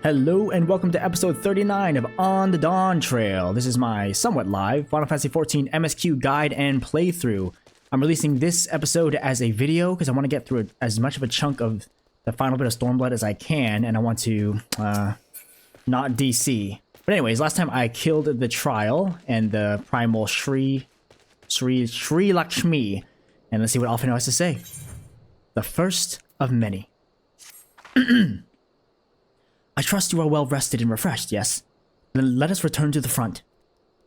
Hello and welcome to episode 39 of On the Dawntrail. This is my somewhat live Final Fantasy XIV MSQ guide and playthrough. I'm releasing this episode as a video because I want to get through as much of a chunk of the final bit of Stormblood as I can, and I want to not DC. But anyways, last time I killed the Trial and the primal Sri Lakshmi, and let's see what Alphino has to say. The first of many. I trust you are well rested and refreshed, yes? Then let us return to the front.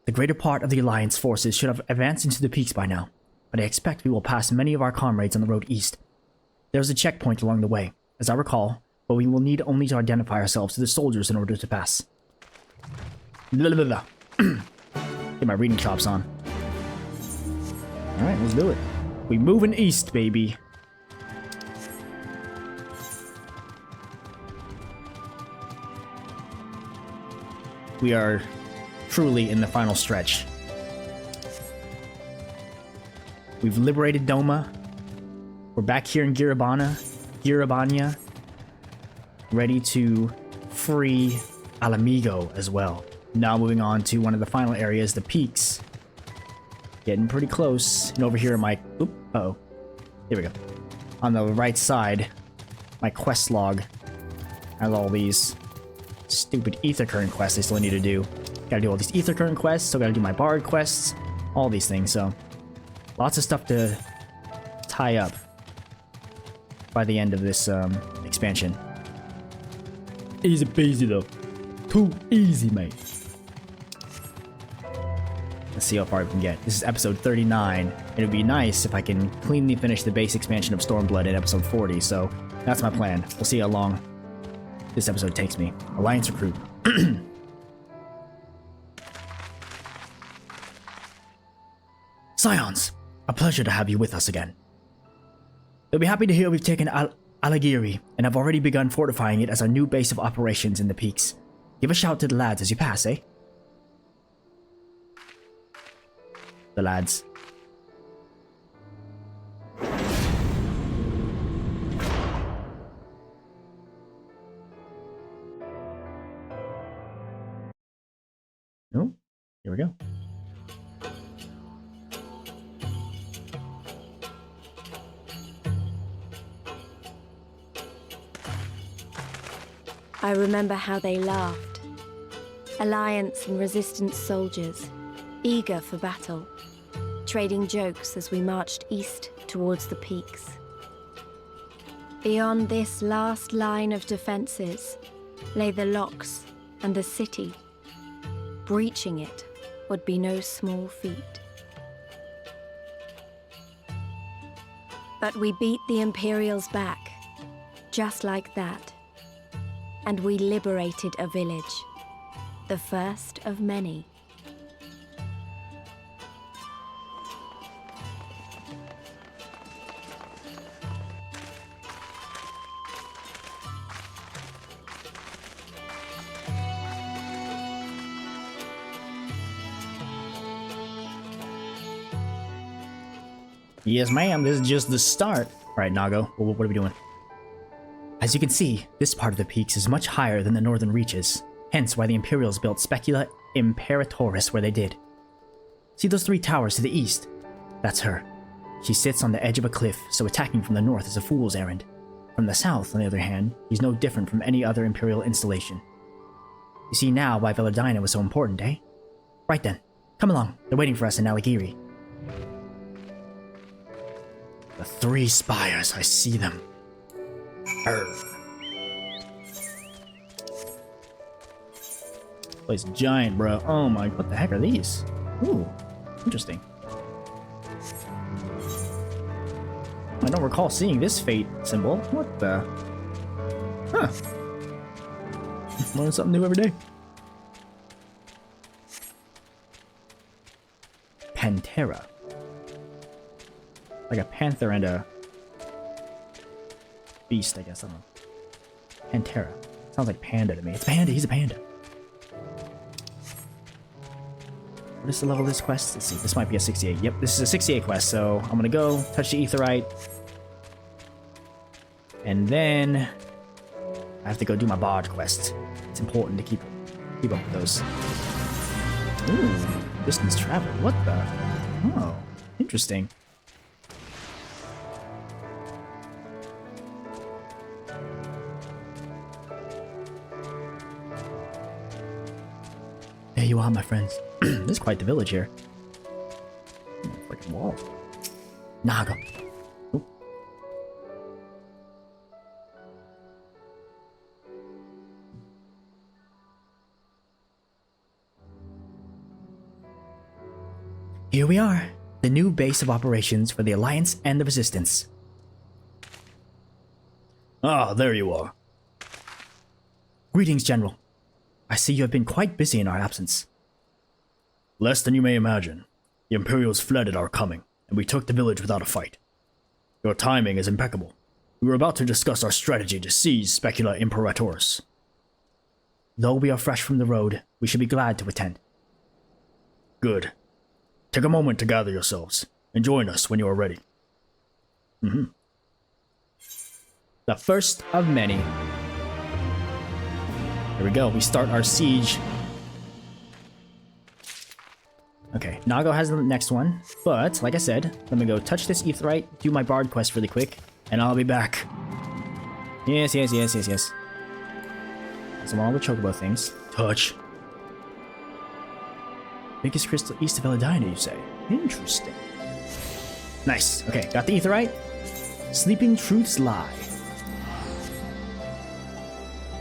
The greater part of the Alliance forces should have advanced into the peaks by now, but I expect we will pass many of our comrades on the road east. There is a checkpoint along the way, as I recall, but we will need only to identify ourselves to the soldiers in order to pass. Get my reading chops on. Alright, let's do it. We moving east, baby. We are truly in the final stretch. We've liberated Doma. We're back here in Abania, ready to free Alamigo as well. Now moving on to one of the final areas, the peaks. Getting pretty close. And over here, my... Oop, uh-oh. Here we go. On the right side, my quest log has all these stupid ether current quests I still need to do. Gotta do all these ether current quests, still gotta do my bard quests, all these things, so lots of stuff to tie up by the end of this expansion. Easy peasy though. Too easy, mate. Let's see how far we can get. This is episode 39. It would be nice if I can cleanly finish the base expansion of Stormblood in episode 40, so that's my plan. We'll see how long this episode takes me. Alliance recruit. Scions, a pleasure to have you with us again. They'll be happy to hear we've taken Alagiri and have already begun fortifying it as our new base of operations in the peaks. Give a shout to the lads as you pass, eh? The lads. Oh, here we go. I remember how they laughed. Alliance and Resistance soldiers, eager for battle, trading jokes as we marched east towards the peaks. Beyond this last line of defenses lay the locks and the city. Breaching it would be no small feat. But we beat the Imperials back, just like that. And we liberated a village, the first of many. Yes, ma'am, this is just the start. Alright, Nago, what are we doing? As you can see, this part of the peaks is much higher than the northern reaches, hence why the Imperials built Specula Imperatoris where they did. See those three towers to the east? That's her. She sits on the edge of a cliff, so attacking from the north is a fool's errand. From the south, on the other hand, she's no different from any other Imperial installation. You see now why Veladina was so important, eh? Right then, come along, they're waiting for us in Alagiri. The three spires, I see them. Place giant, bro. Oh my, what the heck are these? Ooh, interesting. I don't recall seeing this fate symbol. What the? Huh. Learn something new every day. Pantera. Like a panther and a beast, I guess. I don't know. Pantera. Sounds like panda to me. It's panda. He's a panda. What is the level of this quest? Let's see. This might be a 68. Yep, this is a 68 quest. So I'm gonna go touch the Aetheryte. And then I have to go do my Bard quest. It's important to keep up with those. Ooh, distance travel. What the? Oh, interesting. There you are, my friends. This is quite the village here. Freaking wall. Naga. Oop. Here we are, the new base of operations for the Alliance and the Resistance. Ah, there you are. Greetings, General. I see you have been quite busy in our absence. Less than you may imagine. The Imperials fled at our coming, and we took the village without a fight. Your timing is impeccable. We were about to discuss our strategy to seize Specula Imperatoris. Though we are fresh from the road, we should be glad to attend. Good. Take a moment to gather yourselves, and join us when you are ready. The first of many. Here we go, we start our siege. Okay, Nago has the next one, but, like I said, let me go touch this Aetheryte, do my Bard quest really quick, and I'll be back. Yes. So all the Chocobo things. Touch. Biggest crystal east of Eladina, you say? Interesting. Nice. Okay, got the Aetheryte. Sleeping Truths Lie.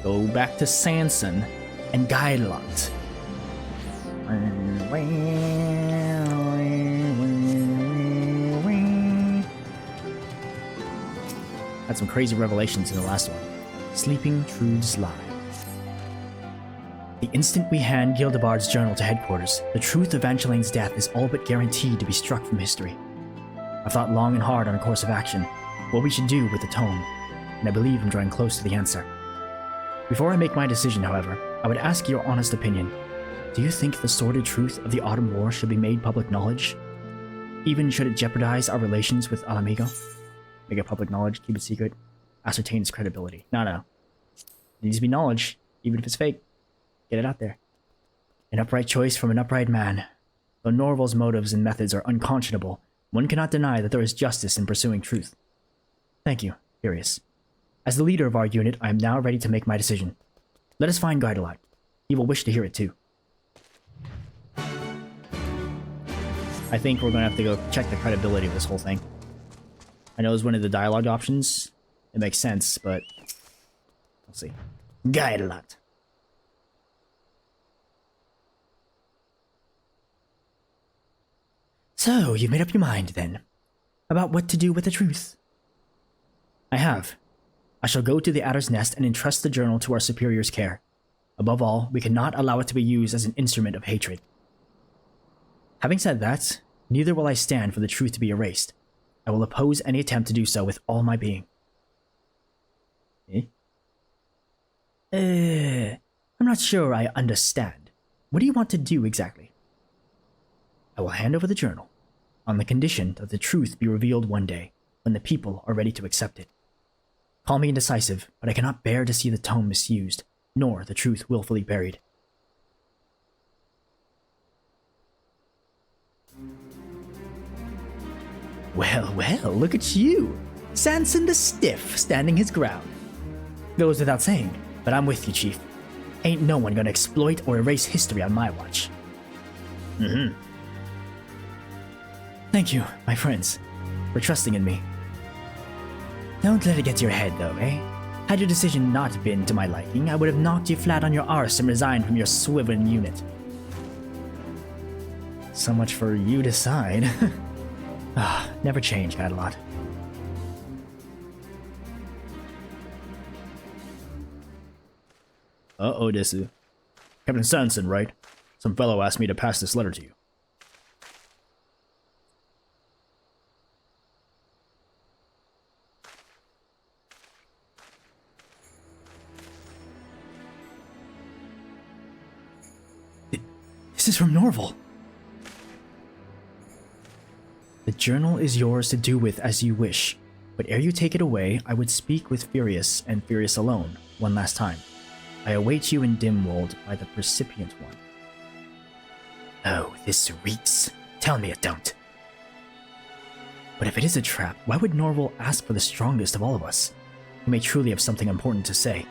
Go back to Sanson and Guidelot. Had some crazy revelations in the last one. Sleeping Truths Lie. The instant we hand Gildebard's journal to headquarters, the truth of Evangeline's death is all but guaranteed to be struck from history. I've thought long and hard on a course of action, what we should do with the tome, and I believe I'm drawing close to the answer. Before I make my decision, however, I would ask your honest opinion. Do you think the sordid truth of the Autumn War should be made public knowledge? Even should it jeopardize our relations with Alamigo? Make it public knowledge, keep it secret, ascertain its credibility. No. It needs to be knowledge, even if it's fake. Get it out there. An upright choice from an upright man. Though Norval's motives and methods are unconscionable, one cannot deny that there is justice in pursuing truth. Thank you, Furious. As the leader of our unit, I am now ready to make my decision. Let us find Guidelot. He will wish to hear it too. I think we're going to have to go check the credibility of this whole thing. I know it's one of the dialogue options. It makes sense, but we'll see. Guidelot. So, you've made up your mind, then, about what to do with the truth? I have. I shall go to the Adder's Nest and entrust the journal to our superior's care. Above all, we cannot allow it to be used as an instrument of hatred. Having said that, neither will I stand for the truth to be erased. I will oppose any attempt to do so with all my being. I'm not sure I understand. What do you want to do exactly? I will hand over the journal, on the condition that the truth be revealed one day, when the people are ready to accept it. Call me indecisive, but I cannot bear to see the tome misused, nor the truth willfully buried. Well, look at you! Sanson the Stiff, standing his ground. Goes without saying, but I'm with you, Chief. Ain't no one gonna exploit or erase history on my watch. Thank you, my friends, for trusting in me. Don't let it get to your head, though, eh? Had your decision not been to my liking, I would have knocked you flat on your arse and resigned from your swiveling unit. So much for you decide. Never change, Adelot. Uh-oh, Desu. Captain Sanson, right? Some fellow asked me to pass this letter to you. This is from Norval. The journal is yours to do with as you wish, but ere you take it away, I would speak with Furious and Furious alone one last time. I await you in Dimwold by the Precipient One. Oh, this reeks. Tell me it don't. But if it is a trap, why would Norval ask for the strongest of all of us? He may truly have something important to say.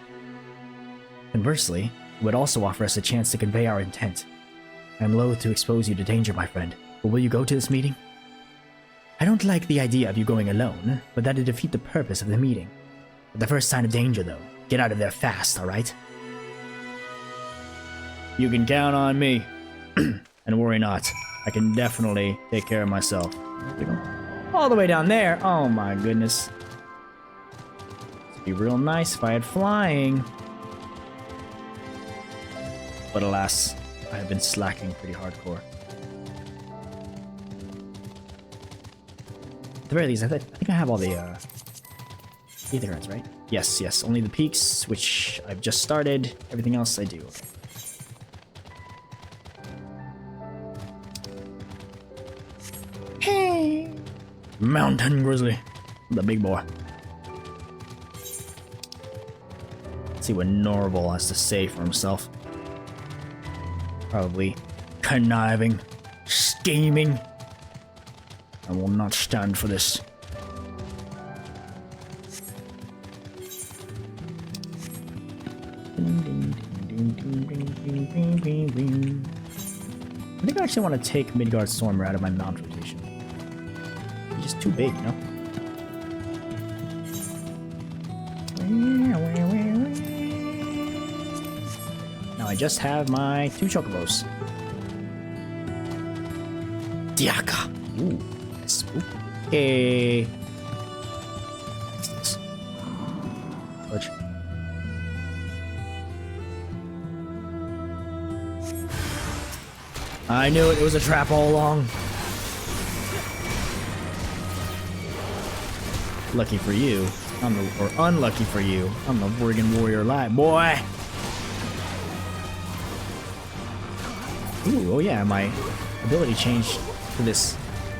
Conversely, it would also offer us a chance to convey our intent. I am loath to expose you to danger, my friend, but will you go to this meeting? I don't like the idea of you going alone, but that'd defeat the purpose of the meeting. At the first sign of danger, though, get out of there fast, alright? You can count on me. And worry not. I can definitely take care of myself. All the way down there. Oh my goodness. It'd be real nice if I had flying. But alas, I have been slacking pretty hardcore. At the very least, I think I have all the Etherheads, right? Yes, yes. Only the peaks, which I've just started. Everything else I do. Hey! Mountain Grizzly. The big boy. Let's see what Norval has to say for himself. Probably conniving, scheming. I will not stand for this. I think I actually want to take Midgard Stormer out of my mount rotation. He's just too big, you know? Now I just have my 2 chocobos. Diaka! Ooh, spooky. What's this? Which? I knew it was a trap all along. Lucky for you, or unlucky for you, I'm the friggin' warrior light, boy! Ooh, oh yeah, my ability changed to this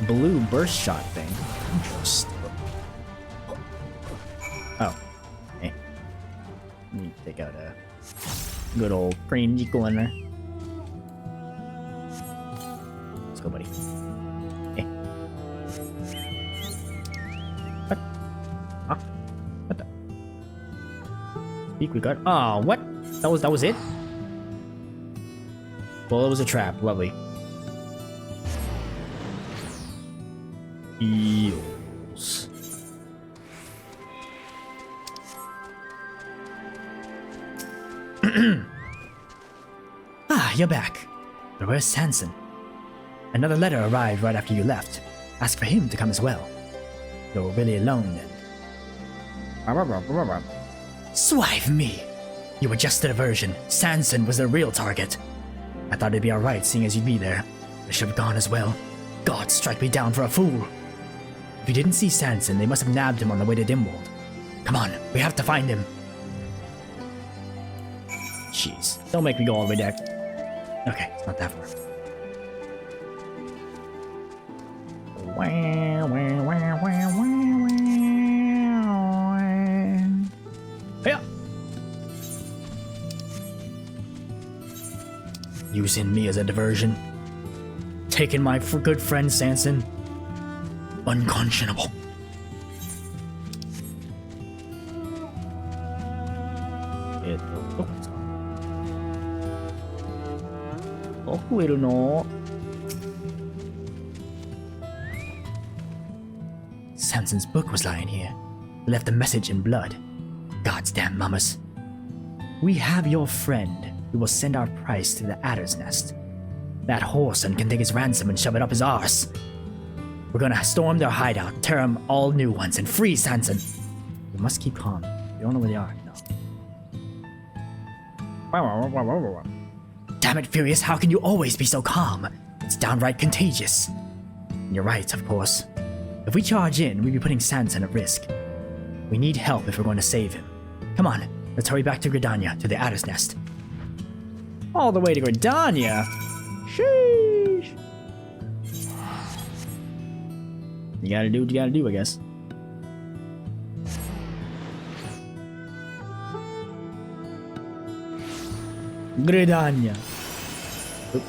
blue burst shot thing. Interesting. Oh, hey. Let me take out a good old cream equal in there. Let's go, buddy. Hey. What? Huh? What the? Peak we got. Oh, what? That was it? Well, it was a trap. Lovely. Eels. Ah, you're back. But where's Sanson? Another letter arrived right after you left. Ask for him to come as well. You're really alone then. Swive me! You were just a diversion. Sanson was the real target. I thought it'd be alright seeing as you'd be there. I should have gone as well. God strike me down for a fool. If you didn't see Sanson, they must have nabbed him on the way to Dimwold. Come on, we have to find him. Jeez, don't make me go all the way back. Okay, it's not that far. Yeah. Using me as a diversion. Taking my good friend Sanson. Unconscionable. Oh, I don't know. Sanson's book was lying here. He left a message in blood. God's damn mamas. We have your friend who will send our price to the Adder's Nest. That whoreson can take his ransom and shove it up his arse. We're gonna storm their hideout, tear them all new ones, and free Sanson. We must keep calm. We don't know where they are. No. Damn it, Furious, how can you always be so calm? It's downright contagious. And you're right, of course. If we charge in, we'd be putting Sanson at risk. We need help if we're going to save him. Come on, let's hurry back to Gridania, to the Adder's Nest. All the way to Gridania? Sheesh! You gotta do what you gotta do, I guess. Gridania. Oop.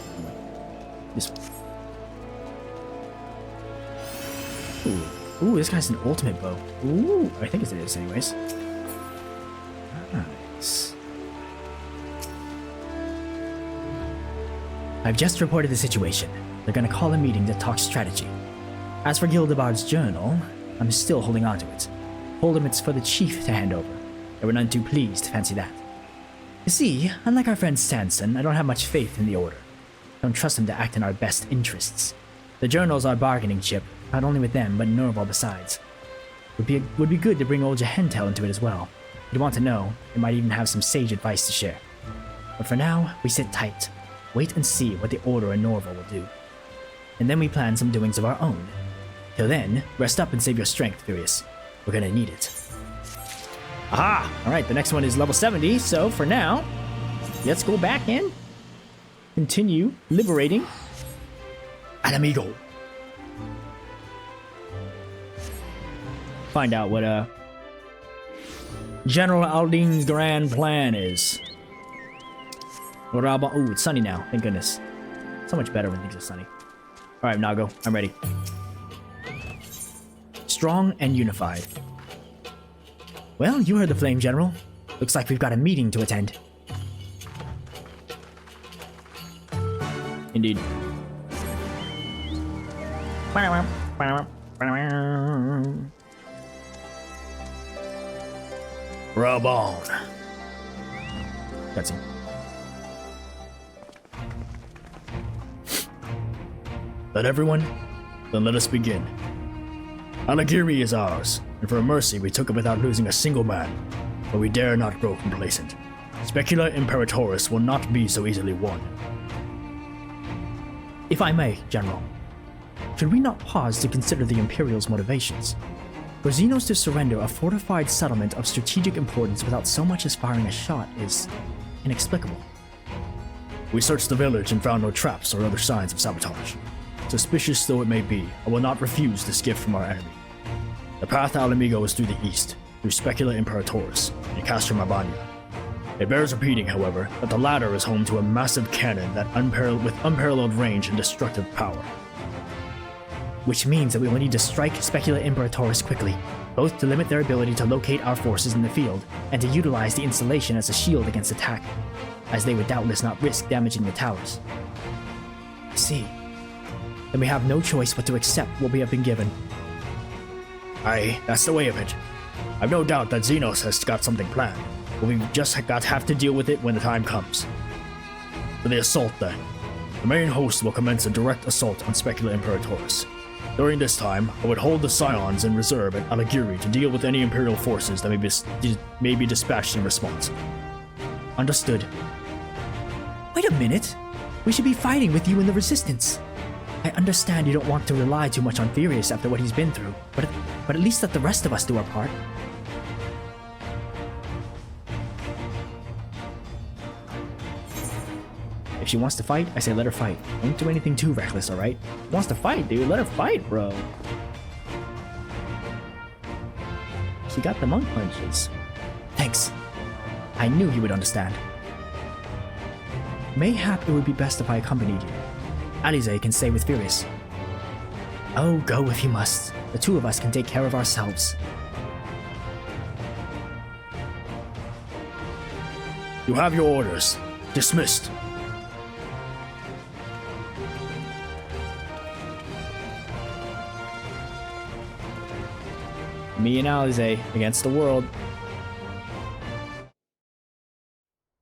This one. Ooh, this guy's an ultimate bow. Ooh, I think it is anyways. Nice. I've just reported the situation. They're gonna call a meeting to talk strategy. As for Gildebard's journal, I'm still holding on to it. Told him it's for the chief to hand over. They were none too pleased to fancy that. You see, unlike our friend Sanson, I don't have much faith in the Order. Don't trust him to act in our best interests. The journal's our bargaining chip, not only with them, but Norval besides. Would be good to bring old Jehentel into it as well. If you want to know, it might even have some sage advice to share. But for now, we sit tight. Wait and see what the Order and Norval will do. And then we plan some doings of our own. Till then, rest up and save your strength, Furious. We're gonna need it. Aha! Alright, the next one is level 70, so for now, let's go back in. Continue liberating Alamigo. Find out what General Aldine's grand plan is. Raubahn. Ooh, it's sunny now. Thank goodness. So much better when things are sunny. Alright, Nago. I'm ready. Strong and unified. Well, you heard the Flame General. Looks like we've got a meeting to attend. Indeed. Raubahn. Cutscene. That everyone? Then let us begin. Alagiri is ours, and for a mercy we took it without losing a single man, but we dare not grow complacent. Specula Imperatoris will not be so easily won. If I may, General, should we not pause to consider the Imperial's motivations? For Xenos to surrender a fortified settlement of strategic importance without so much as firing a shot is inexplicable. We searched the village and found no traps or other signs of sabotage. Suspicious though it may be, I will not refuse this gift from our enemy. The path to Alamigo is through the east, through Specula Imperatoris, and Castrum Abania. It bears repeating, however, that the latter is home to a massive cannon that with unparalleled range and destructive power. Which means that we will need to strike Specula Imperatoris quickly, both to limit their ability to locate our forces in the field, and to utilize the installation as a shield against attack, as they would doubtless not risk damaging the towers. I see. Then we have no choice but to accept what we have been given. Aye, that's the way of it. I've no doubt that Xenos has got something planned, but we've just have to deal with it when the time comes. For the assault then. The main host will commence a direct assault on Specula Imperatoris. During this time, I would hold the Scions in reserve at Alagiri to deal with any Imperial forces that may be dispatched in response. Understood. Wait a minute! We should be fighting with you in the Resistance. I understand you don't want to rely too much on Furious after what he's been through, but at least let the rest of us do our part. If she wants to fight, I say let her fight. Don't do anything too reckless, alright? She wants to fight, dude. Let her fight, bro. She got the monk punches. Thanks. I knew you would understand. Mayhap it would be best if I accompanied you. Alize can stay with Furious. Oh, go if you must. The two of us can take care of ourselves. You have your orders. Dismissed. Me and Alize against the world.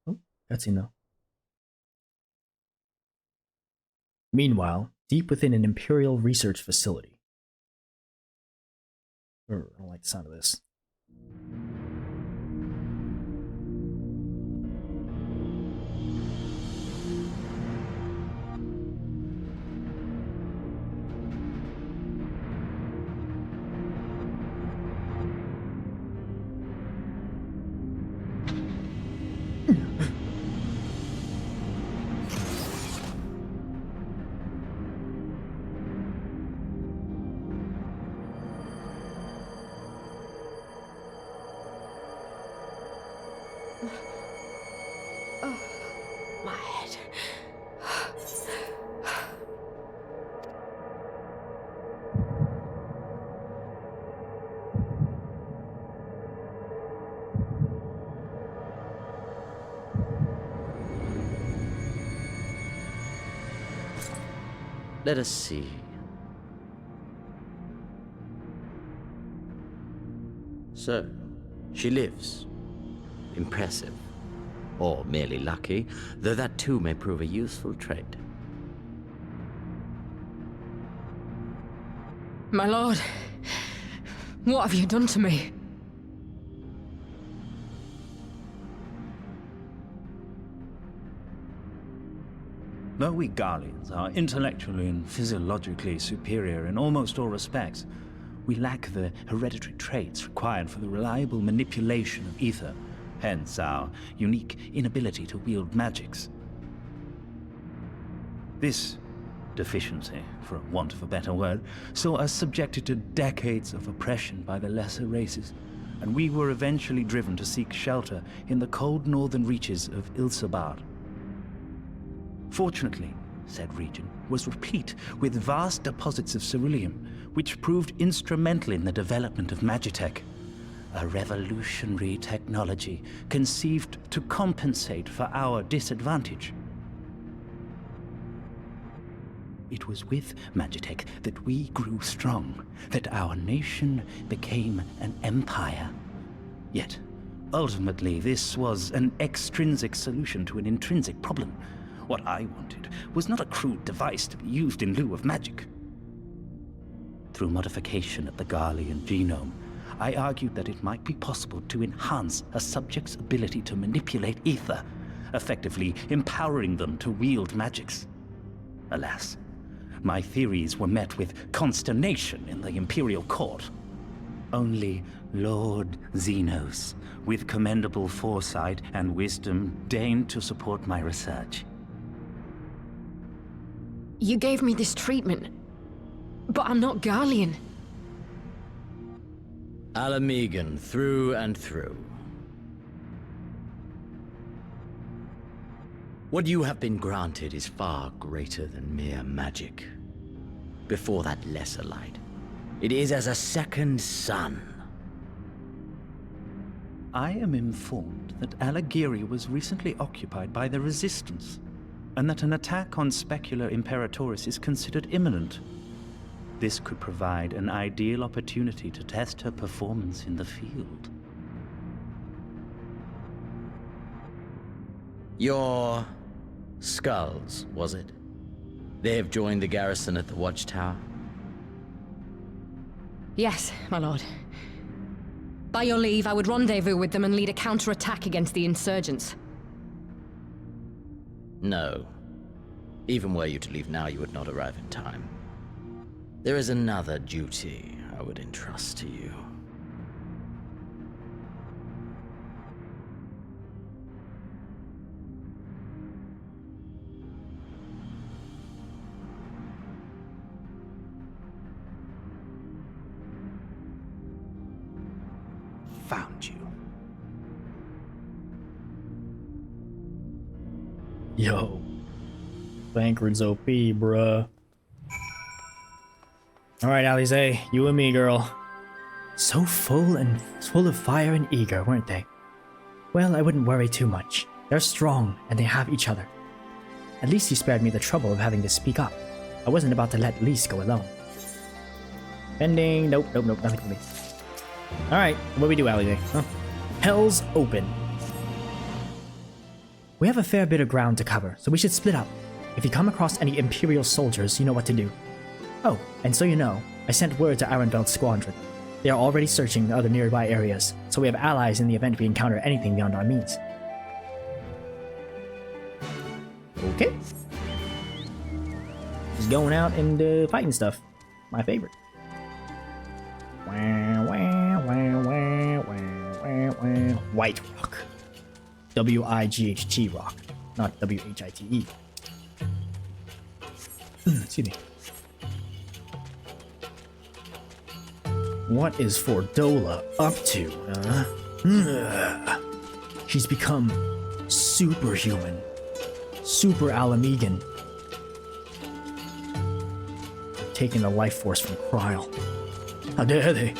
Oh, cutscene though. Meanwhile, deep within an Imperial research facility. I don't like the sound of this. Let us see. So, she lives. Impressive. Or merely lucky, though that too may prove a useful trait. My lord, what have you done to me? Though we Garleans are intellectually and physiologically superior in almost all respects, we lack the hereditary traits required for the reliable manipulation of ether, hence our unique inability to wield magics. This deficiency, for want of a better word, saw us subjected to decades of oppression by the lesser races, and we were eventually driven to seek shelter in the cold northern reaches of Ilsabard. Fortunately, said region was replete with vast deposits of ceruleum, which proved instrumental in the development of Magitech, a revolutionary technology conceived to compensate for our disadvantage. It was with Magitech that we grew strong, that our nation became an empire. Yet, ultimately, this was an extrinsic solution to an intrinsic problem. What I wanted was not a crude device to be used in lieu of magic. Through modification of the Garlean genome, I argued that it might be possible to enhance a subject's ability to manipulate ether, effectively empowering them to wield magics. Alas, my theories were met with consternation in the Imperial Court. Only Lord Xenos, with commendable foresight and wisdom, deigned to support my research. You gave me this treatment, but I'm not Garlean. Alamegan through and through. What you have been granted is far greater than mere magic. Before that lesser light, it is as a second sun. I am informed that Alagiri was recently occupied by the Resistance, and that an attack on Specular Imperatoris is considered imminent. This could provide an ideal opportunity to test her performance in the field. Your skulls, was it? They have joined the garrison at the Watchtower? Yes, my lord. By your leave, I would rendezvous with them and lead a counterattack against the insurgents. No. Even were you to leave now, you would not arrive in time. There is another duty I would entrust to you. Found you. Yo. Bankard's OP, bruh. Alright, Alize, you and me, girl. So full of fire and eager, weren't they? Well, I wouldn't worry too much. They're strong, and they have each other. At least you spared me the trouble of having to speak up. I wasn't about to let Lise go alone. Bending, nope, nothing for me. Alright, what do we do, Alize? Huh? Hell's open. We have a fair bit of ground to cover, so we should split up. If you come across any Imperial soldiers, you know what to do. Oh, and so you know, I sent word to Arenveld's squadron. They are already searching other nearby areas, so we have allies in the event we encounter anything beyond our means. Okay. Just going out and fighting stuff. My favorite. White Rock. W-I-G-H-T Rock, not W-H-I-T-E. Excuse me. What is Fordola up to, She's become superhuman. Super Alamegan. Taking the life force from Kryl. How dare they?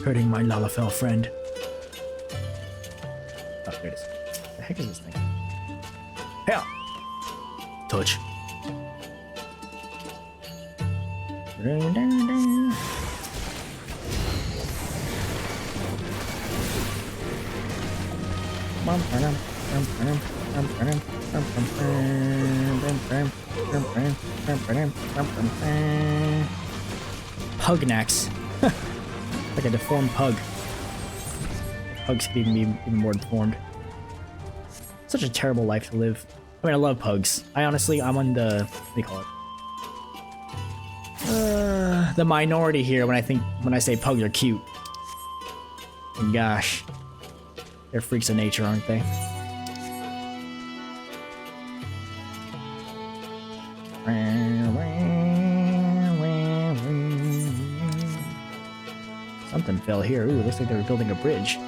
Hurting my Lalafell friend. Oh, there it is. The heck is this thing? Hell! Touch. Pugnacks. Like a deformed pug. Pugs could even be even more deformed. Such a terrible life to live. I mean, I love pugs. I'm on the, what do you call it? The minority here when I say pugs are cute. And gosh, they're freaks of nature, aren't they? Something fell here. Ooh, looks like they were building a bridge.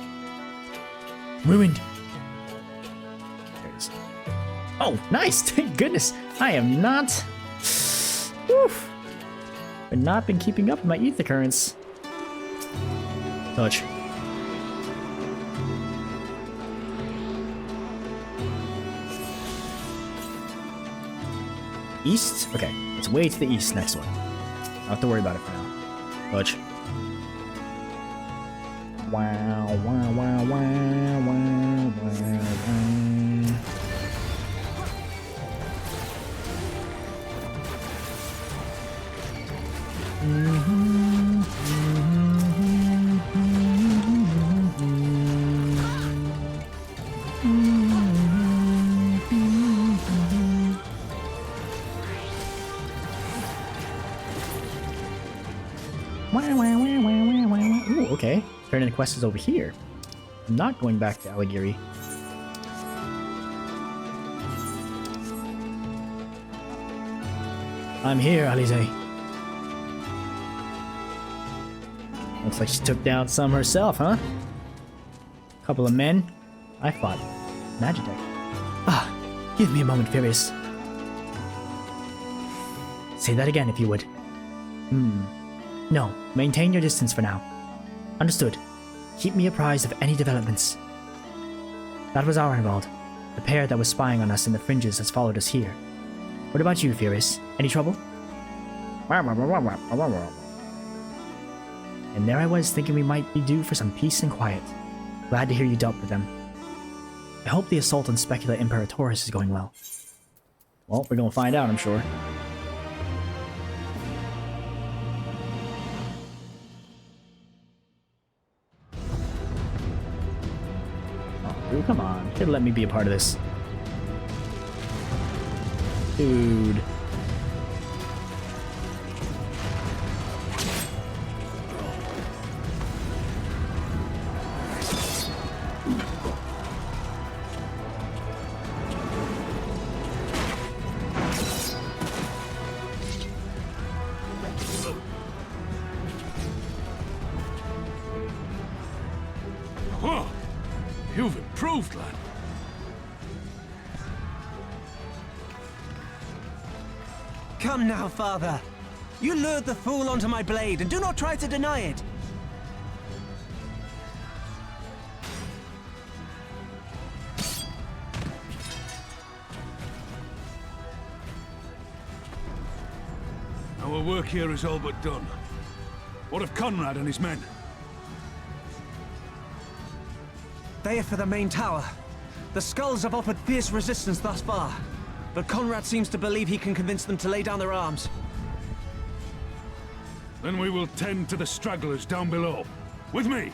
Ruined. There it is. Oh, nice! Thank goodness. I am not. Woof. I've not been keeping up with my ether currents. Touch. East? Okay, let's way to the east next one. Don't have to worry about it for now. Touch. Wow, wow, wow, wow, wow, wow, wow. Ooh, okay. Turning the quest is over here. I'm not going back to Aligiri. I'm here, Alize. Looks like she took down some herself, huh? Couple of men. I fought Magitech. Ah, give me a moment, Furious. Say that again, if you would. No, maintain your distance for now. Understood. Keep me apprised of any developments. That was Archibald. The pair that was spying on us in the fringes has followed us here. What about you, Furious? Any trouble? And there I was thinking we might be due for some peace and quiet. Glad to hear you dealt with them. I hope the assault on Specula Imperatoris is going well. Well, we're gonna find out, I'm sure. Dude, come on. You gotta let me be a part of this. Dude. You've improved, lad. Come now, father. You lured the fool onto my blade, and do not try to deny it. Our work here is all but done. What of Conrad and his men? They are for the main tower. The skulls have offered fierce resistance thus far, but Conrad seems to believe he can convince them to lay down their arms. Then we will tend to the stragglers down below. With me!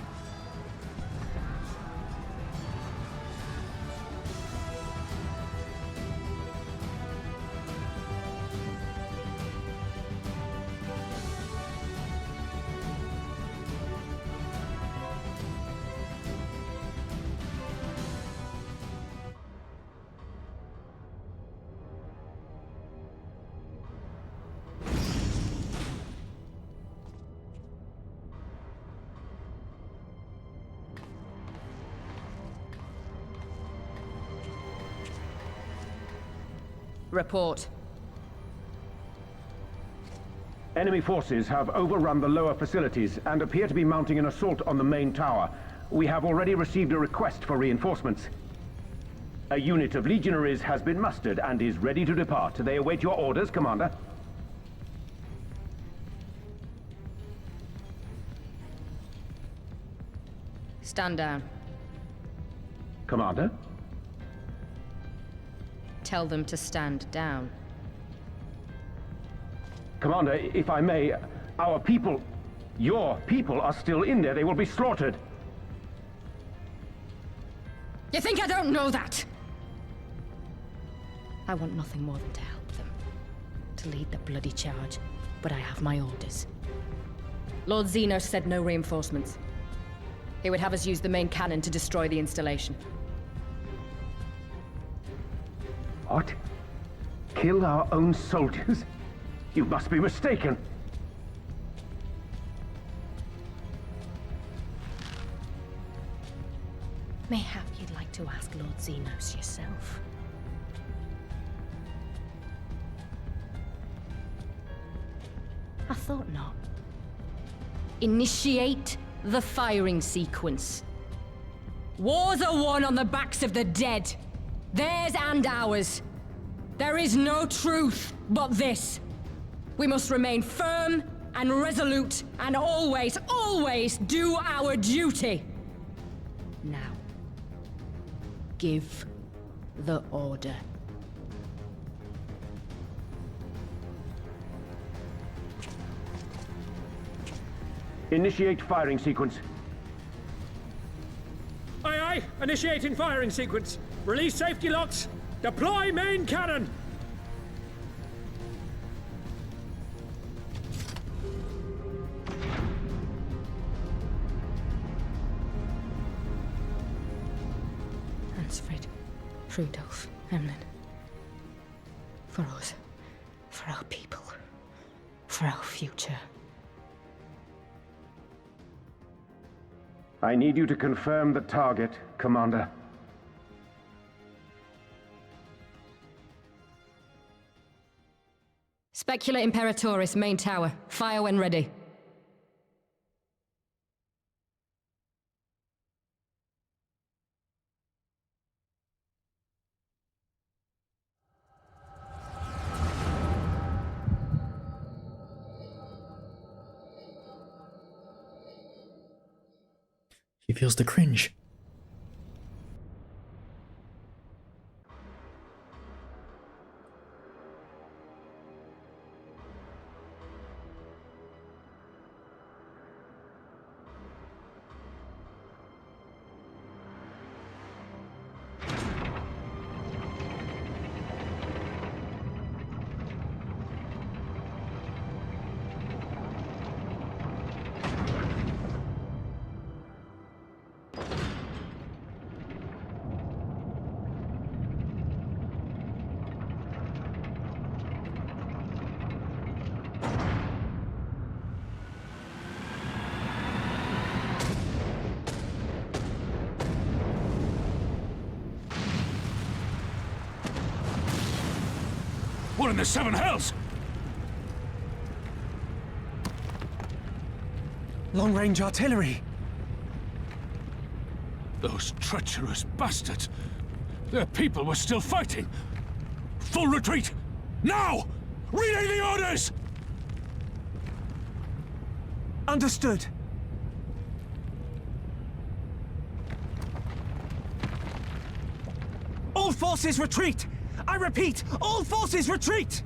Report. Enemy forces have overrun the lower facilities and appear to be mounting an assault on the main tower. We have already received a request for reinforcements. A unit of legionaries has been mustered and is ready to depart. They await your orders, Commander. Stand down. Commander? Tell them to stand down. Commander, if I may, our people, your people are still in there. They will be slaughtered. You think I don't know that? I want nothing more than to help them. To lead the bloody charge. But I have my orders. Lord Xenos said no reinforcements. He would have us use the main cannon to destroy the installation. What? Kill our own soldiers? You must be mistaken. Mayhap you'd like to ask Lord Xenos yourself. I thought not. Initiate the firing sequence. Wars are won on the backs of the dead. Theirs and ours. There is no truth but this. We must remain firm and resolute and always, always do our duty. Now, give the order. Initiate firing sequence. Aye, aye. Initiating firing sequence. Release safety locks. Deploy main cannon. Hansfrid, Rudolph, Emlyn. For us. For our people. For our future. I need you to confirm the target, Commander. Specula Imperatoris, main tower. Fire when ready. He feels the cringe. What in the seven hells? Long-range artillery. Those treacherous bastards. Their people were still fighting. Full retreat! Now! Relay the orders! Understood. All forces retreat! I repeat, all forces retreat!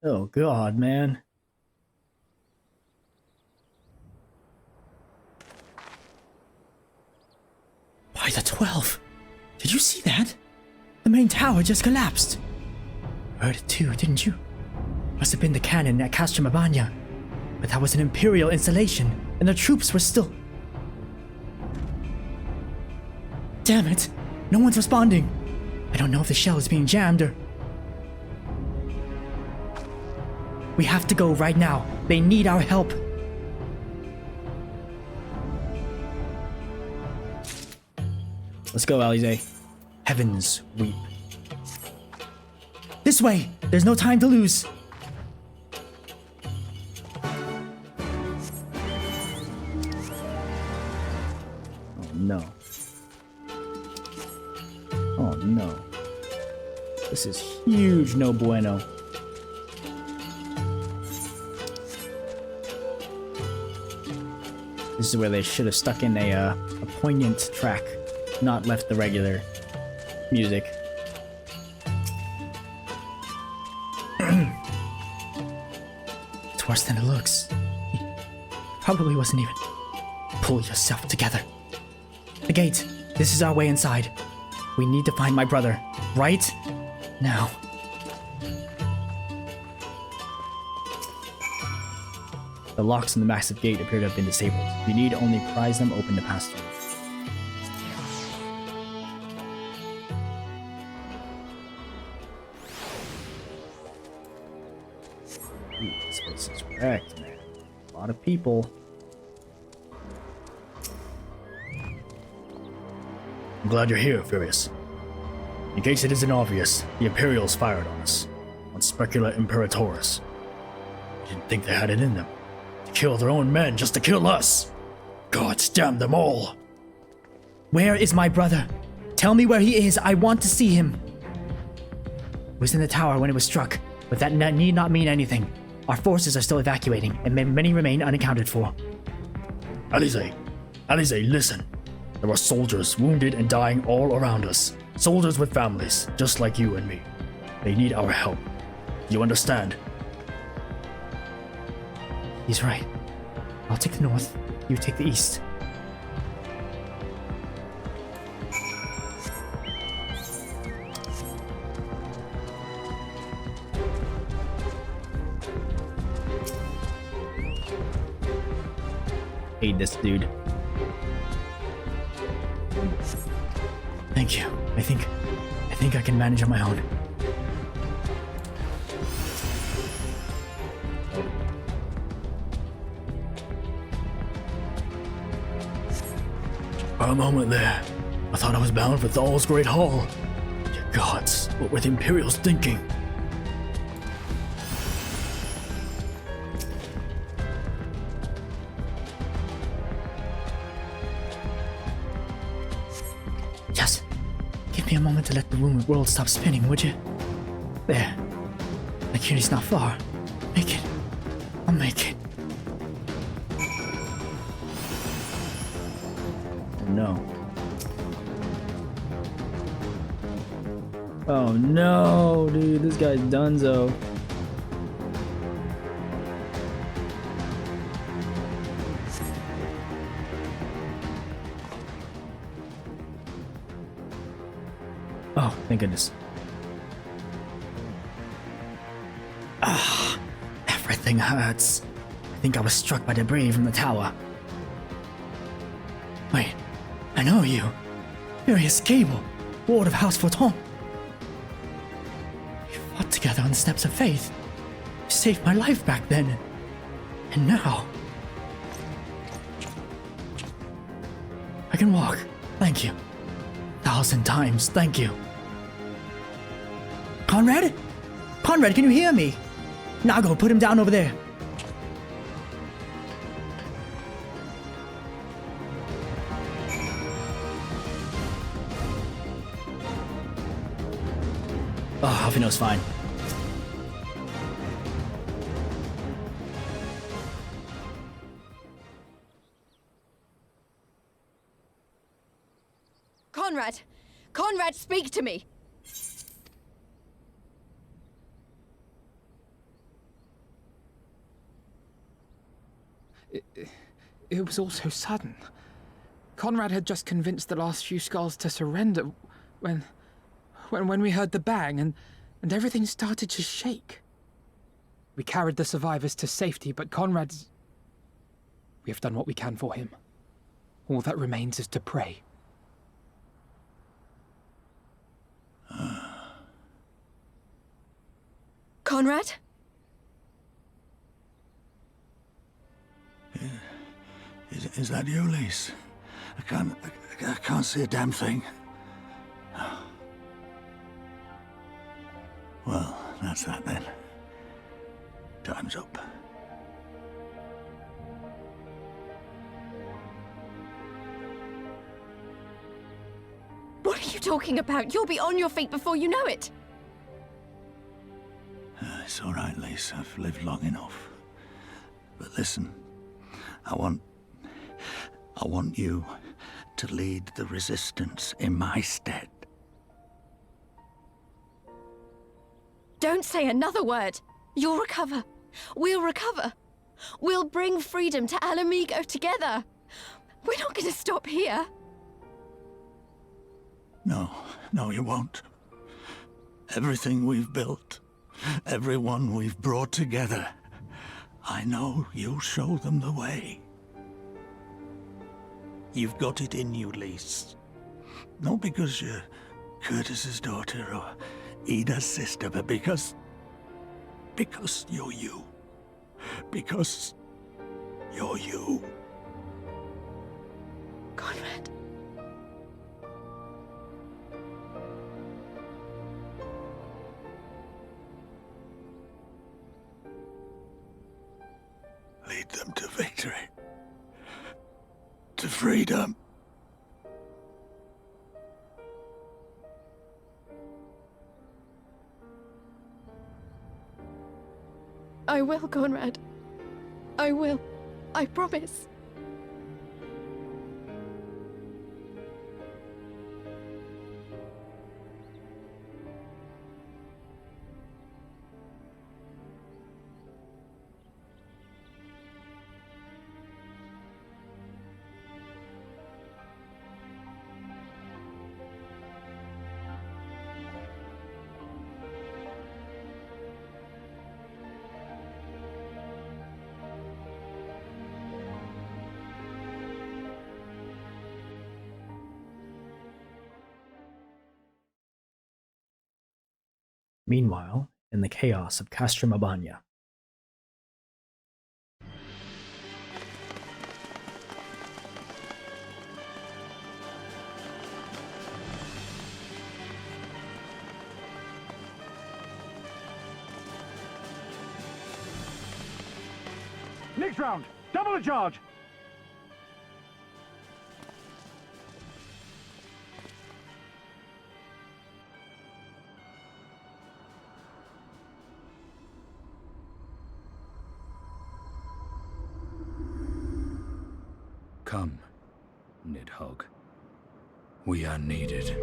Oh god, man. By the 12. Did you see that? The main tower just collapsed. Heard it too, didn't you? Must have been the cannon at Castrum, Abania. But that was an Imperial installation, and the troops were still... Damn it! No one's responding. I don't know if the shell is being jammed or... We have to go right now. They need our help. Let's go, Alize. Heavens weep. This way! There's no time to lose. no. Oh no. This is huge no bueno. This is where they should have stuck in a poignant track, not left the regular music. It's worse than it looks. He probably wasn't even. Pull yourself together. The gate. This is our way inside. We need to find my brother. Right now. The locks on the massive gate appear to have been disabled. You need only prise them open to pass through. Ooh, this place is wrecked, man. A lot of people. I'm glad you're here, Furious. In case it isn't obvious, the Imperials fired on us. On Specula Imperatoris. I didn't think they had it in them. To kill their own men just to kill us. God damn them all. Where is my brother? Tell me where he is. I want to see him. He was in the tower when it was struck, but that need not mean anything. Our forces are still evacuating, and many remain unaccounted for. Alize, listen. There are soldiers wounded and dying all around us. Soldiers with families, just like you and me. They need our help. You understand? He's right. I'll take the north, you take the east. Hate this dude. Thank you. I think I can manage on my own. For a moment there, I thought I was bound for Thal's Great Hall. Dear gods, what were the Imperials thinking? Yes. Give me a moment to let the rumored world stop spinning, would you? There. The cuties not far. Make it. I'll make it. No. Oh no, dude, this guy's donezo. Oh, thank goodness. Ah, everything hurts. I think I was struck by debris from the tower. Wait. I know you. Furious Cable, Ward of House Forton. We fought together on the steps of faith. You saved my life back then. And now... I can walk. Thank you. 1,000 times, thank you. Conrad? Conrad, can you hear me? Nago, put him down over there. Oh, Alfino's fine. Conrad! Conrad, speak to me! It was all so sudden. Conrad had just convinced the last few skulls to surrender when we heard the bang and everything started to shake. We carried the survivors to safety, but Conrad's... We have done what we can for him. All that remains is to pray. Conrad? Is that you, Lise? I can't see a damn thing. Well, that's that then. Time's up. you talking about? You'll be on your feet before you know it. It's all right, Lise. I've lived long enough. But listen, I want you to lead the resistance in my stead. Don't say another word. You'll recover. We'll recover. We'll bring freedom to Alamigo together. We're not going to stop here. No, you won't. Everything we've built, everyone we've brought together, I know you'll show them the way. You've got it in you, Lise. Not because you're Curtis's daughter or Ida's sister, but because you're you. Because you're you. Conrad. Lead them to victory. To freedom. I will, Conrad. I will. I promise. Meanwhile, in the chaos of Castrum, Abania. Next round, double the charge. Come, Nidhogg. We are needed.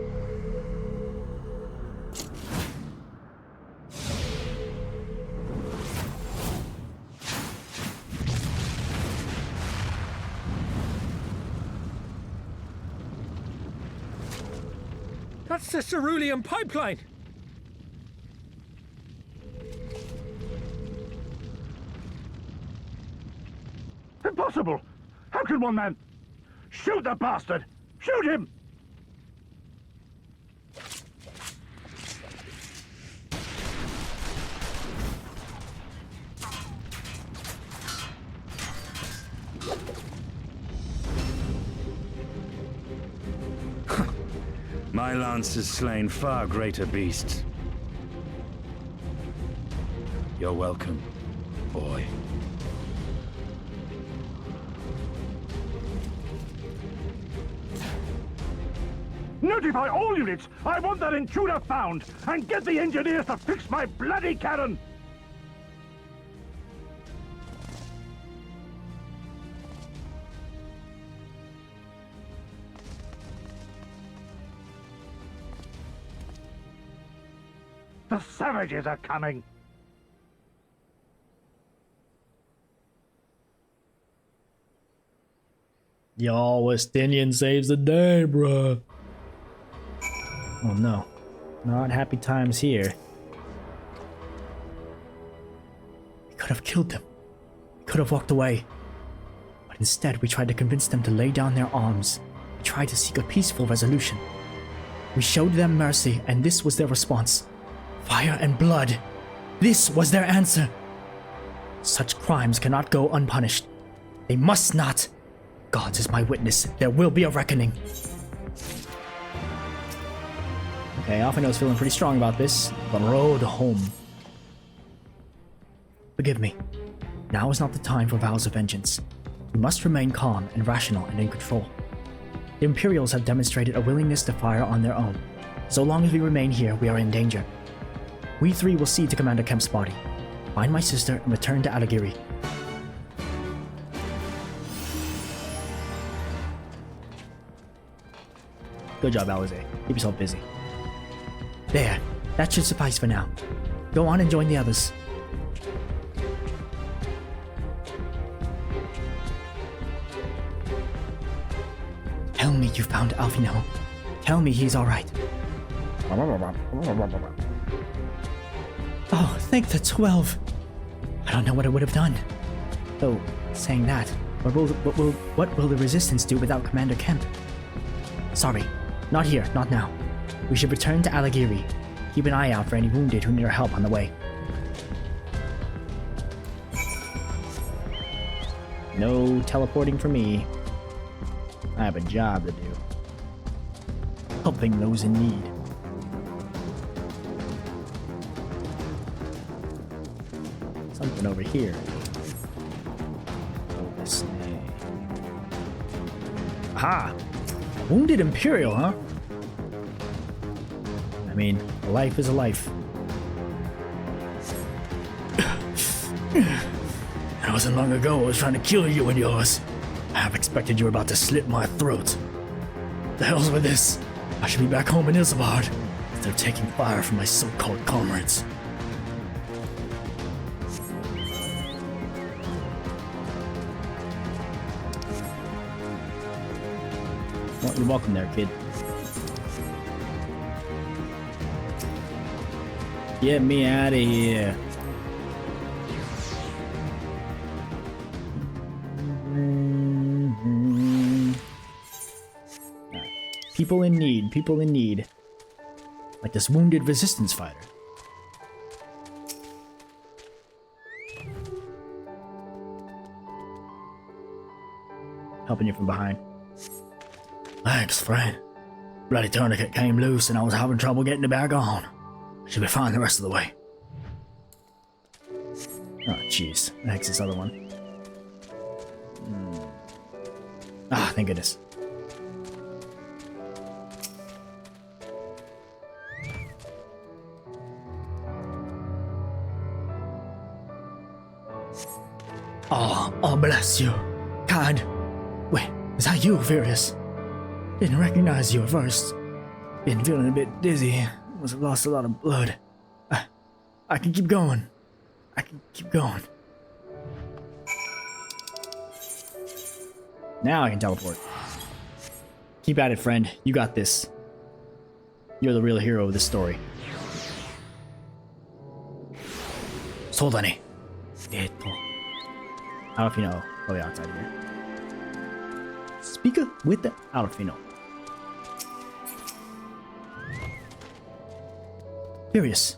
That's the cerulean pipeline! Impossible! How can one man... Shoot the bastard! Shoot him! My lance has slain far greater beasts. You're welcome, boy. Notify all units! I want that intruder found! And get the engineers to fix my bloody cannon! The savages are coming! Y'all, Westinian saves the day, bruh. Oh no, not happy times here. We could have killed them. We could have walked away. But instead, we tried to convince them to lay down their arms. We tried to seek a peaceful resolution. We showed them mercy, and this was their response. Fire and blood. This was their answer. Such crimes cannot go unpunished. They must not. God is my witness. There will be a reckoning. Okay, Alphinaud's feeling pretty strong about this. The road home. Forgive me. Now is not the time for vows of vengeance. We must remain calm and rational and in control. The Imperials have demonstrated a willingness to fire on their own. So long as we remain here, we are in danger. We three will see to Commander Kemp's body, find my sister, and return to Alagiri. Good job, Alize. Keep yourself busy. There. That should suffice for now. Go on and join the others. Tell me you found Alfino. Tell me he's alright. Oh, thank the 12. I don't know what I would have done. Though, saying that, what will the Resistance do without Commander Kemp? Sorry, not here, not now. We should return to Alagiri. Keep an eye out for any wounded who need our help on the way. No teleporting for me. I have a job to do. Helping those in need. Something over here. Oh, this thing. Aha! Wounded Imperial, huh? I mean, a life is a life. It wasn't long ago I was trying to kill you and yours. I have expected you were about to slit my throat. The hell's with this? I should be back home in Isambard instead of taking fire from my so-called comrades. Well, you're welcome there, kid. Get me out of here. People in need, people in need. Like this wounded resistance fighter. Helping you from behind. Thanks, friend. Bloody tourniquet came loose and I was having trouble getting it back on. Should be fine the rest of the way. Oh, jeez. The heck's this other one? Ah, thank goodness. Oh, bless you. God. Wait, is that you, Furious? Didn't recognize you at first. Been feeling a bit dizzy. Must have lost a lot of blood. I can keep going. I can keep going. Now I can teleport. Keep at it, friend. You got this. You're the real hero of this story. Soldani. Alfino. Probably outside here. Speaker with the Alfino. Furious.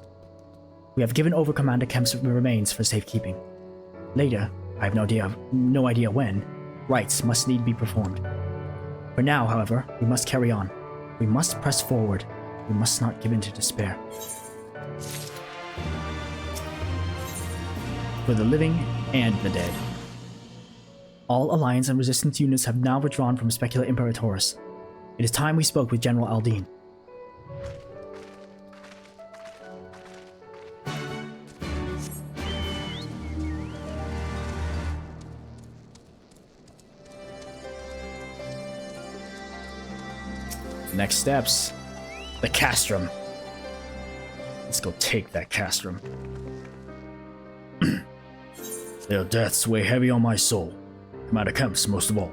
We have given over Commander Kemp's remains for safekeeping. Later, I have no idea when, rites must need be performed. For now, however, we must carry on. We must press forward. We must not give in to despair. For the living and the dead. All Alliance and Resistance units have now withdrawn from Specula Imperatoris. It is time we spoke with General Aldine. Next steps. The Castrum. Let's go take that Castrum. Their deaths weigh heavy on my soul. Commander Kemp's most of all.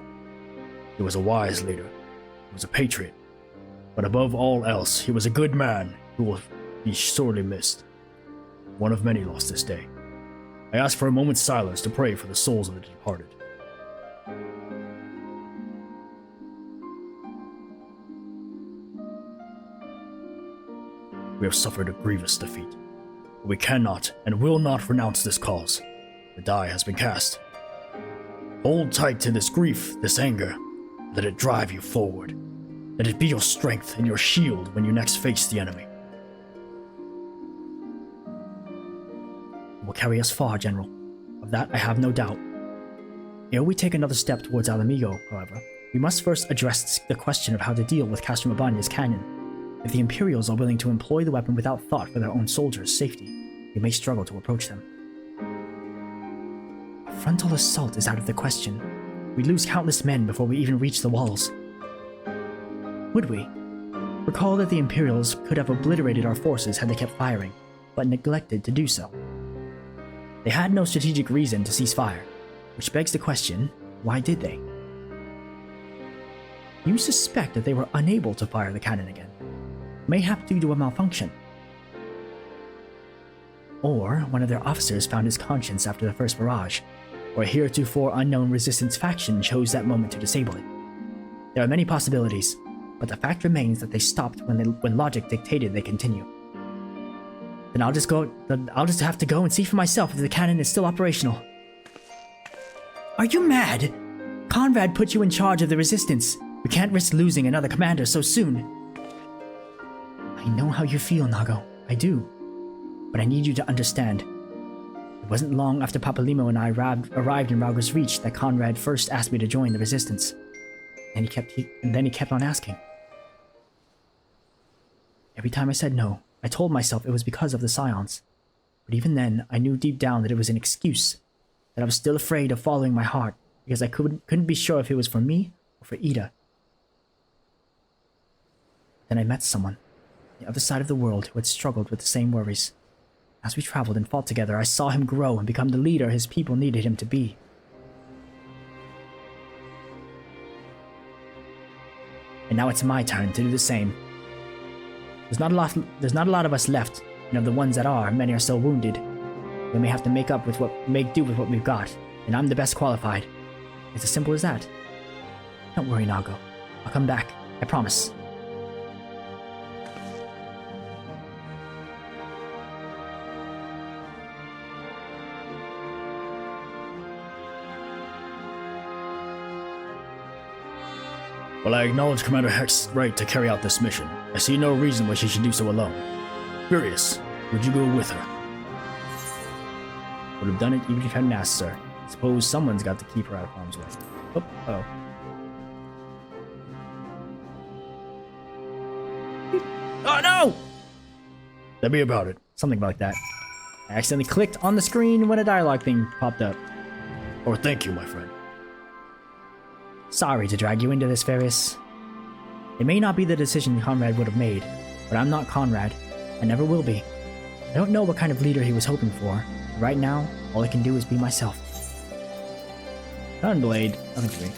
He was a wise leader. He was a patriot. But above all else, he was a good man who will be sorely missed. One of many lost this day. I ask for a moment's silence to pray for the souls of the departed. We have suffered a grievous defeat. But we cannot and will not renounce this cause. The die has been cast. Hold tight to this grief, this anger. Let it drive you forward. Let it be your strength and your shield when you next face the enemy. It will carry us far, General. Of that I have no doubt. Ere we take another step towards Alamigo, however, We must first address the question of how to deal with Castrum Abania's cannon. If the Imperials are willing to employ the weapon without thought for their own soldiers' safety, we may struggle to approach them. A frontal assault is out of the question. We'd lose countless men before we even reach the walls. Would we? Recall that the Imperials could have obliterated our forces had they kept firing, but neglected to do so. They had no strategic reason to cease fire, which begs the question, why did they? You suspect that they were unable to fire the cannon again, mayhap due to a malfunction. Or one of their officers found his conscience after the first barrage, or a heretofore unknown resistance faction chose that moment to disable it. There are many possibilities, but the fact remains that they stopped when logic dictated they continue. Then I'll just have to go and see for myself if the cannon is still operational. Are you mad? Conrad put you in charge of the resistance. We can't risk losing another commander so soon. I know how you feel, Nago. I do. But I need you to understand. It wasn't long after Papalimo and I arrived in Rauga's Reach that Conrad first asked me to join the resistance. And then he kept on asking. Every time I said no, I told myself it was because of the Scions. But even then, I knew deep down that it was an excuse. That I was still afraid of following my heart, because I couldn't be sure if it was for me or for Ida. Then I met someone, on the other side of the world, who had struggled with the same worries. As we traveled and fought together, I saw him grow and become the leader his people needed him to be. And now it's my turn to do the same. There's not a lot of us left, and of the ones that are, many are still wounded. We may have to make do with what we've got, and I'm the best qualified. It's as simple as that. Don't worry, Nago. I'll come back. I promise. Well, I acknowledge Commander Heck's right to carry out this mission. I see no reason why she should do so alone. Furious, would you go with her? Would have done it even if you hadn't asked, sir. Suppose someone's got to keep her out of harm's way. Oh. Oh no! Tell me about it. Something like that. I accidentally clicked on the screen when a dialogue thing popped up. Or thank you, my friend. Sorry to drag you into this, Farius. It may not be the decision Conrad would have made, but I'm not Conrad. I never will be. I don't know what kind of leader he was hoping for. Right now, all I can do is be myself. Gunblade, nothing to me.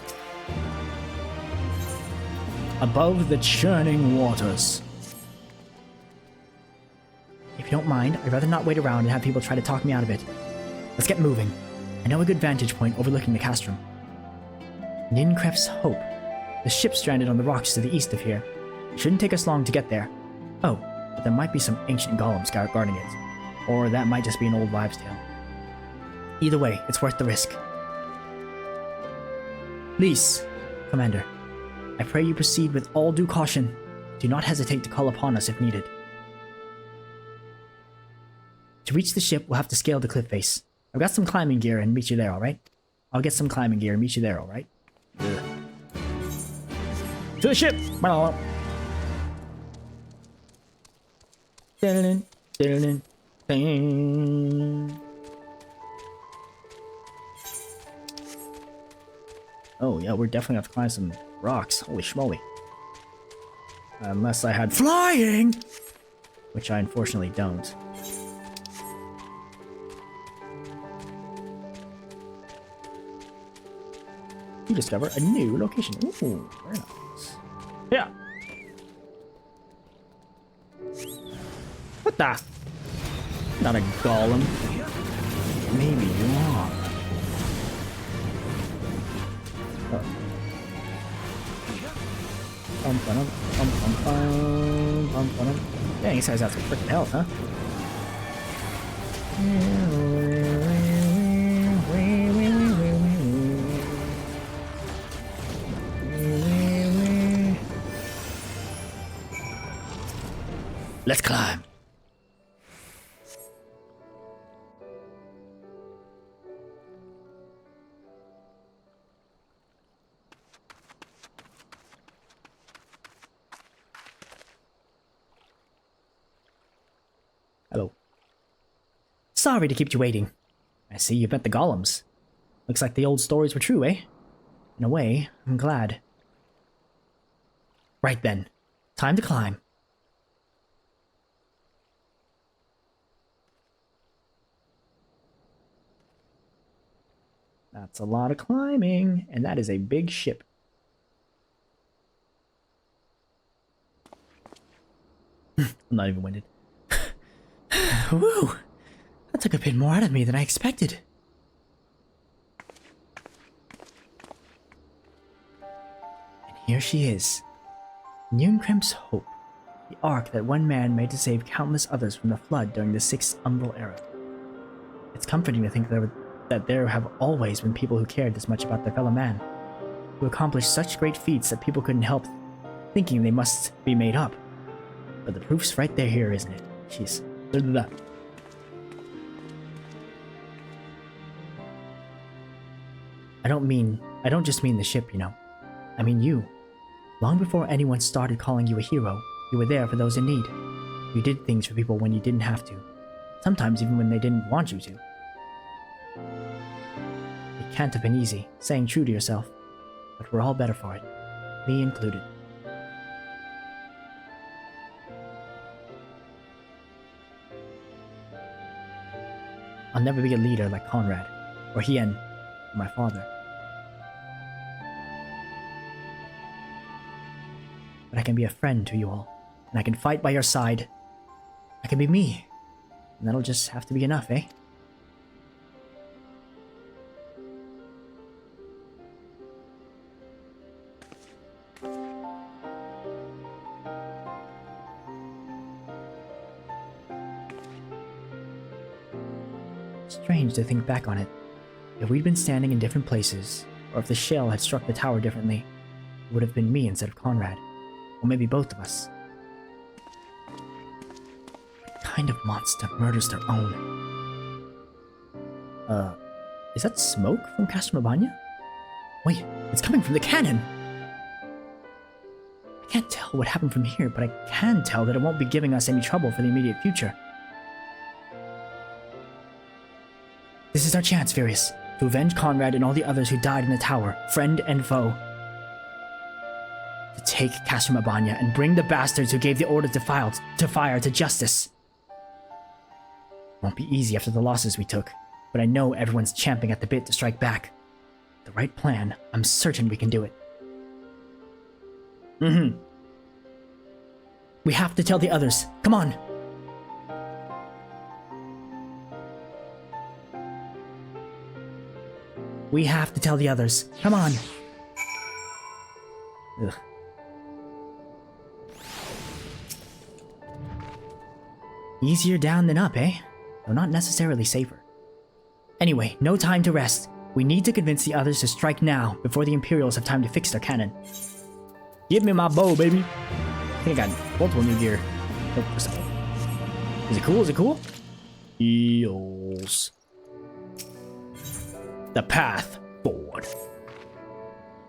Above the churning waters. If you don't mind, I'd rather not wait around and have people try to talk me out of it. Let's get moving. I know a good vantage point overlooking the Castrum. Ninkref's Hope. The ship stranded on the rocks to the east of here. It shouldn't take us long to get there. Oh, but there might be some ancient golems guarding it. Or that might just be an old wives' tale. Either way, it's worth the risk. Lys, Commander, I pray you proceed with all due caution. Do not hesitate to call upon us if needed. To reach the ship, we'll have to scale the cliff face. I've got some climbing gear and meet you there, alright? I'll get some climbing gear and meet you there, alright? To the ship! Oh yeah, we're definitely have to climb some rocks. Holy schmoly. Unless I had flying! Which I unfortunately don't. You discover a new location. Ooh, very nice. Yeah. What the? Not a golem. Maybe you are. Dang, this guy's got some freaking health, huh? Let's climb. Sorry to keep you waiting. I see you've met the golems. Looks like the old stories were true, eh? In a way, I'm glad. Right then. Time to climb. That's a lot of climbing, and that is a big ship. I'm not even winded. Woo! That took a bit more out of me than I expected. And here she is. Nunkrem's Hope. The ark that one man made to save countless others from the flood during the 6th Umbral era. It's comforting to think that there have always been people who cared this much about their fellow man, who accomplished such great feats that people couldn't help thinking they must be made up. But the proof's right there here, isn't it? Jeez. I don't just mean the ship, you know. I mean you. Long before anyone started calling you a hero, you were there for those in need. You did things for people when you didn't have to. Sometimes even when they didn't want you to. It can't have been easy, staying true to yourself. But we're all better for it. Me included. I'll never be a leader like Conrad, or Hien, or my father. But I can be a friend to you all, and I can fight by your side. I can be me, and that'll just have to be enough, eh? Strange to think back on it. If we'd been standing in different places, or if the shell had struck the tower differently, it would have been me instead of Conrad. Or maybe both of us. What kind of monster murders their own? Is that smoke from Castrum Abania? Wait, it's coming from the cannon! I can't tell what happened from here, but I can tell that it won't be giving us any trouble for the immediate future. This is our chance, Furious, to avenge Conrad and all the others who died in the tower, friend and foe. To take Castrum Abania and bring the bastards who gave the order to fire to justice. Won't be easy after the losses we took, but I know everyone's champing at the bit to strike back. With the right plan, I'm certain we can do it. We have to tell the others. Come on! We have to tell the others. Come on! Ugh. Easier down than up, eh? Though not necessarily safer. Anyway, no time to rest. We need to convince the others to strike now, before the Imperials have time to fix their cannon. Give me my bow, baby! I think I got multiple new gear. Oh, just a bow. Is it cool? Is it cool? Eels. The path forward.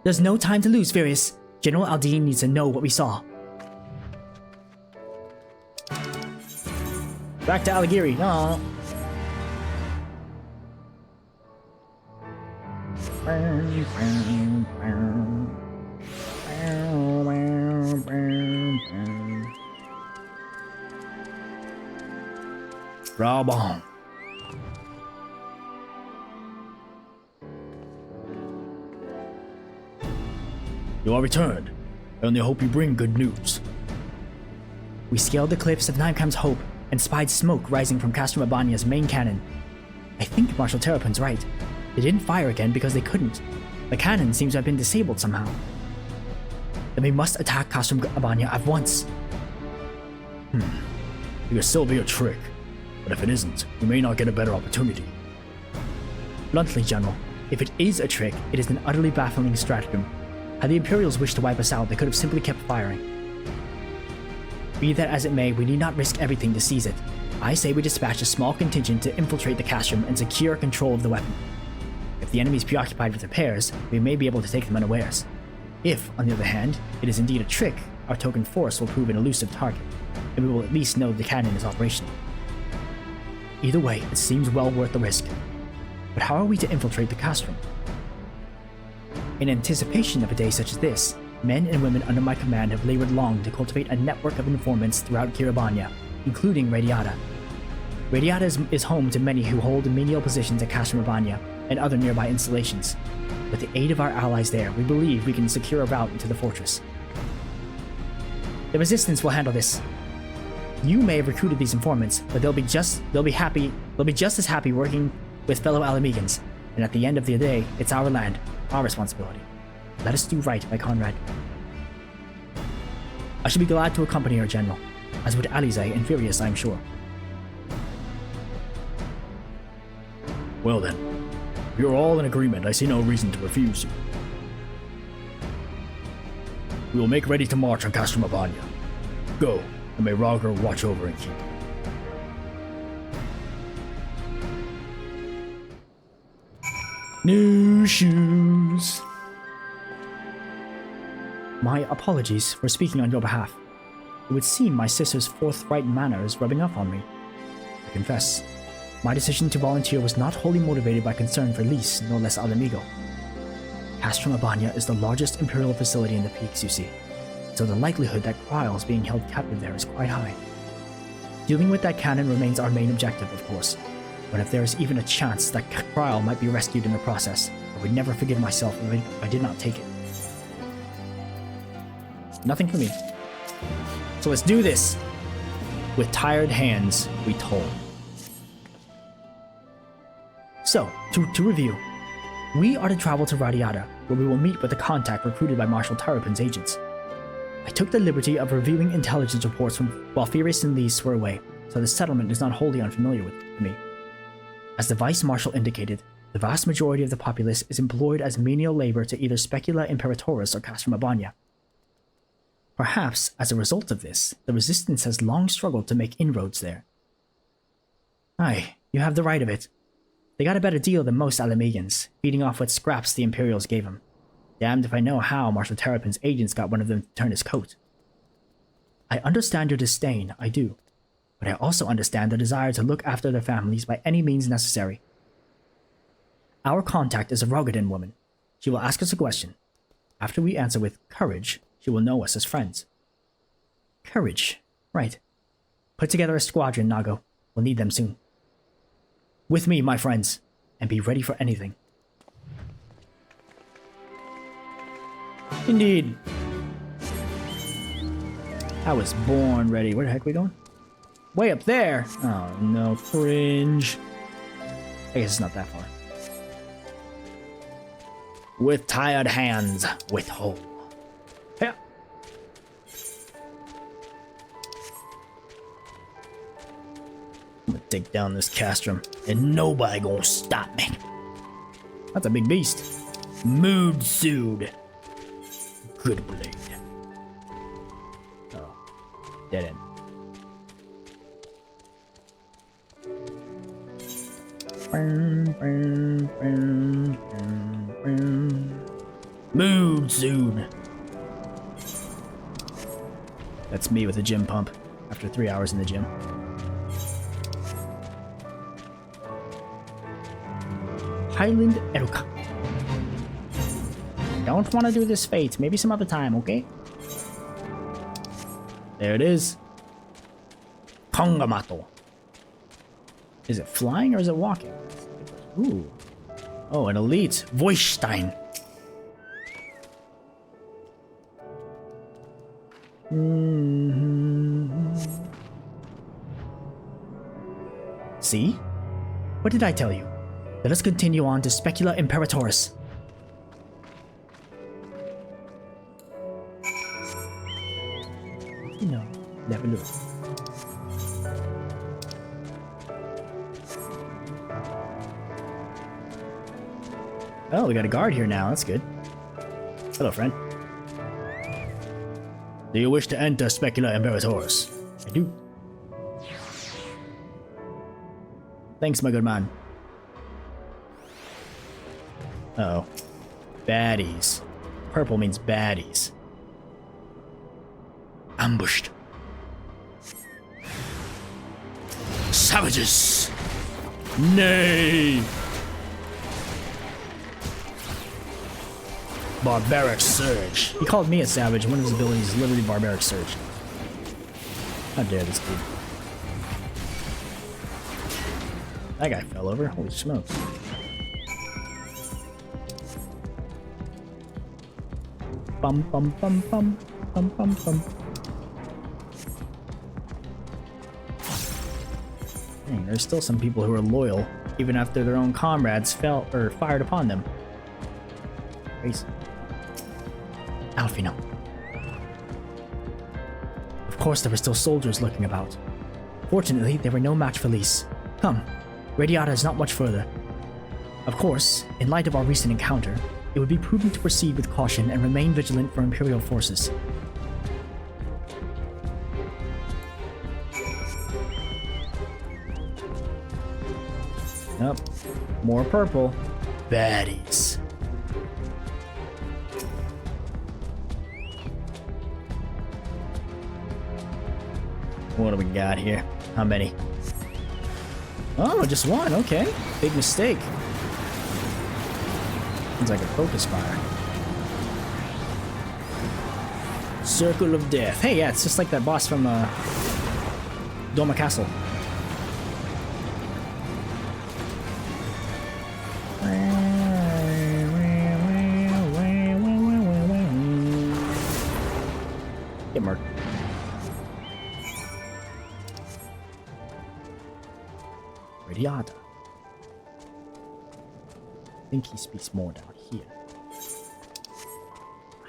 There's no time to lose, Furious. General Aldine needs to know what we saw. Back to Aligiri. No. Raubahn. You are returned. I only hope you bring good news. We scaled the cliffs of Nunkrem's Hope and spied smoke rising from Castrum Abania's main cannon. I think Marshal Terrapin's right. They didn't fire again because they couldn't. The cannon seems to have been disabled somehow. Then we must attack Castrum Abania at once. It could still be a trick, but if it isn't, we may not get a better opportunity. Bluntly, General, if it is a trick, it is an utterly baffling stratagem. Had the Imperials wished to wipe us out, they could have simply kept firing. Be that as it may, we need not risk everything to seize it. I say we dispatch a small contingent to infiltrate the Castrum and secure control of the weapon. If the enemy is preoccupied with repairs, we may be able to take them unawares. If, on the other hand, it is indeed a trick, our token force will prove an elusive target, and we will at least know the cannon is operational. Either way, it seems well worth the risk. But how are we to infiltrate the Castrum? In anticipation of a day such as this, men and women under my command have labored long to cultivate a network of informants throughout Abania, including Radiata. Radiata is home to many who hold menial positions at Castrum Abania and other nearby installations. With the aid of our allies there, we believe we can secure a route into the fortress. The Resistance will handle this. You may have recruited these informants, but they'll be just as happy working with fellow Alamegans. And at the end of the day, it's our land, our responsibility. Let us do right by Conrad. I should be glad to accompany our general, as would Alize and Furious, I am sure. Well then, if you're all in agreement, I see no reason to refuse you. We will make ready to march on Castrum Abania. Go, and may Roger watch over and keep. New shoes. My apologies for speaking on your behalf. It would seem my sister's forthright manner is rubbing off on me. I confess, my decision to volunteer was not wholly motivated by concern for Lys, no less Alamigo. Castrum Abania is the largest Imperial facility in the peaks, you see, so the likelihood that Kryl is being held captive there is quite high. Dealing with that cannon remains our main objective, of course, but if there is even a chance that Kryl might be rescued in the process, I would never forgive myself if I did not take it. Nothing for me. So let's do this! With tired hands, we toll. So, to review, we are to travel to Radiata, where we will meet with the contact recruited by Marshal Terrapin's agents. I took the liberty of reviewing intelligence reports while Furious and Lys were away, so the settlement is not wholly unfamiliar with me. As the Vice Marshal indicated, the vast majority of the populace is employed as menial labor to either Specula Imperatoris or Castrum Abania. Perhaps, as a result of this, the Resistance has long struggled to make inroads there. Aye, you have the right of it. They got a better deal than most Alamegans, feeding off what scraps the Imperials gave them. Damned if I know how Marshal Terrapin's agents got one of them to turn his coat. I understand your disdain, I do, but I also understand the desire to look after their families by any means necessary. Our contact is a Rogadan woman. She will ask us a question. After we answer with courage, she will know us as friends. Courage, right. Put together a squadron, Nago. We'll need them soon. With me, my friends, and be ready for anything. Indeed. I was born ready. Where the heck are we going? Way up there! Oh no, cringe. I guess it's not that far. With tired hands, with hope. Yeah. I'm gonna take down this Castrum, and nobody gonna stop me. That's a big beast. Mood Sood. Good blade. Oh. Dead end. Mood Sood. That's me with a gym pump after 3 hours in the gym. Highland Eruka. Don't want to do this fate. Maybe some other time, okay? There it is. Kongamato. Is it flying or is it walking? Ooh. Oh, an elite. Voistein. See? What did I tell you? Let us continue on to Specula Imperatoris. No, never knew. Oh, we got a guard here now. That's good. Hello, friend. Do you wish to enter Specula Imperatoris? I do. Thanks, my good man. Uh-oh. Baddies. Purple means baddies. Ambushed. Savages! Nay! Barbaric Surge. He called me a savage. One of his abilities is literally Barbaric Surge. How dare this dude. That guy fell over. Holy smokes. Bum bum bum bum bum bum bum. Dang, there's still some people who are loyal, even after their own comrades fell or fired upon them. Crazy. Alfino. Of course, there were still soldiers lurking about. Fortunately, they were no match for Lys. Come, Radiata is not much further. Of course, in light of our recent encounter, it would be prudent to proceed with caution and remain vigilant for Imperial forces. Yep, more purple. Baddies. What do we got here? How many? Oh, just one. Okay. Big mistake. Sounds like a focus fire. Circle of Death. Hey, yeah, it's just like that boss from Doma Castle. Get marked. Radiata. I think he speaks more down here.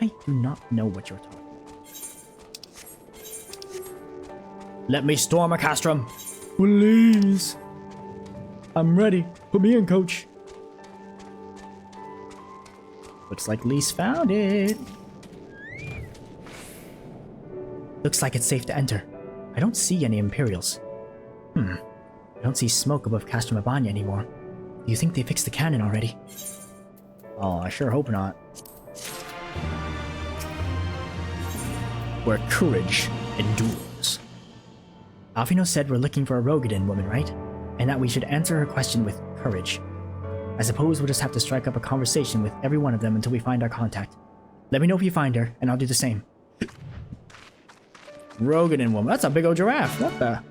I do not know what you're talking about. Let me storm a Castrum. Please. I'm ready. Put me in, coach. Looks like Lys found it. Looks like it's safe to enter. I don't see any Imperials. I don't see smoke above Castrum Abania anymore. Do you think they fixed the cannon already? Oh, I sure hope not. Where courage endures. Alfino said we're looking for a Rogadan woman, right? And that we should answer her question with courage. I suppose we'll just have to strike up a conversation with every one of them until we find our contact. Let me know if you find her, and I'll do the same. Rogadan woman. That's a big old giraffe. What the?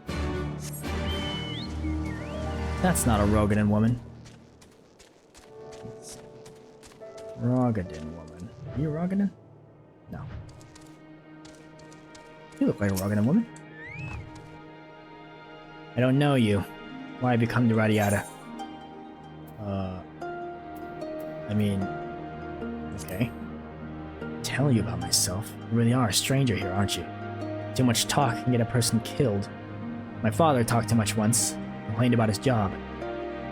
That's not a Rogadan woman. Rogadan woman. Are you a Rogadan? No. You look like a Rogadan woman. I don't know you. Why have you come to Radiata? I mean... Okay. Tell you about myself. You really are a stranger here, aren't you? Too much talk can get a person killed. My father talked too much once. Complained about his job.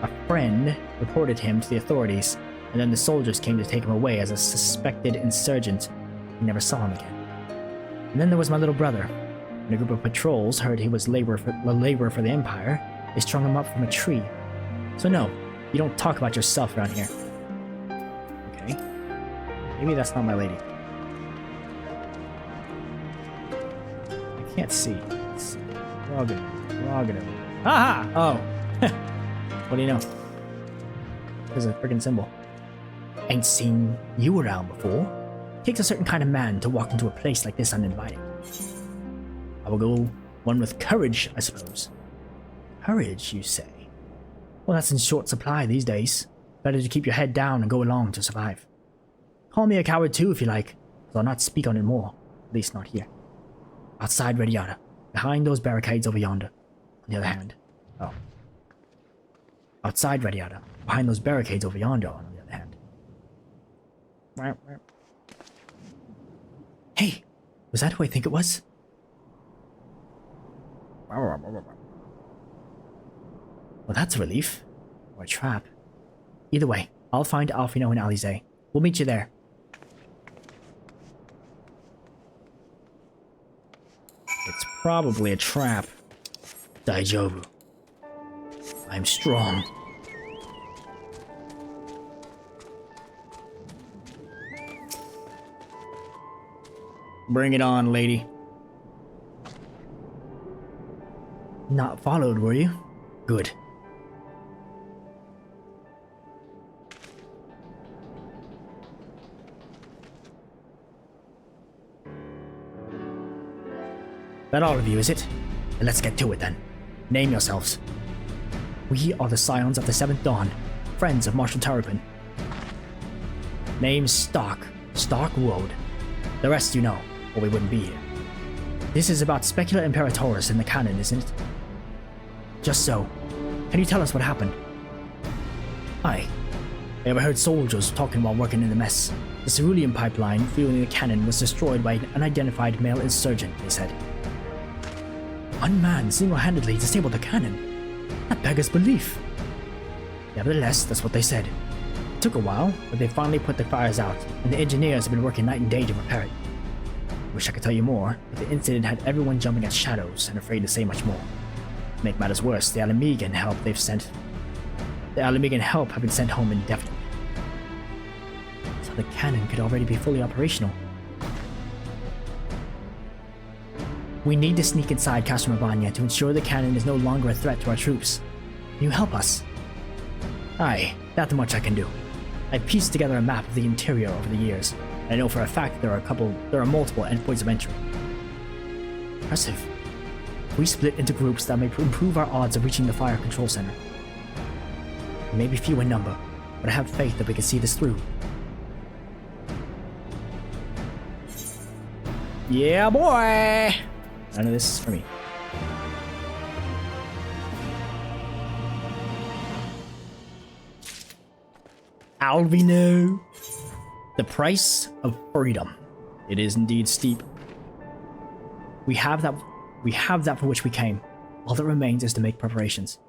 A friend reported him to the authorities, and then the soldiers came to take him away as a suspected insurgent. We never saw him again. And then there was my little brother. When a group of patrols heard he was labor for the Empire, they strung him up from a tree. So no, you don't talk about yourself around here. Okay. Maybe that's not my lady. I can't see. Rogadan. Haha! Oh. What do you know? There's a freaking symbol. Ain't seen you around before. Takes a certain kind of man to walk into a place like this uninvited. I will go one with courage, I suppose. Courage, you say? Well, that's in short supply these days. Better to keep your head down and go along to survive. Call me a coward too if you like, but I'll not speak on it more. At least not here. Outside Radiata, behind those barricades over yonder. On the other hand. Oh. Outside Radiata, behind those barricades over yonder, on the other hand. Hey! Was that who I think it was? Well, that's a relief. Or a trap. Either way, I'll find Alfino and Alize. We'll meet you there. It's probably a trap. Daijobu. I'm strong. Bring it on, lady. Not followed, were you? Good. That all of you, is it? Then let's get to it then. Name yourselves. We are the Scions of the Seventh Dawn, friends of Marshal Terrapin. Name's Stark Road. The rest you know, or we wouldn't be here. This is about Specula Imperatoris in the canon, isn't it? Just so. Can you tell us what happened? Aye. I overheard soldiers talking while working in the mess. The cerulean pipeline fueling the cannon was destroyed by an unidentified male insurgent, they said. One man single-handedly disabled the cannon. That beggars belief. Nevertheless, that's what they said. It took a while, but they finally put the fires out, and the engineers have been working night and day to repair it. Wish I could tell you more, but the incident had everyone jumping at shadows and afraid to say much more. To make matters worse, the Alamegan help have been sent home indefinitely. So the cannon could already be fully operational. We need to sneak inside Castrum Abania to ensure the cannon is no longer a threat to our troops. Can you help us? Aye, that much I can do. I pieced together a map of the interior over the years, and I know for a fact there are multiple endpoints of entry. Impressive. We split into groups that may improve our odds of reaching the fire control center. Maybe few in number, but I have faith that we can see this through. Yeah, boy! None of this is for me. Alvino! The price of freedom. It is indeed steep. We have that for which we came. All that remains is to make preparations.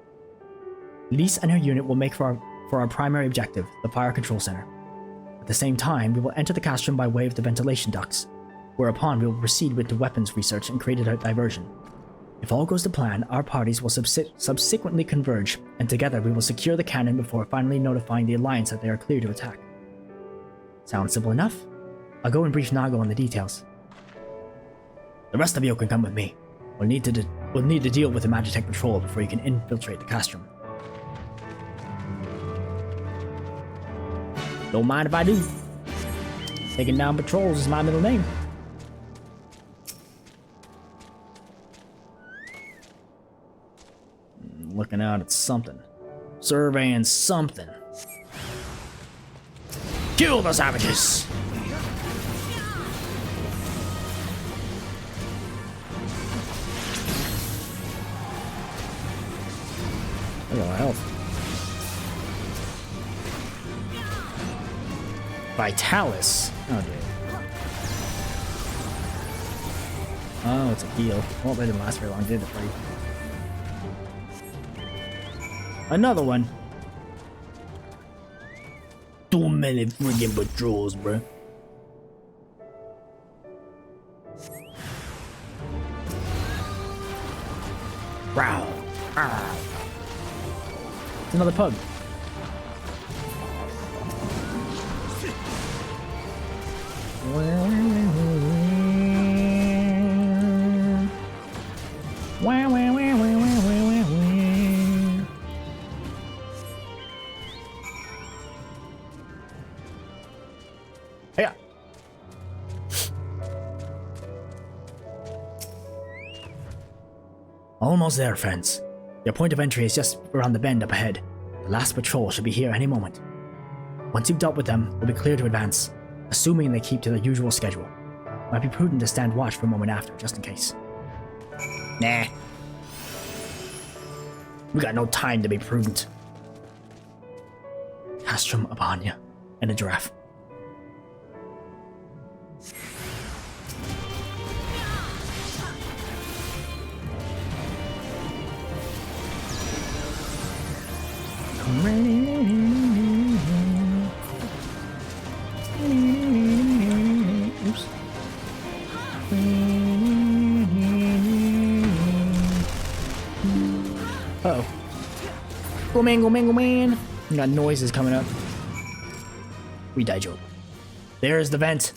Lise and her unit will make for our primary objective, the fire control center. At the same time, we will enter the Castrum by way of the ventilation ducts, whereupon we will proceed with the weapons research and create a diversion. If all goes to plan, our parties will subsequently converge, and together we will secure the cannon before finally notifying the Alliance that they are clear to attack. Sounds simple enough? I'll go and brief Nago on the details. The rest of you can come with me. We'll need to deal with the Magitech patrol before you can infiltrate the Castrum. Don't mind if I do. Taking down patrols is my middle name. Looking out at something. Surveying something. Kill the savages! Look at my health. Vitalis. Oh dear. Oh, it's a heal. Well, they didn't last very long, did it, buddy? Another one. Too many friggin' patrols, bruh. Wow. It's another pug. Yeah. Almost there, friends. Your point of entry is just around the bend up ahead. The last patrol should be here any moment. Once you've dealt with them, we'll be clear to advance, assuming they keep to their usual schedule. Might be prudent to stand watch for a moment after, just in case. Nah. We got no time to be prudent. Castrum, Abania, and a giraffe. Oops. Uh-oh. Go man. We got noises coming up. We die, Joe. There's the vent.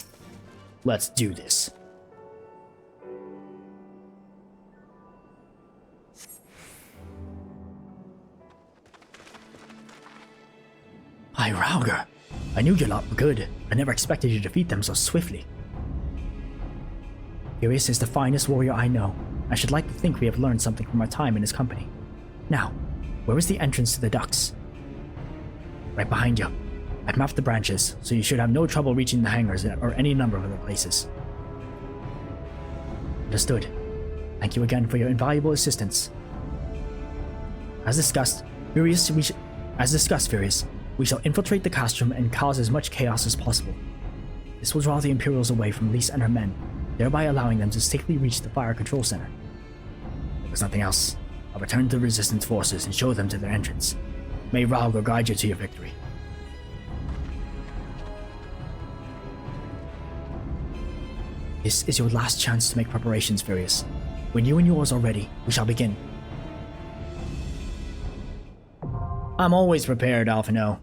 Let's do this. Hi, Rauger. I knew your lot were good. I never expected you to defeat them so swiftly. Furious is the finest warrior I know. I should like to think we have learned something from our time in his company. Now, where is the entrance to the docks? Right behind you. I've mapped the branches, so you should have no trouble reaching the hangars or any number of other places. Understood. Thank you again for your invaluable assistance. As discussed, Furious, we shall infiltrate the Castrum and cause as much chaos as possible. This will draw the Imperials away from Lise and her men, thereby allowing them to safely reach the fire control center. If there's nothing else, I'll return to the Resistance forces and show them to their entrance. May Raubahn guide you to your victory. This is your last chance to make preparations, Furious. When you and yours are ready, we shall begin. I'm always prepared, Alphino.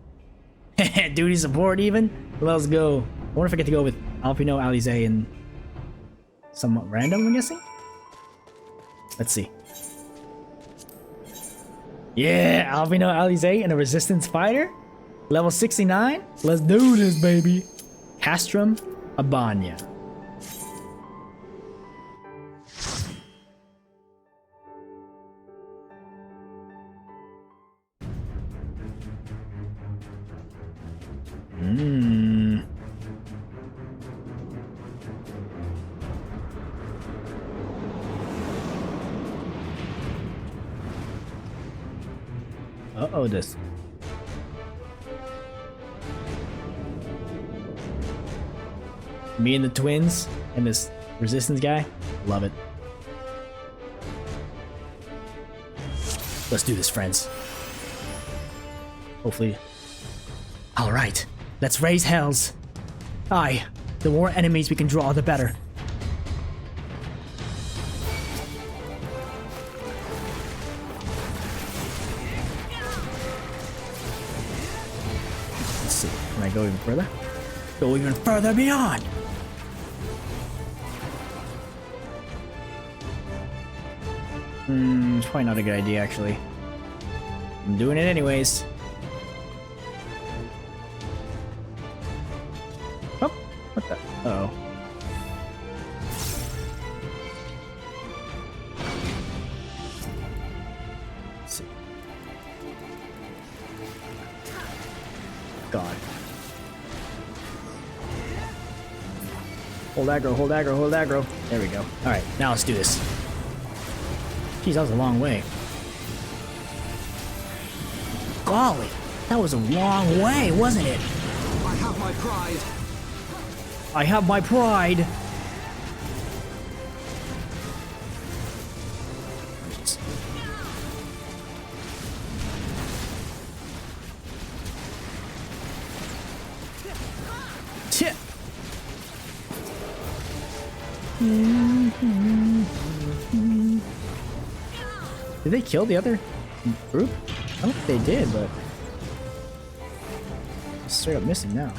Duty support even? Let's go. I wonder if I get to go with Alphino, Alize, and somewhat random, I'm guessing? Let's see. Yeah, Alphino, Alize, and a Resistance fighter? Level 69? Let's do this, baby. Castrum, Abania. Uh-oh, this. Me and the twins and this Resistance guy. Love it. Let's do this, friends. Hopefully. Alright, let's raise hells. Aye, the more enemies we can draw, the better. Let's see, can I go even further? Go even further beyond! It's probably not a good idea, actually. I'm doing it anyways. Oh, what the? Uh-oh. Let's see. God. Hold aggro, hold aggro, hold aggro. There we go. Alright, now let's do this. Jeez, that was a long way. Golly, that was a long way, wasn't it? I have my pride. I have my pride. Jeez. Tip. Did they kill the other group? I don't think they did, but straight up missing now.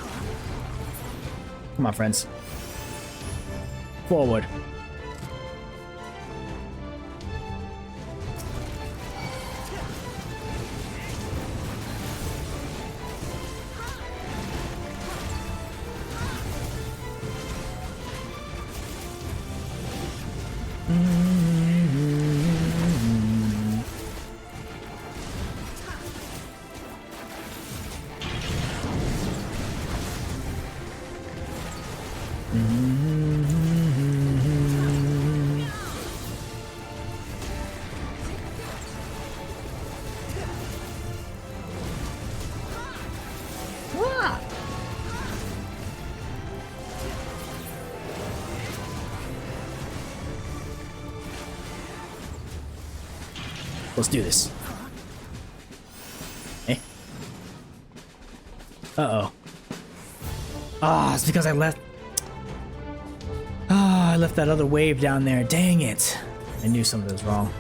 Come on, friends. Forward. Let's do this. Eh? Uh-oh. Ah, it's because I left... Ah, I left that other wave down there. Dang it. I knew something was wrong.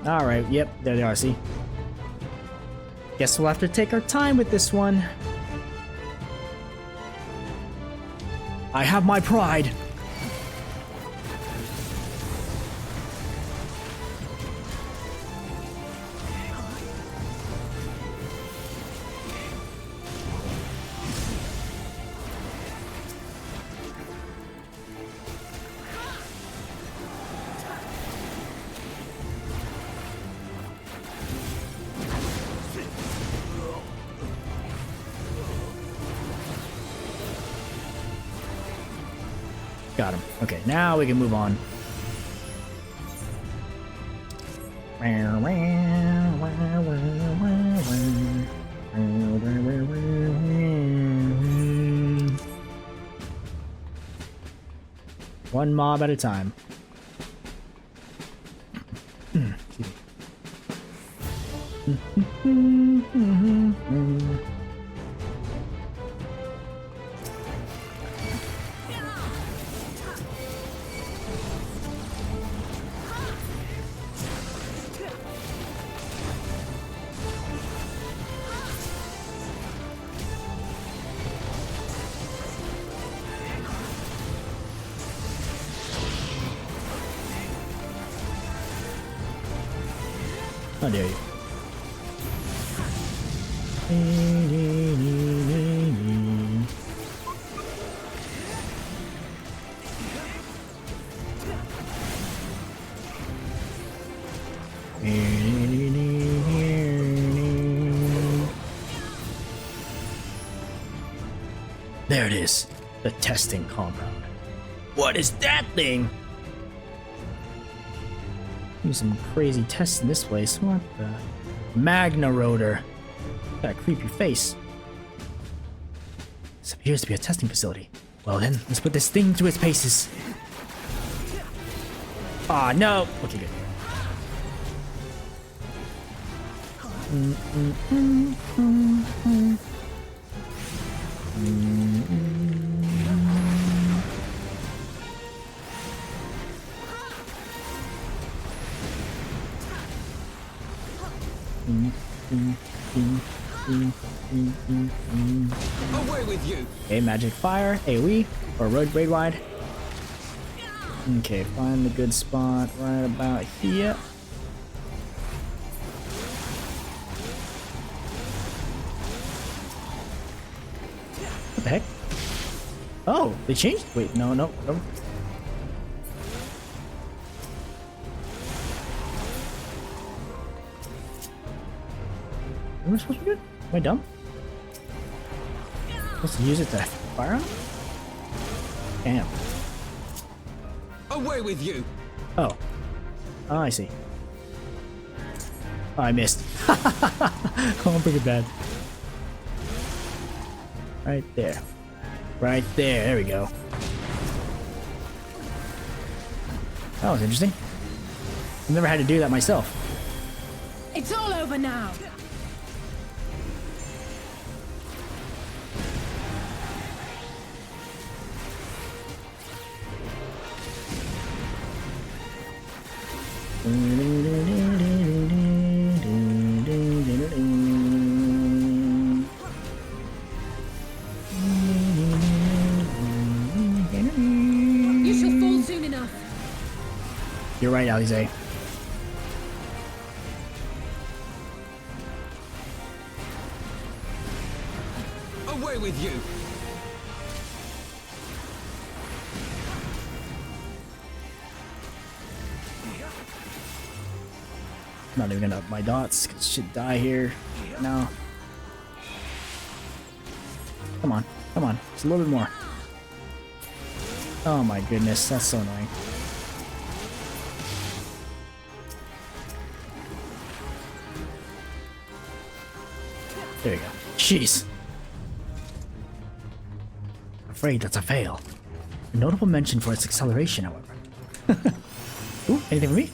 Alright, yep, there they are, see? Guess we'll have to take our time with this one. I have my pride. Got him. Okay, now we can move on. One mob at a time. How dare you? There it is, the testing compound. What is that thing? Do some crazy tests in this place. What the? Magna Rotor. That creepy face. This appears to be a testing facility. Well then, let's put this thing through its paces. Ah, no. Okay, good. Away with you! Okay, magic fire, AoE, or raid wide. Okay, find the good spot right about here. What the heck? Oh, they changed? Wait, no. What am I supposed to do? Am I dumb? Supposed to use it to fire him? Damn. Away with you! Oh. Oh, I see. Oh, I missed. Oh, I'm pretty bad. Right there. Right there. There we go. That was interesting. I've never had to do that myself. It's all over now. You shall fall soon enough. You're right, Alize. Away with you! Not even gonna up my dots, 'cause should die here. No. Come on, come on. Just a little bit more. Oh my goodness, that's so annoying. There you go. Jeez. Afraid that's a fail. A notable mention for its acceleration, however. Ooh, anything for me?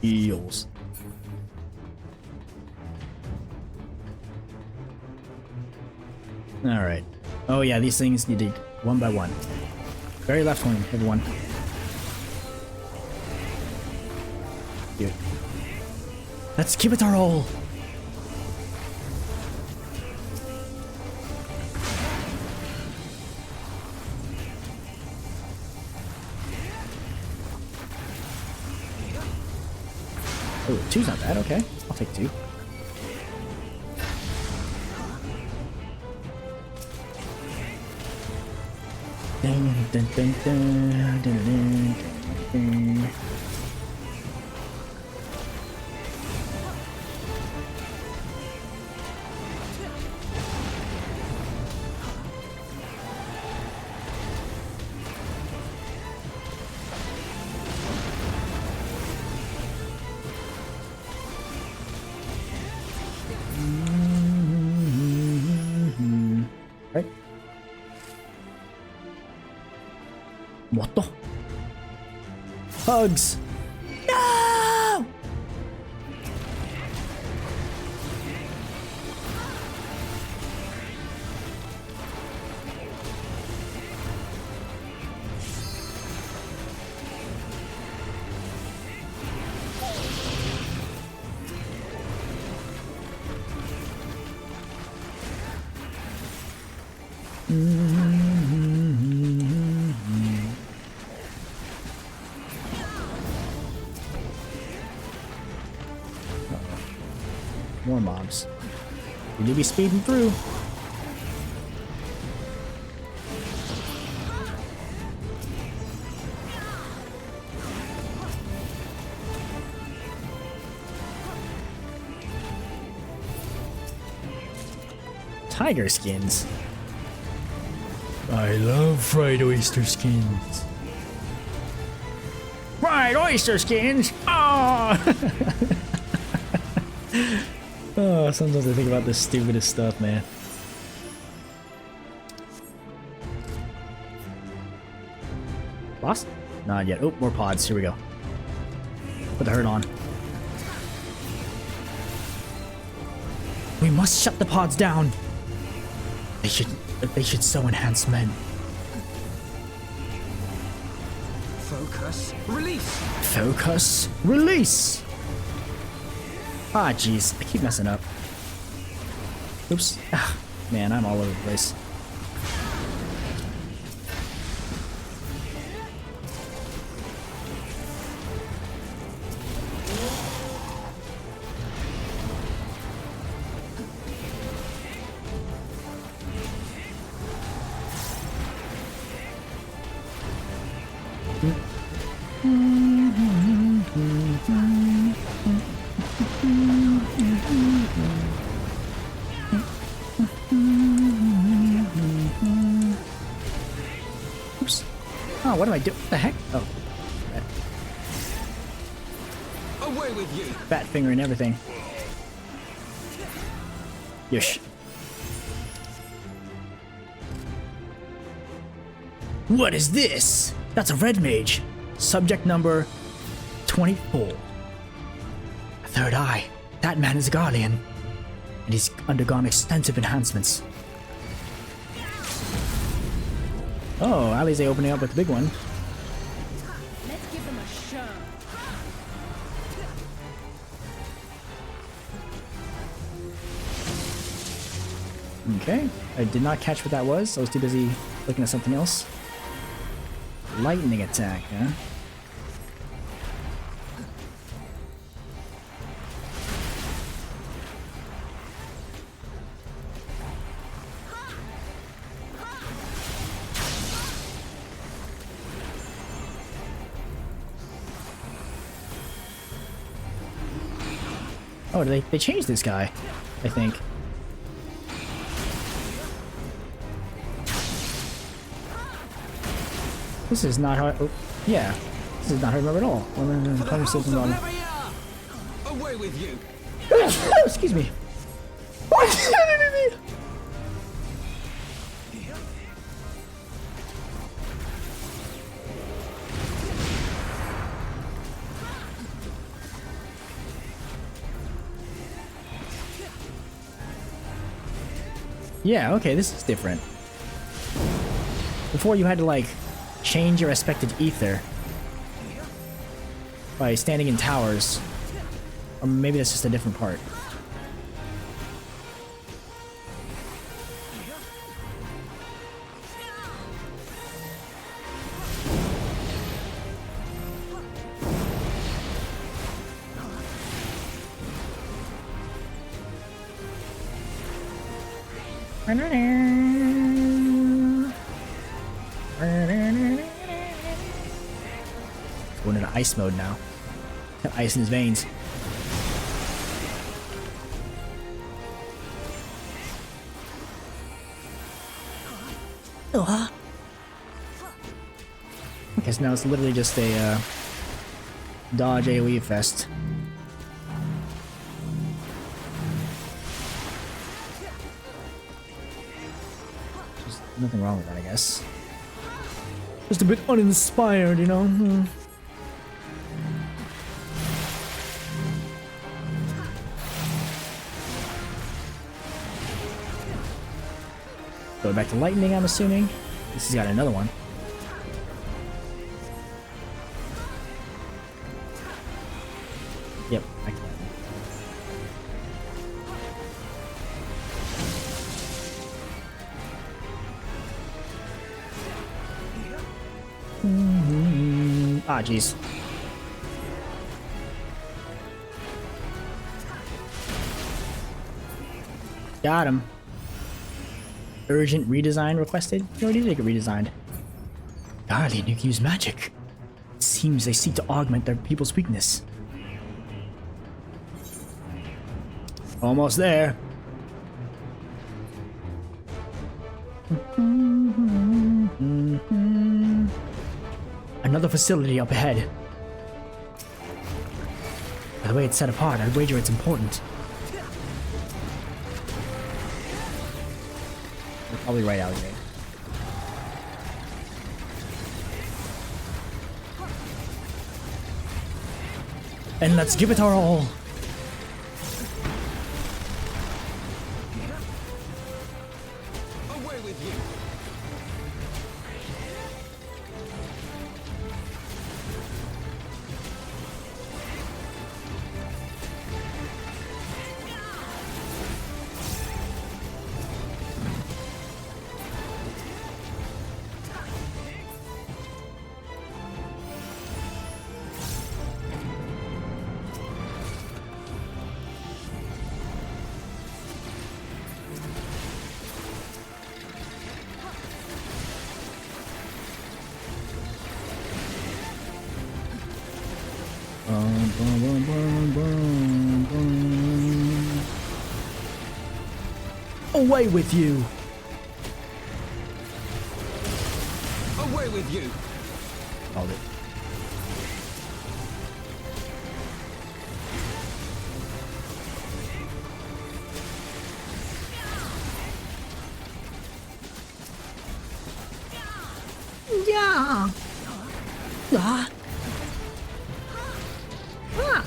Eels. Alright. Oh yeah, these things need to one by one. Very left wing, everyone. Dude. Let's give it our all. Oh, two's not bad, okay. I'll take two. Dun, dun, dun, dun, dun, dun, dun. What the? Hugs! No! More mobs. We do be speeding through. Tiger skins. I love fried oyster skins. Fried oyster skins! Oh! Oh, sometimes I think about the stupidest stuff, man. Lost? Not yet. Oh, more pods. Here we go. Put the hurt on. We must shut the pods down. They should so enhance men. Focus. Release. Focus. Release. Ah, jeez. I keep messing up. Oops. Ah, man, I'm all over the place. Oops. Oh, what am I doing? What the heck? Oh. Away with you. Fat finger and everything. Yosh. What is this? That's a red mage. Subject number 24. A third eye. That man is a guardian. And he's undergone extensive enhancements. Oh, Ali's opening up with the big one. Let's give them a show. Okay. I did not catch what that was. I was too busy looking at something else. Lightning attack, huh? Oh, they changed this guy, I think. This is not how I, oh, yeah. This is not how I remember at all. Away with you. Excuse me. Yeah, okay, this is different. Before you had to, like, change your expected ether by standing in towers. Or maybe that's just a different part. Going into ice mode now. Got ice in his veins. Okay, so now it's literally just a dodge AoE fest. Nothing wrong with that, I guess. Just a bit uninspired, you know? Go back to lightning, I'm assuming. This has got another one. Yep, back to lightning. Ah, jeez. Got him. Urgent redesign requested? You already did get redesigned. Guardian, you can use magic. It seems they seek to augment their people's weakness. Almost there. Another facility up ahead. By the way it's set apart, I'd wager it's important. You're probably right, Alexander. And let's give it our all. Away with you. Away with you! Away with you. Called it. Yeah! Ah! Ah!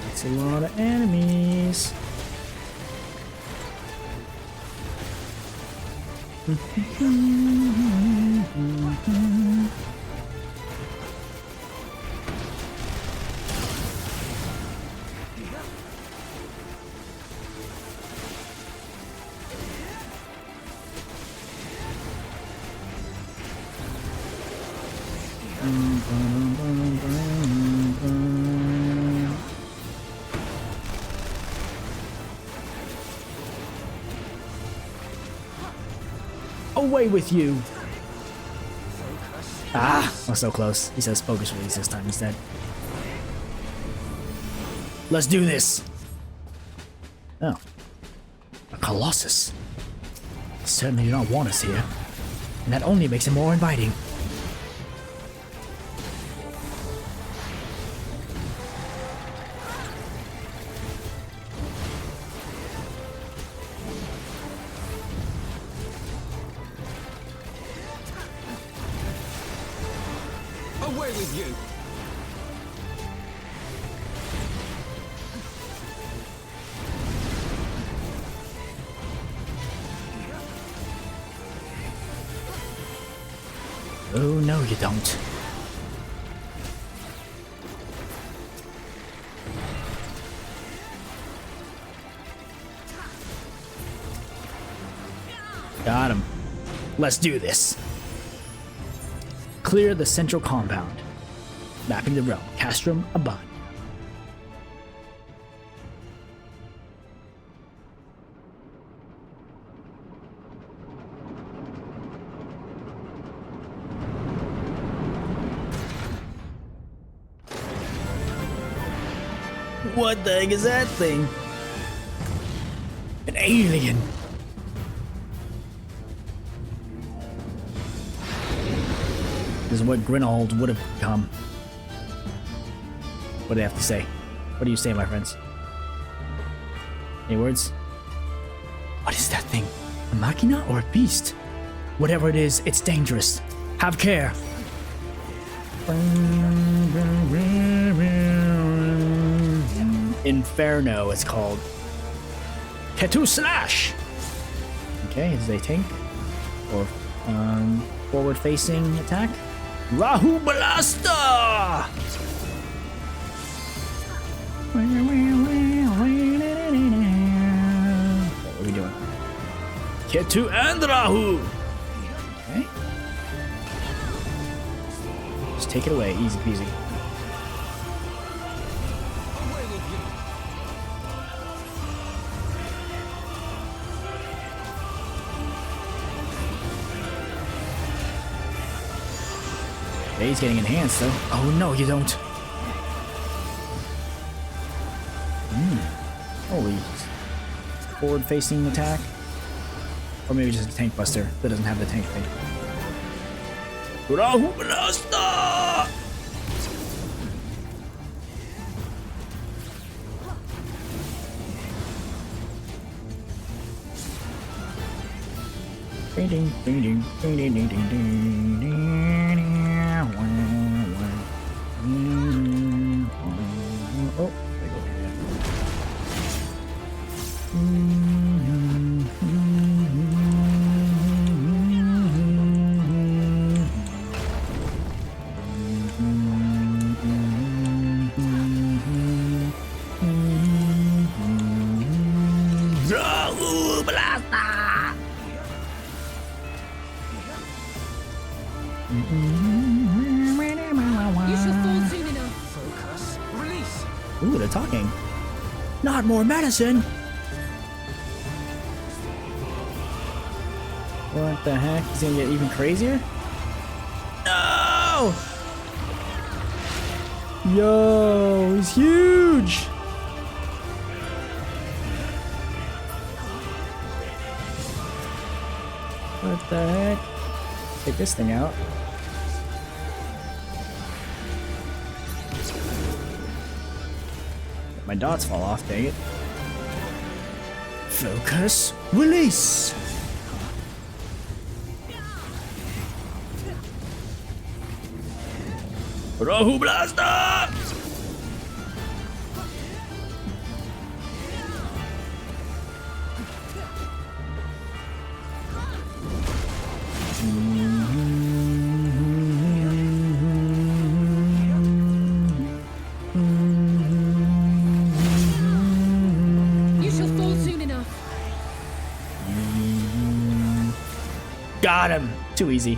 That's a lot of enemies. Away with you! Ah! I'm so close. He says focus release this time instead. Let's do this! Oh. A Colossus. Certainly do not want us here. And that only makes it more inviting. Away with you. Oh, no you don't. Got him. Let's do this. Clear the central compound. Mapping the realm. Castrum, Abania. What the heck is that thing? An alien. This is what Grindelwald would have become. What do they have to say? What do you say, my friends? Any words? What is that thing? A machina or a beast? Whatever it is, it's dangerous. Have care. Inferno, it's called. Ketu Slash! Okay, is it a tank? Or forward-facing attack? Rahu Blaster! What are we doing? Ketu and Rahu! Okay. Just take it away, easy peasy. Okay, he's getting enhanced though. Oh no, you don't. Holy. Forward-facing attack. Or maybe just a tank buster that doesn't have the tank thing. Rahu Blaster! Ding ding ding ding ding ding ding ding ding. Oh, there you go. Ooh, they're talking. Not more medicine! What the heck? He's gonna get even crazier? No! Yo, he's huge! What the heck? Take this thing out. My dots fall off, dang it. Focus, release! Rahu Blaster! Got him! Too easy.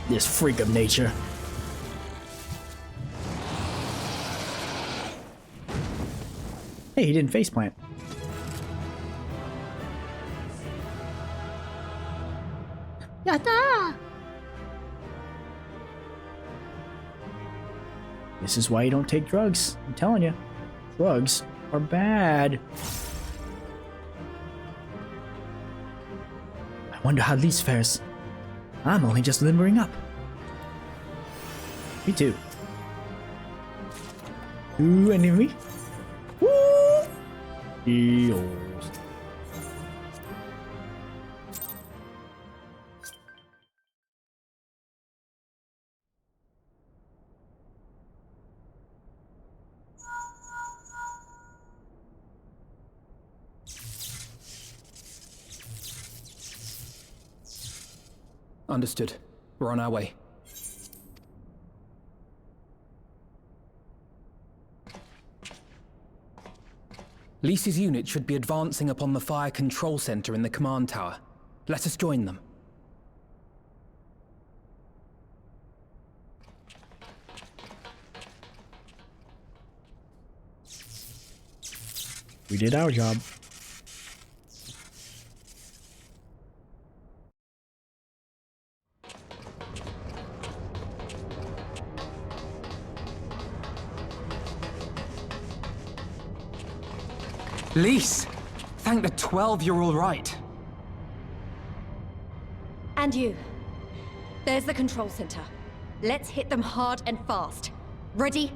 This freak of nature. Hey, he didn't faceplant. Yatta! This is why you don't take drugs. I'm telling you. Drugs are bad. I wonder how Lise fares. I'm only just limbering up. Me too. Ooh, enemy. Woo! Eels. Understood. We're on our way. Lise's unit should be advancing upon the fire control center in the command tower. Let us join them. We did our job. Lise! Thank the 12 you're all right. And you. There's the control center. Let's hit them hard and fast. Ready?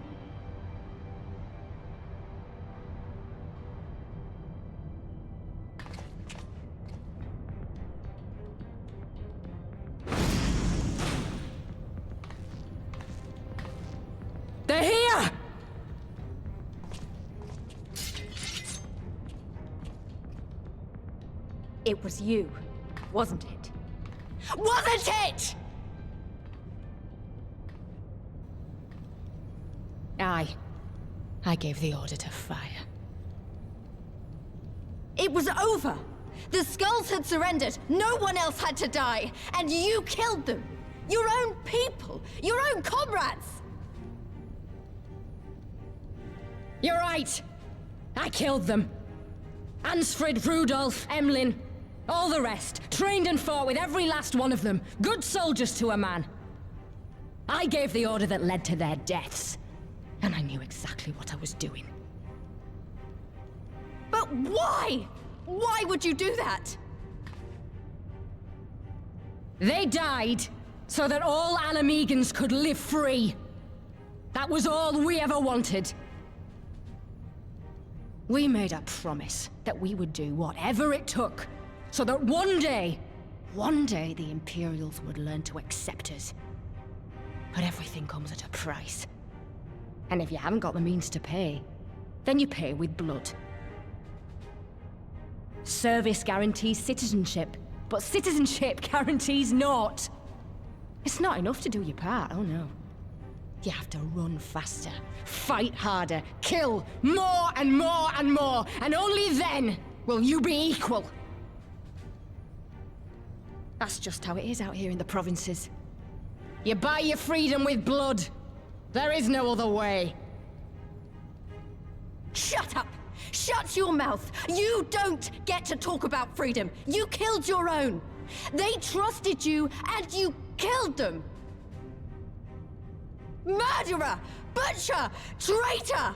They're here! It was you, wasn't it? Wasn't it?! I gave the order to fire. It was over! The Skulls had surrendered, no one else had to die, and you killed them! Your own people! Your own comrades! You're right! I killed them. Ansfrid, Rudolph, Emlyn, all the rest. Trained and fought with every last one of them. Good soldiers to a man. I gave the order that led to their deaths. And I knew exactly what I was doing. But why? Why would you do that? They died so that all Alamegans could live free. That was all we ever wanted. We made a promise that we would do whatever it took, so that one day the Imperials would learn to accept us. But everything comes at a price. And if you haven't got the means to pay, then you pay with blood. Service guarantees citizenship, but citizenship guarantees naught. It's not enough to do your part, oh no. You have to run faster, fight harder, kill more and more and more, and only then will you be equal. That's just how it is out here in the provinces. You buy your freedom with blood. There is no other way. Shut up! Shut your mouth! You don't get to talk about freedom! You killed your own! They trusted you, and you killed them! Murderer! Butcher! Traitor!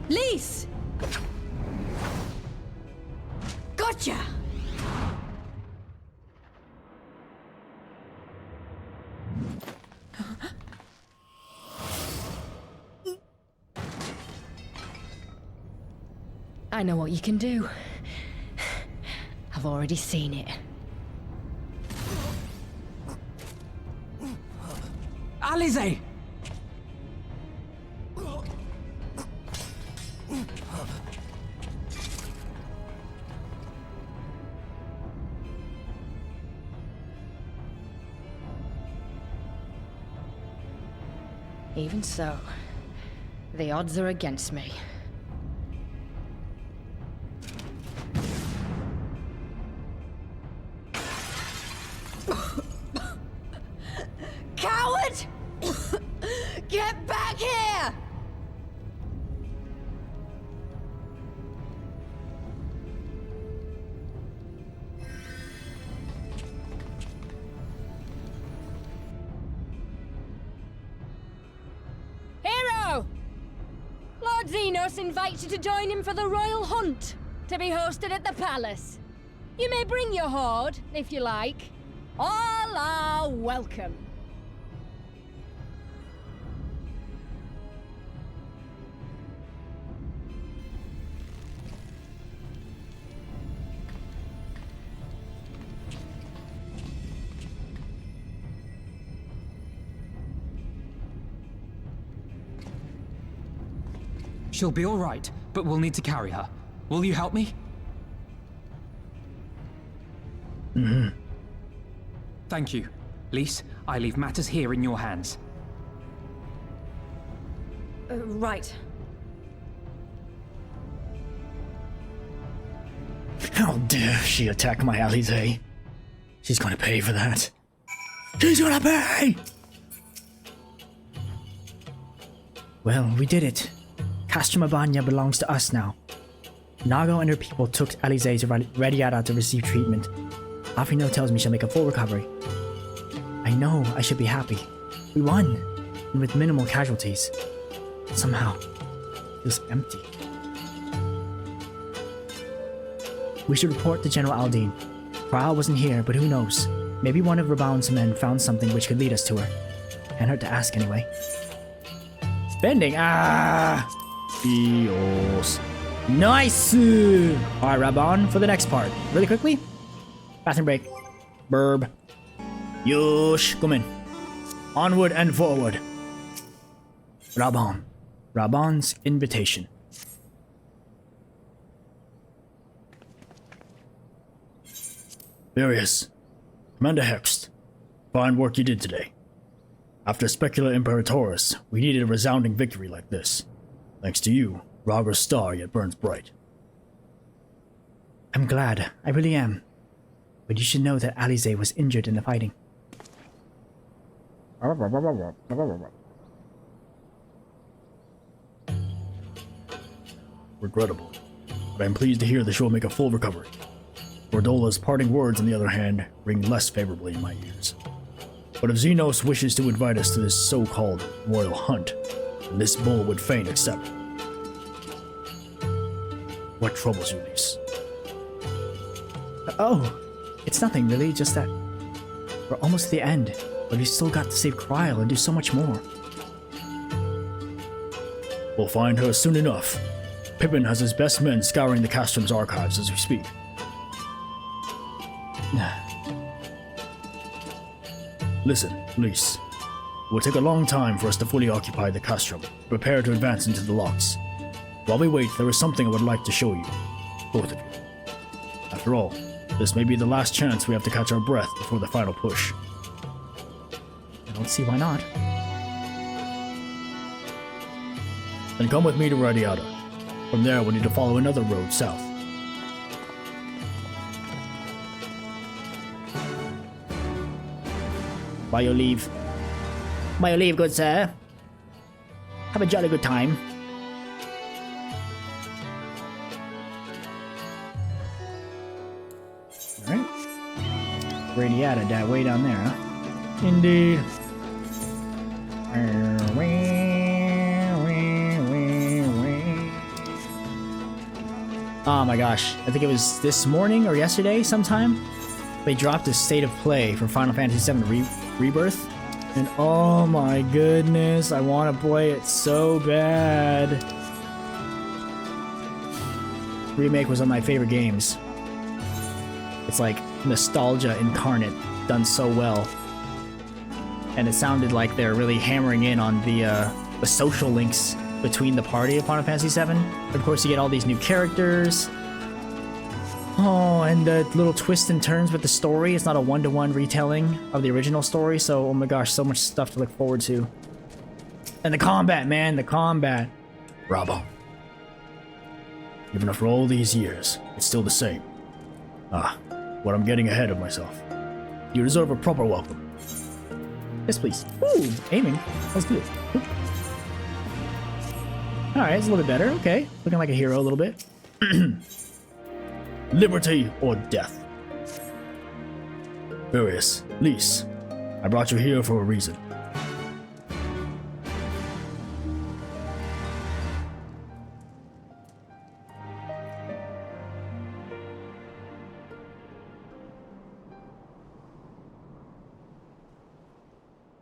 Lise! Gotcha! I know what you can do. I've already seen it. Alize! Even so, the odds are against me. Coward! Get back here! Hero! Lord Xenos invites you to join him for the royal hunt, to be hosted at the palace. You may bring your horde, if you like. All are welcome. She'll be all right, but we'll need to carry her. Will you help me? Mm-hmm. Thank you. Lise, I leave matters here in your hands. Right. How dare she attack my Alize? She's gonna pay for that. She's gonna pay! Well, we did it. Castrum Abania belongs to us now. Nago and her people took Alize to Radiata to receive treatment. Afino tells me she'll make a full recovery. I know I should be happy. We won, and with minimal casualties. Somehow, it feels empty. We should report to General Aldine. Kral wasn't here, but who knows? Maybe one of Raubahn's men found something which could lead us to her. Can't hurt to ask anyway. Spending! Ah! Feels. Nice! Alright, Raubahn, for the next part. Really quickly. Bathroom break. Burb. Yosh, come in. Onward and forward. Raubahn. Raubahn's invitation. Various. Commander Hext. Fine work you did today. After Specula Imperatoris, we needed a resounding victory like this. Thanks to you, Rauger's star yet burns bright. I'm glad. I really am. But you should know that Alize was injured in the fighting. Regrettable, but I'm pleased to hear that she will make a full recovery. Gordola's parting words, on the other hand, ring less favorably in my ears. But if Xenos wishes to invite us to this so-called royal hunt, then this bull would fain accept. What troubles you, Lys? Oh, it's nothing really, just that we're almost at the end, but we still got to save Kryl and do so much more. We'll find her soon enough. Pippin has his best men scouring the Castrum's archives as we speak. Listen, Lys. It will take a long time for us to fully occupy the Castrum. Prepare to advance into the locks. While we wait, there is something I would like to show you. Both of you. After all, this may be the last chance we have to catch our breath before the final push. I don't see why not. Then come with me to Radiata. From there, we'll need to follow another road south. By your leave. By your leave, good sir. Have a jolly good time. Alright. Radiata, that way down there, huh? Indeed. Oh my gosh. I think it was this morning or yesterday sometime. They dropped a state of play for Final Fantasy VII Rebirth. And oh my goodness, I want to play it so bad. Remake was one of my favorite games. It's like nostalgia incarnate, done so well. And it sounded like they're really hammering in on the social links between the party of Final Fantasy VII. Of course, you get all these new characters. Oh, and the little twists and turns with the story. It's not a one-to-one retelling of the original story, so oh my gosh, so much stuff to look forward to. And the combat, man, the combat. Raubahn. Even after all these years, it's still the same. What I'm getting ahead of myself. You deserve a proper welcome. Yes, please. Ooh, aiming. Let's do it. Alright, it's a little bit better. Okay. Looking like a hero a little bit. Liberty or death. Various, Lys, I brought you here for a reason.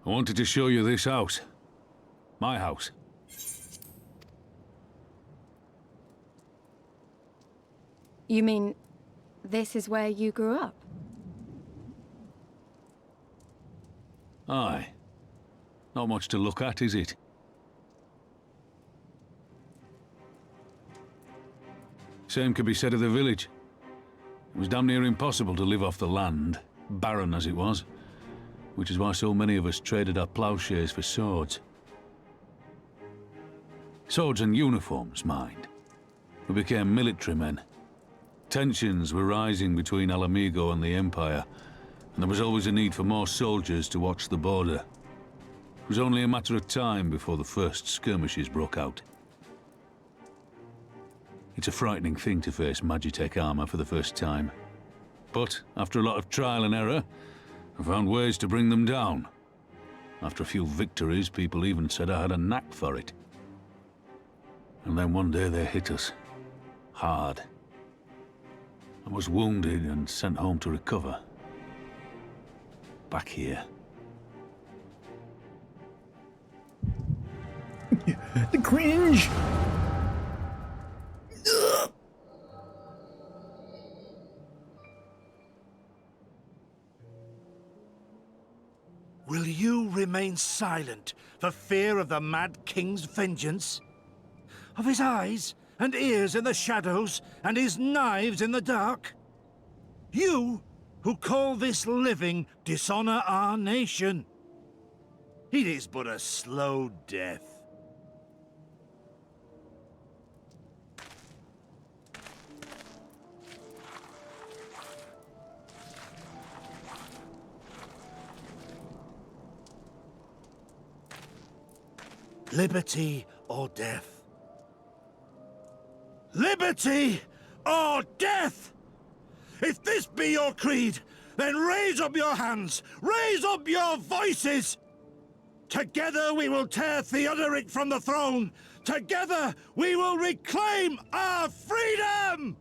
I wanted to show you this house. My house. You mean, this is where you grew up? Aye. Not much to look at, is it? Same could be said of the village. It was damn near impossible to live off the land, barren as it was, which is why so many of us traded our plowshares for swords. Swords and uniforms, mind. We became military men. Tensions were rising between Alamigo and the Empire, and there was always a need for more soldiers to watch the border. It was only a matter of time before the first skirmishes broke out. It's a frightening thing to face Magitech armor for the first time. But after a lot of trial and error, I found ways to bring them down. After a few victories, people even said I had a knack for it. And then one day they hit us. Hard. I was wounded and sent home to recover. Back here. The cringe! Ugh. Will you remain silent for fear of the Mad King's vengeance? Of his eyes and ears in the shadows and his knives in the dark? You, who call this living dishonor our nation. It is but a slow death. Liberty or death? Liberty or death? If this be your creed, then raise up your hands, raise up your voices! Together we will tear Theodoric from the throne! Together we will reclaim our freedom!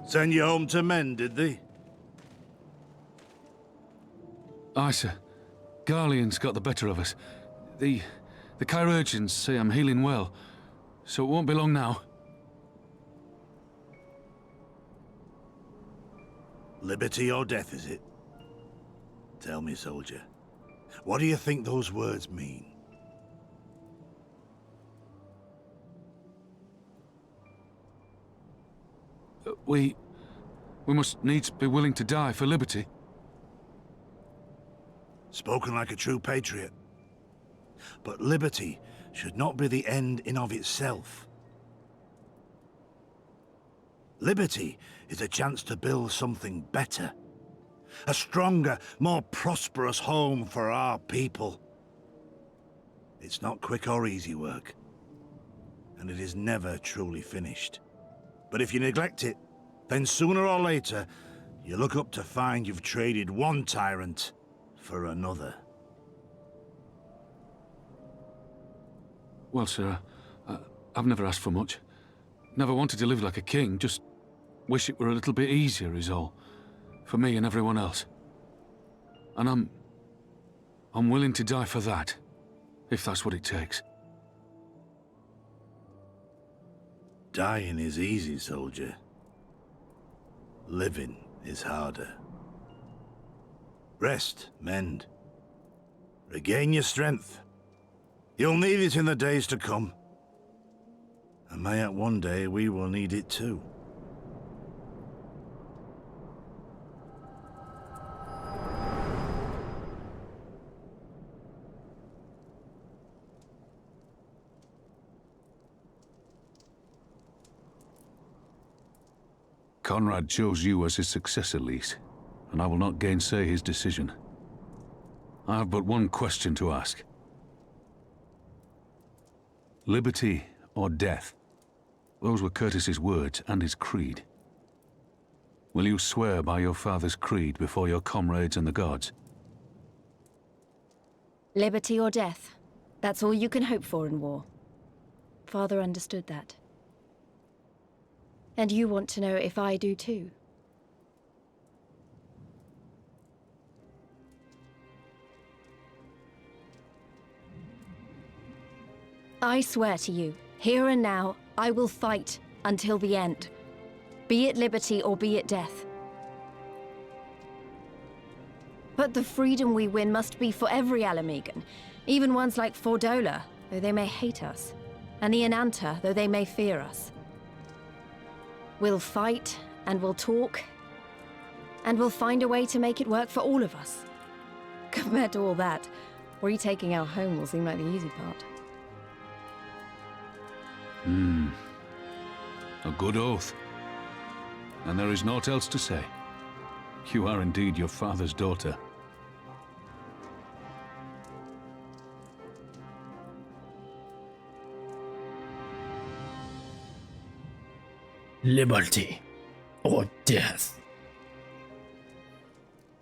Send you home to men, did they? Aye, sir. Garlean's got the better of us. The chirurgeons say I'm healing well, so it won't be long now. Liberty or death, is it? Tell me, soldier. What do you think those words mean? We must needs be willing to die for liberty. Spoken like a true patriot. But liberty should not be the end in of itself. Liberty is a chance to build something better. A stronger, more prosperous home for our people. It's not quick or easy work. And it is never truly finished. But if you neglect it, then sooner or later, you look up to find you've traded one tyrant for another. Well, sir, I've never asked for much. Never wanted to live like a king, just wish it were a little bit easier is all. For me and everyone else. And I'm willing to die for that, if that's what it takes. Dying is easy, soldier. Living is harder. Rest, mend. Regain your strength. You'll need it in the days to come. And mayhap one day we will need it too. Conrad chose you as his successor, Lys, and I will not gainsay his decision. I have but one question to ask. Liberty or death? Those were Curtis's words and his creed. Will you swear by your father's creed before your comrades and the gods? Liberty or death. That's all you can hope for in war. Father understood that. And you want to know if I do too? I swear to you, here and now, I will fight until the end. Be it liberty or be it death. But the freedom we win must be for every Alamegan. Even ones like Fordola, though they may hate us. And the Ananta, though they may fear us. We'll fight, and we'll talk, and we'll find a way to make it work for all of us. Compared to all that, retaking our home will seem like the easy part. A good oath. And there is naught else to say. You are indeed your father's daughter. Liberty or death.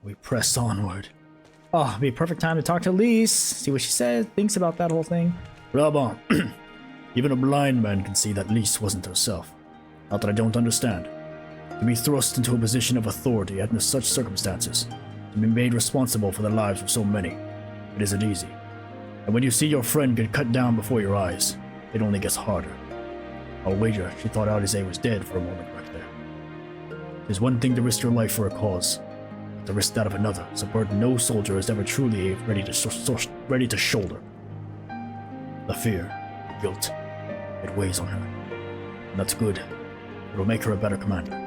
We press onward. Oh, it'd be a perfect time to talk to Lise, see what she says, thinks about that whole thing. Raubahn, even a blind man can see that Lise wasn't herself. Not that I don't understand. To be thrust into a position of authority under such circumstances, to be made responsible for the lives of so many, it isn't easy. And when you see your friend get cut down before your eyes, it only gets harder. I'll wager she thought Alize was dead for a moment right there. There's one thing to risk your life for a cause, but to risk that of another is a burden no soldier is ever truly ready to shoulder. The fear, the guilt, it weighs on her. And that's good. It'll make her a better commander.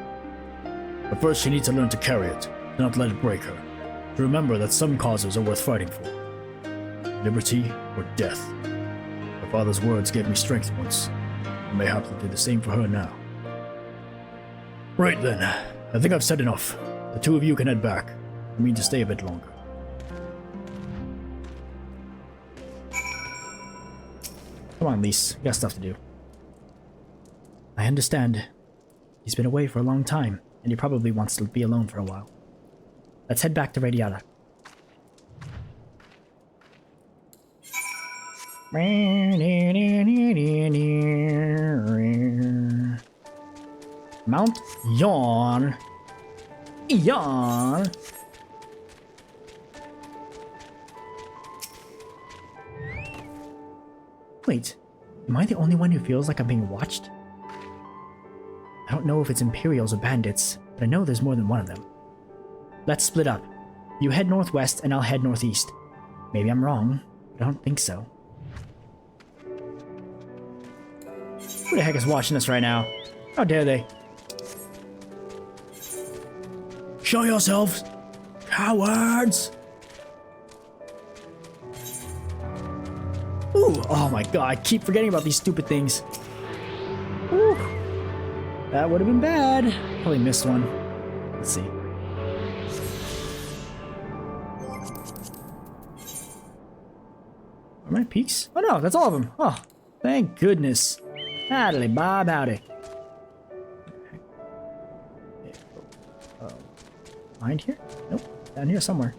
But first she needs to learn to carry it, to not let it break her. To remember that some causes are worth fighting for. Liberty or death. Her father's words gave me strength once. And mayhaps they'll do the same for her now. Right then, I think I've said enough. The two of you can head back. I mean to stay a bit longer. Come on, Lise. We got stuff to do. I understand. He's been away for a long time, and he probably wants to be alone for a while. Let's head back to Radiata. Mount Yawn. Yawn. Wait, am I the only one who feels like I'm being watched? I don't know if it's Imperials or bandits, but I know there's more than one of them. Let's split up. You head northwest and I'll head northeast. Maybe I'm wrong, but I don't think so. Who the heck is watching us right now? How dare they? Show yourselves, cowards! Ooh, oh my god, I keep forgetting about these stupid things. Ooh, that would have been bad. Probably missed one. Let's see. Are my peaks? Oh no, that's all of them. Oh, thank goodness. Howdy, Bob, howdy. Behind here? Nope, down here somewhere.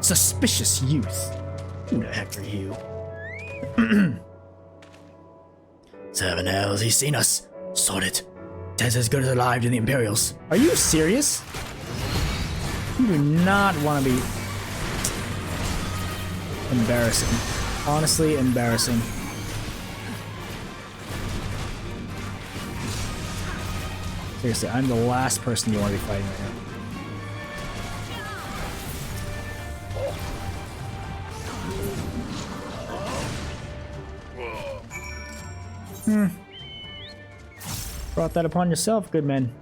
Suspicious youth. Who the heck are you? 7 hells, he's seen us. Sort it. Ted's as good as alive to the Imperials. Are you serious? You do not want to be... Embarrassing. Honestly, embarrassing. Seriously, I'm the last person you want to be fighting right now. Brought that upon yourself, good men.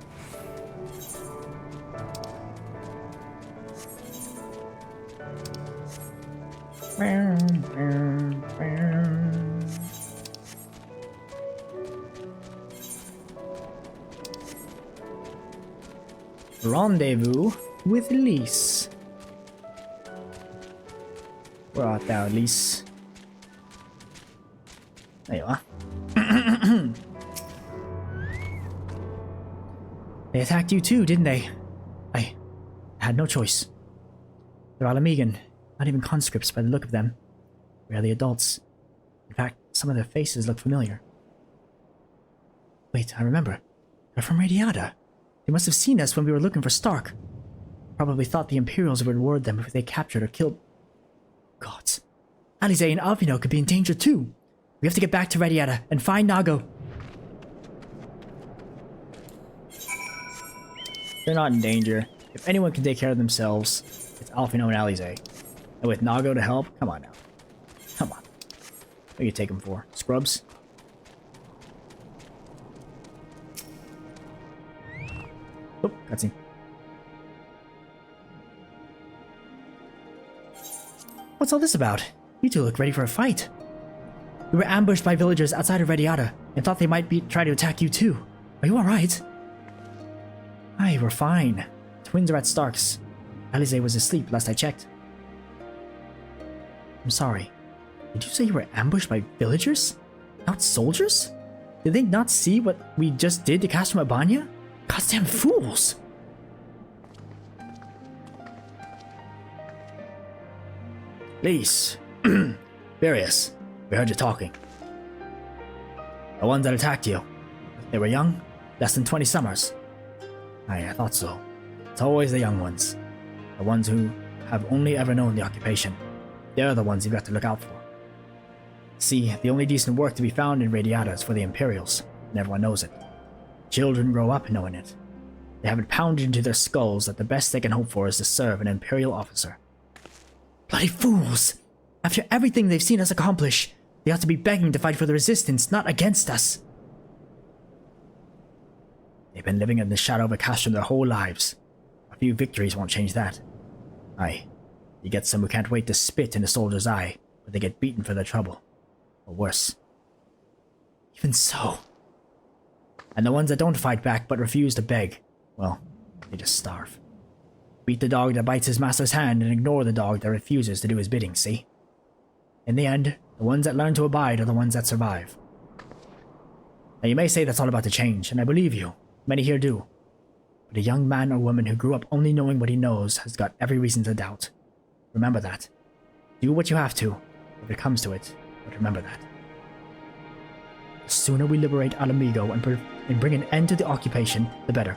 Rendezvous with Lise. Where art thou, Lise? There you are. They attacked you too, didn't they? I had no choice. They're Alamegan, not even conscripts by the look of them. Barely adults. In fact, some of their faces look familiar. Wait, I remember. They're from Radiata. They must have seen us when we were looking for Stark. Probably thought the Imperials would reward them if they captured or killed... Gods. Alize and Avino could be in danger too. We have to get back to Radiata and find Nago. They're not in danger. If anyone can take care of themselves, it's Alphino and Alize. And with Nago to help, come on now. Come on. What do you take him for? Scrubs? Oh, cutscene. What's all this about? You two look ready for a fight. We were ambushed by villagers outside of Rediata and thought they might try to attack you too. Are you alright? Aye, we're fine. Twins are at Stark's. Alize was asleep last I checked. I'm sorry. Did you say you were ambushed by villagers? Not soldiers? Did they not see what we just did to Castrum Abania? Goddamn fools! Lise. Various. We heard you talking. The ones that attacked you. They were young? Less than 20 summers. Aye, I thought so. It's always the young ones. The ones who have only ever known the occupation. They're the ones you've got to look out for. See, the only decent work to be found in Radiata is for the Imperials, and everyone knows it. Children grow up knowing it. They have it pounded into their skulls that the best they can hope for is to serve an Imperial officer. Bloody fools! After everything they've seen us accomplish, they ought to be begging to fight for the Resistance, not against us. They've been living in the shadow of a Castrum their whole lives. A few victories won't change that. Aye, you get some who can't wait to spit in a soldier's eye, but they get beaten for their trouble. Or worse. Even so. And the ones that don't fight back but refuse to beg, well, they just starve. Beat the dog that bites his master's hand and ignore the dog that refuses to do his bidding, see? In the end, the ones that learn to abide are the ones that survive. Now you may say that's all about to change, and I believe you. Many here do. But a young man or woman who grew up only knowing what he knows has got every reason to doubt. Remember that. Do what you have to, if it comes to it, but remember that. The sooner we liberate Alamigo and bring an end to the occupation, the better.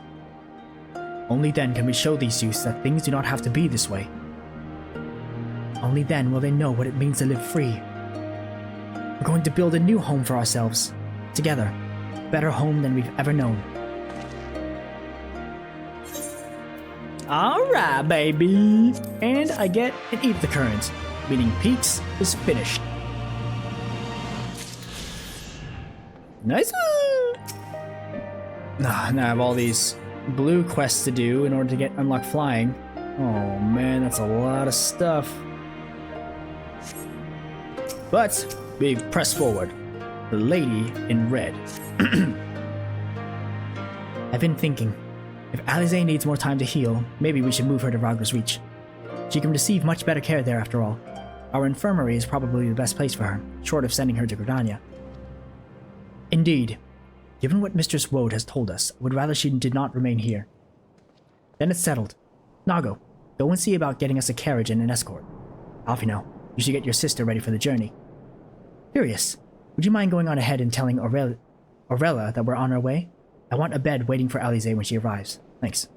Only then can we show these youths that things do not have to be this way. Only then will they know what it means to live free. We're going to build a new home for ourselves. Together. A better home than we've ever known. Alright, baby! And I get an Eat the Current, meaning Peaks is finished. Nice! Now I have all these blue quests to do in order to get unlock flying. Oh man, that's a lot of stuff. But we press forward. The lady in red. I've been thinking. If Alize needs more time to heal, maybe we should move her to Rauga's Reach. She can receive much better care there after all. Our infirmary is probably the best place for her, short of sending her to Gridania. Indeed. Given what Mistress Woad has told us, I would rather she did not remain here. Then it's settled. Nago, go and see about getting us a carriage and an escort. Alphino, you should get your sister ready for the journey. Furious, would you mind going on ahead and telling Aurella that we're on our way? I want a bed waiting for Alize when she arrives. Thanks.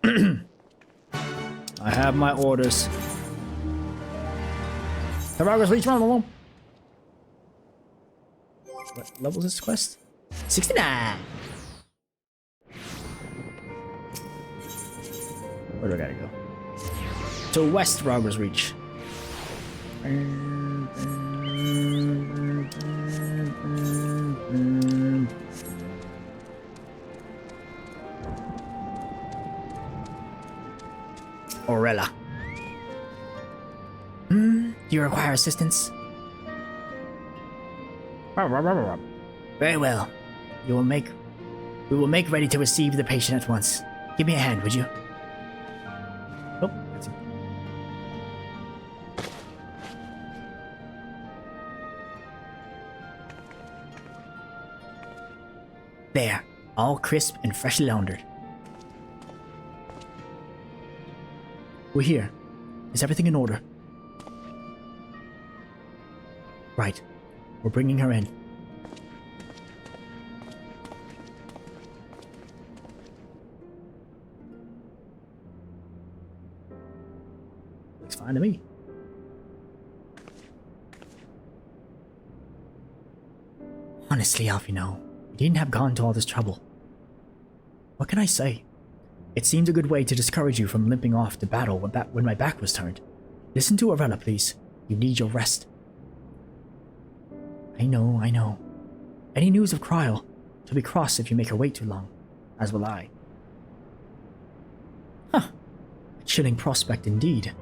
I have my orders. Rauga's Reach, run along. What level is this quest? 69! Where do I gotta go? To West Rauga's Reach. Aurella. Do you require assistance? Very well. We will make ready to receive the patient at once. Give me a hand, would you? Oh, that's it. There, all crisp and freshly laundered. We're here. Is everything in order? Right. We're bringing her in. Looks fine to me. Honestly, Alphino, you needn't have gone to all this trouble. What can I say? It seemed a good way to discourage you from limping off to battle when my back was turned. Listen to Arella, please. You need your rest. I know, I know. Any news of Kryl? She'll be cross if you make her wait too long. As will I. Huh. A chilling prospect indeed.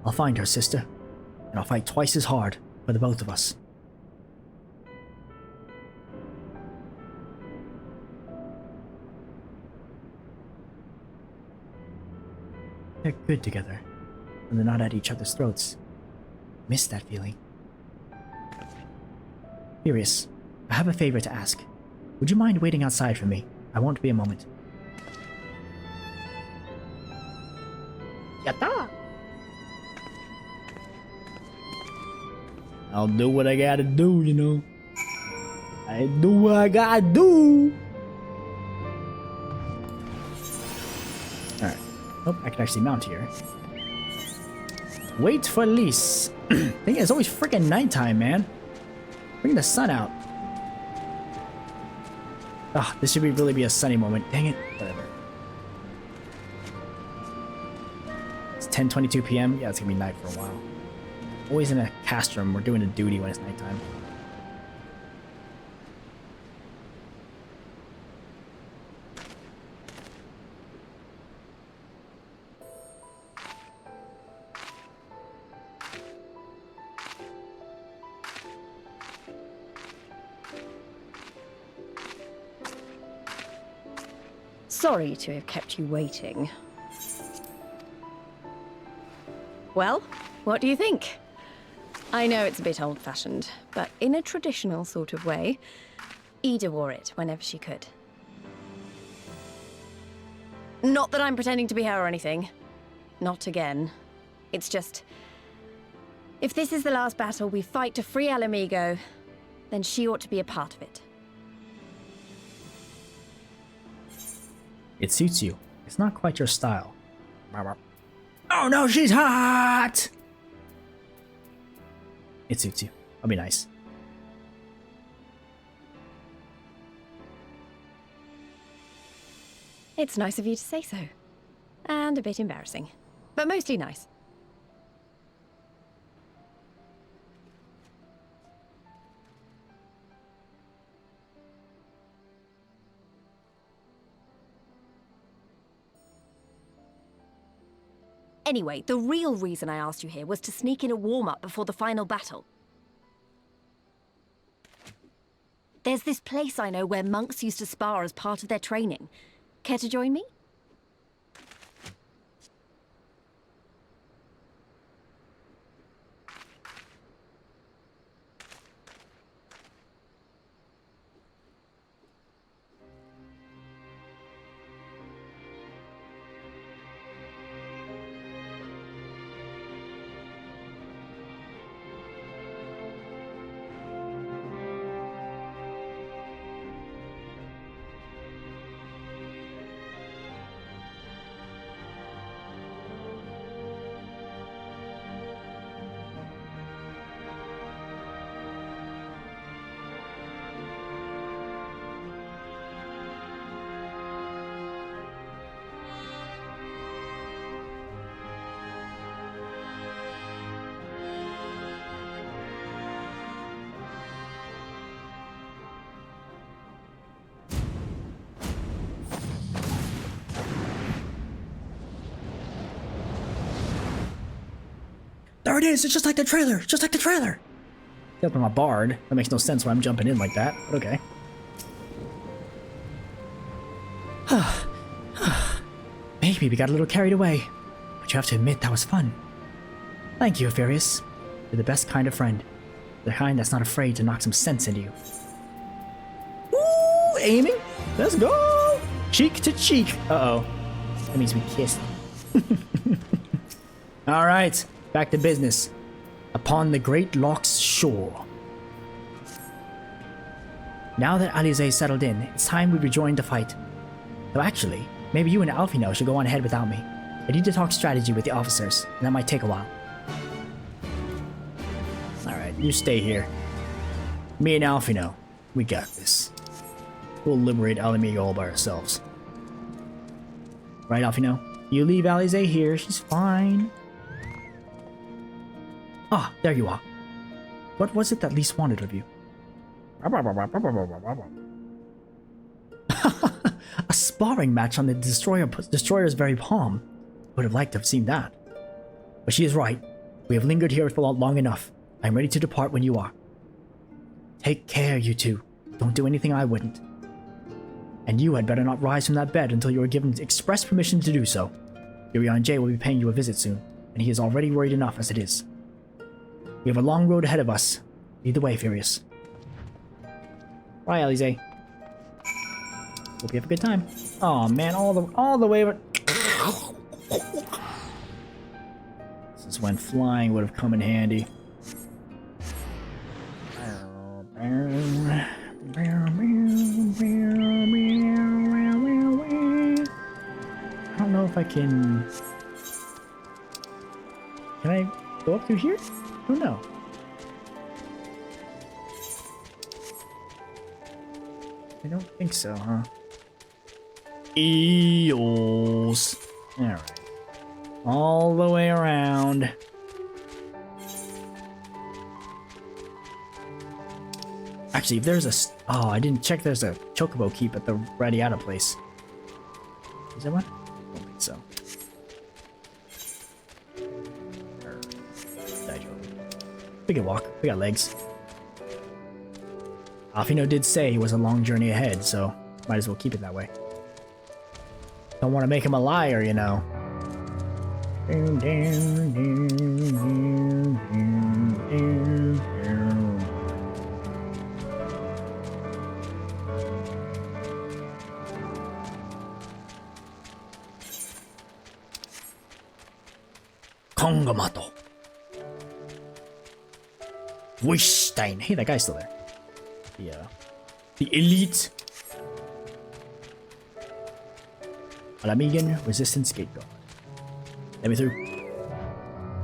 I'll find her, sister. And I'll fight twice as hard for the both of us. They're good together, and they're not at each other's throats. Miss that feeling. Furious, I have a favor to ask. Would you mind waiting outside for me? I won't be a moment. Yatta! I'll do what I gotta do, you know. I do what I gotta do! Alright. Oh, I can actually mount here. Wait for Lys. Thing is, it's always freaking nighttime, man. Bring the sun out. Ah, this should really be a sunny moment. Dang it. Whatever. It's 10:22 p.m. Yeah, it's gonna be night for a while. Always in a Castrum. We're doing a duty when it's nighttime. Sorry to have kept you waiting. Well, what do you think? I know it's a bit old-fashioned, but in a traditional sort of way, Ida wore it whenever she could. Not that I'm pretending to be her or anything. Not again. It's just... if this is the last battle we fight to free Alamigo, then she ought to be a part of it. It suits you. It's not quite your style. Oh no, she's hot! It suits you. I'll be nice. It's nice of you to say so. And a bit embarrassing. But mostly nice. Anyway, the real reason I asked you here was to sneak in a warm-up before the final battle. There's this place I know where monks used to spar as part of their training. Care to join me? There it is! It's just like the trailer! Just like the trailer! Except I'm a bard. That makes no sense why I'm jumping in like that, but okay. Maybe we got a little carried away. But you have to admit that was fun. Thank you, Furious. You're the best kind of friend. The kind that's not afraid to knock some sense into you. Ooh, aiming! Let's go! Cheek to cheek! Uh-oh. That means we kissed. Alright. Back to business. Upon the Great Loch's shore. Now that Alize's settled in, it's time we rejoin the fight. Though actually, maybe you and Alfino should go on ahead without me. I need to talk strategy with the officers, and that might take a while. Alright, you stay here. Me and Alfino, we got this. We'll liberate Alamigo all by ourselves. Right off, you know. You leave Alize here, she's fine. Ah, there you are. What was it that Lise wanted of you? A sparring match on the destroyer's very palm. Would have liked to have seen that. But she is right. We have lingered here for long enough. I am ready to depart when you are. Take care, you two. Don't do anything I wouldn't. And you had better not rise from that bed until you are given express permission to do so. Irion J will be paying you a visit soon, and he is already worried enough as it is. We have a long road ahead of us. Lead the way, Furious. Bye, Alize. Hope you have a good time. Oh man, all the way over. This is when flying would have come in handy. I don't know if I can... Can I go up through here? I don't know. I don't think so, huh? Eels. Alright. All the way around. Actually, if there's a... Oh, I didn't check there's a Chocobo Keep at the Radiata place. Is there one? I don't think so. We can walk. We got legs. Alfino did say it was a long journey ahead, so might as well keep it that way. Don't want to make him a liar, you know. Kongamato. Wishstein. Hey, that guy's still there. Yeah. The elite. Alamigan Resistance Gate Guard. Let me through.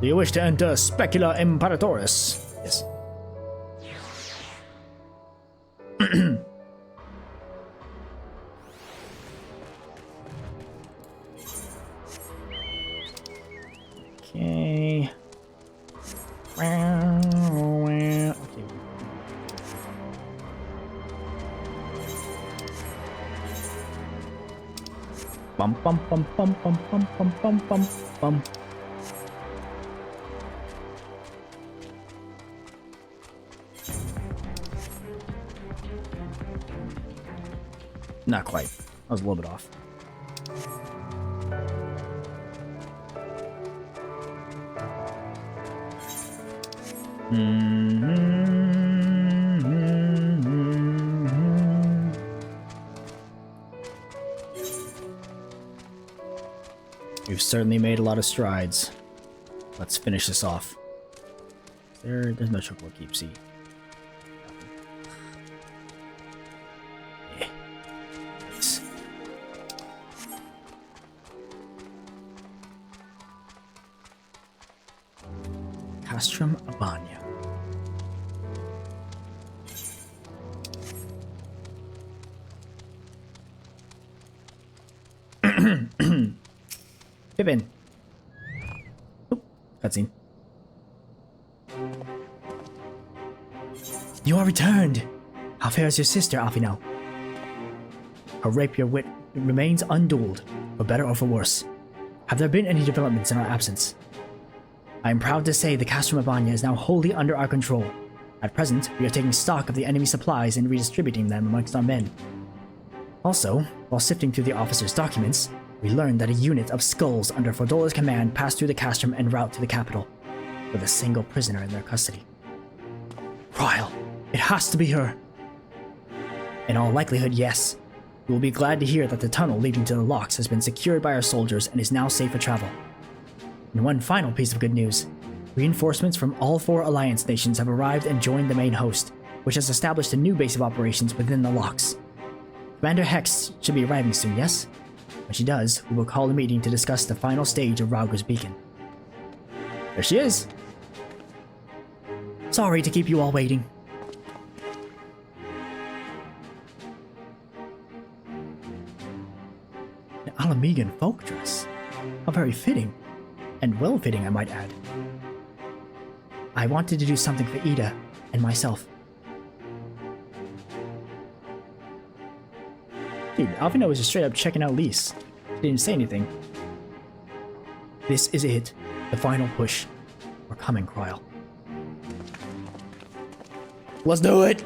Do you wish to enter Specula Imperatoris? Yes. Okay. Bum bum bum bum bum bum bum bum bum bum. Not quite. I was a little bit off. We've certainly made a lot of strides. Let's finish this off. There's no Chocobo Keep, see. Yeah. Nice. Castrum, Abania. Pippin. Oop, cutscene. You are returned! How fares your sister, Alfino? Her rapier wit remains undueled, for better or for worse. Have there been any developments in our absence? I am proud to say the Castrum Abania is now wholly under our control. At present, we are taking stock of the enemy supplies and redistributing them amongst our men. Also, while sifting through the officer's documents, we learned that a unit of skulls under Fodola's command passed through the Castrum en route to the capital, with a single prisoner in their custody. Ryle, it has to be her. In all likelihood, yes. You will be glad to hear that the tunnel leading to the locks has been secured by our soldiers and is now safe for travel. And one final piece of good news. Reinforcements from all 4 Alliance nations have arrived and joined the main host, which has established a new base of operations within the locks. Commander Hex should be arriving soon, yes? When she does, we will call a meeting to discuss the final stage of Rauger's Beacon. There she is! Sorry to keep you all waiting. Alamegan folk dress. How very fitting. And well-fitting, I might add. I wanted to do something for Ida and myself. Dude, Alvina was just straight up checking out Lise. She didn't say anything. This is it. The final push. We're coming, Cryle. Let's do it!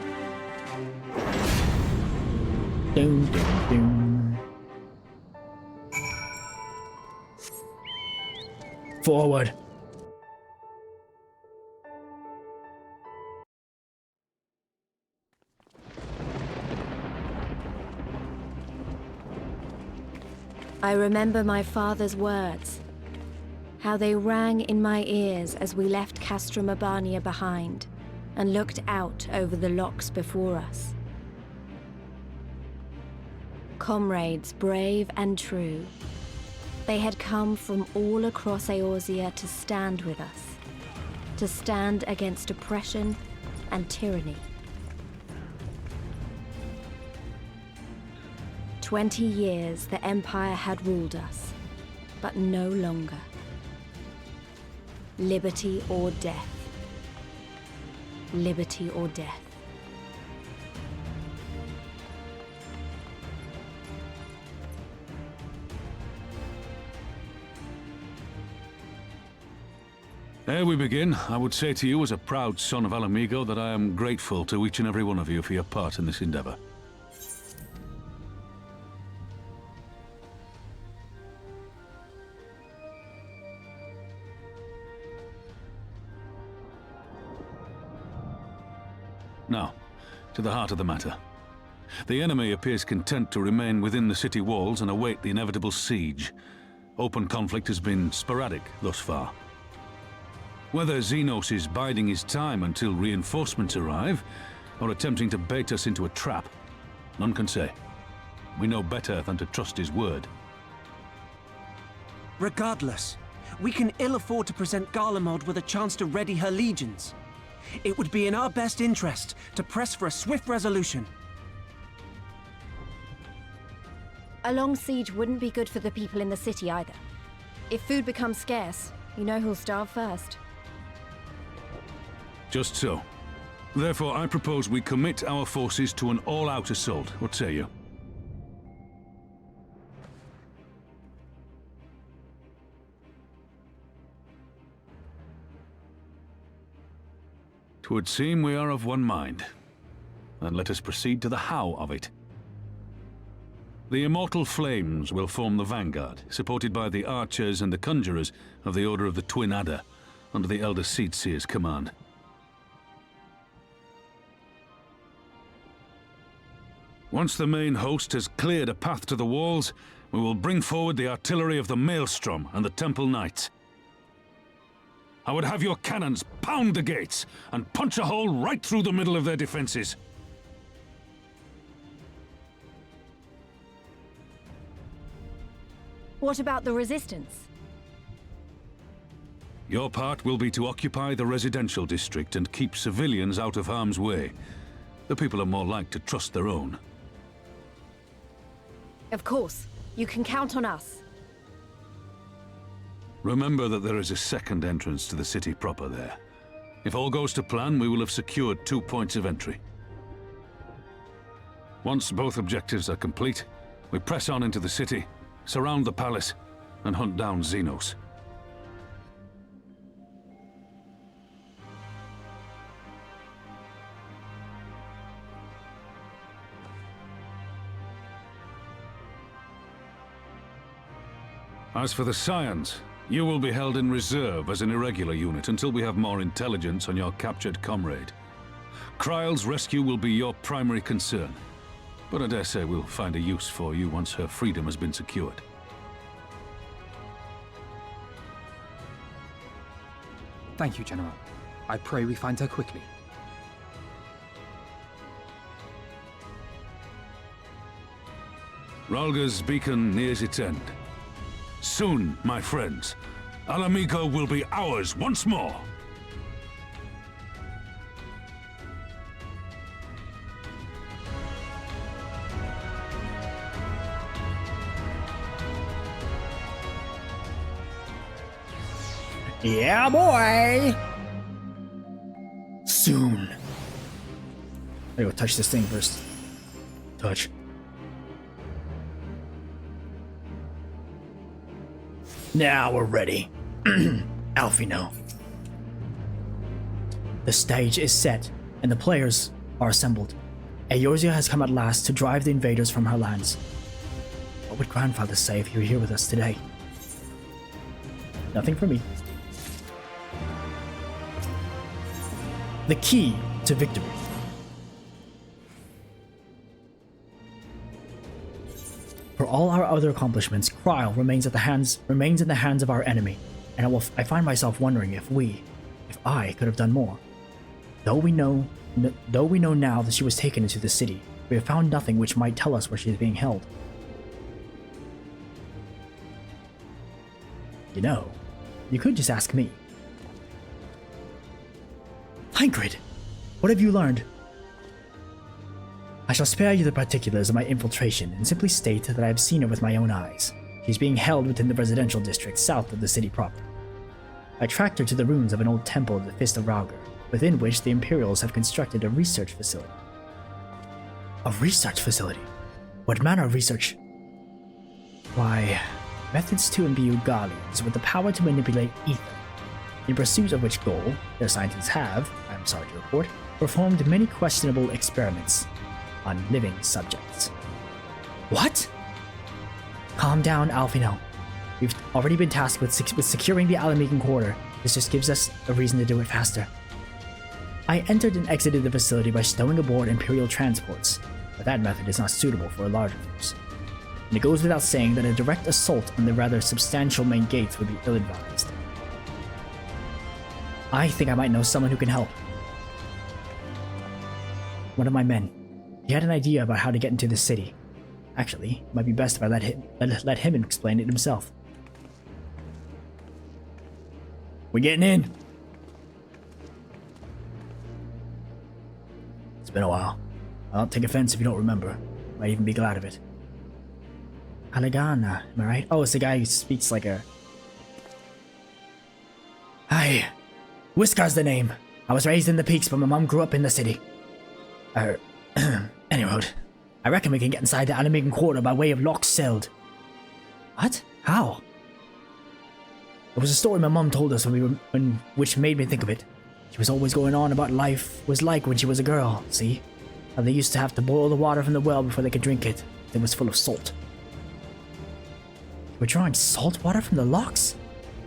Doom, doom, doom. Forward. I remember my father's words, how they rang in my ears as we left Castrum Abania behind and looked out over the locks before us. Comrades brave and true, they had come from all across Eorzea to stand with us, to stand against oppression and tyranny. 20 years the Empire had ruled us, but no longer. Liberty or death. Liberty or death. Ere we begin, I would say to you as a proud son of Alamigo that I am grateful to each and every one of you for your part in this endeavor. Now, to the heart of the matter. The enemy appears content to remain within the city walls and await the inevitable siege. Open conflict has been sporadic thus far. Whether Xenos is biding his time until reinforcements arrive, or attempting to bait us into a trap, none can say. We know better than to trust his word. Regardless, we can ill afford to present Garlemald with a chance to ready her legions. It would be in our best interest to press for a swift resolution. A long siege wouldn't be good for the people in the city either. If food becomes scarce, you know who'll starve first. Just so. Therefore, I propose we commit our forces to an all-out assault. What say you? Twould seem we are of one mind. Then let us proceed to the how of it. The immortal flames will form the vanguard, supported by the archers and the conjurers of the Order of the Twin Adder, under the Elder Seedseer's command. Once the main host has cleared a path to the walls, we will bring forward the artillery of the Maelstrom and the Temple Knights. I would have your cannons pound the gates and punch a hole right through the middle of their defenses. What about the resistance? Your part will be to occupy the residential district and keep civilians out of harm's way. The people are more like to trust their own. Of course. You can count on us. Remember that there is a second entrance to the city proper there. If all goes to plan, we will have secured 2 points of entry. Once both objectives are complete, we press on into the city, surround the palace, and hunt down Xenos. As for the Scions, you will be held in reserve as an irregular unit until we have more intelligence on your captured comrade. Kryle's rescue will be your primary concern, but I dare say we'll find a use for you once her freedom has been secured. Thank you, General. I pray we find her quickly. Rhalga's beacon nears its end. Soon, my friends, Alamigo will be ours once more! Yeah, boy! Soon. I gotta go touch this thing first. Touch. Now we're ready. Alfino. The stage is set, and the players are assembled. Eorzea has come at last to drive the invaders from her lands. What would Grandfather say if he were here with us today? Nothing for me. The key to victory. For all our other accomplishments, Kryl remains in the hands of our enemy, and I find myself wondering if I could have done more. Though we know now that she was taken into the city, we have found nothing which might tell us where she is being held. You know, you could just ask me. Ingrid, what have you learned? I shall spare you the particulars of my infiltration and simply state that I have seen her with my own eyes. She's being held within the residential district south of the city proper. I tracked her to the ruins of an old temple of the Fist of Rauger, within which the Imperials have constructed a research facility. A research facility? What manner of research? Why, methods to imbue Guardians with the power to manipulate ether, in pursuit of which goal, their scientists have, I am sorry to report, performed many questionable experiments on living subjects. What? Calm down, Alfino. We've already been tasked with securing the Alamegan quarter. This just gives us a reason to do it faster. I entered and exited the facility by stowing aboard Imperial transports, but that method is not suitable for a larger force. And it goes without saying that a direct assault on the rather substantial main gates would be ill-advised. I think I might know someone who can help. One of my men. He had an idea about how to get into the city. Actually, it might be best if I let him explain it himself. We're getting in. It's been a while. I don't take offense if you don't remember. Might even be glad of it. Alagana, am I right? Oh, it's the guy who speaks like a... Hi. Whiskar's the name. I was raised in the peaks, but my mom grew up in the city. Anyway, I reckon we can get inside the Alamegan quarter by way of Loch Seld. What? How? It was a story my mom told us which made me think of it. She was always going on about life was like when she was a girl, see? How they used to have to boil the water from the well before they could drink it. It was full of salt. We're drawing salt water from the lochs?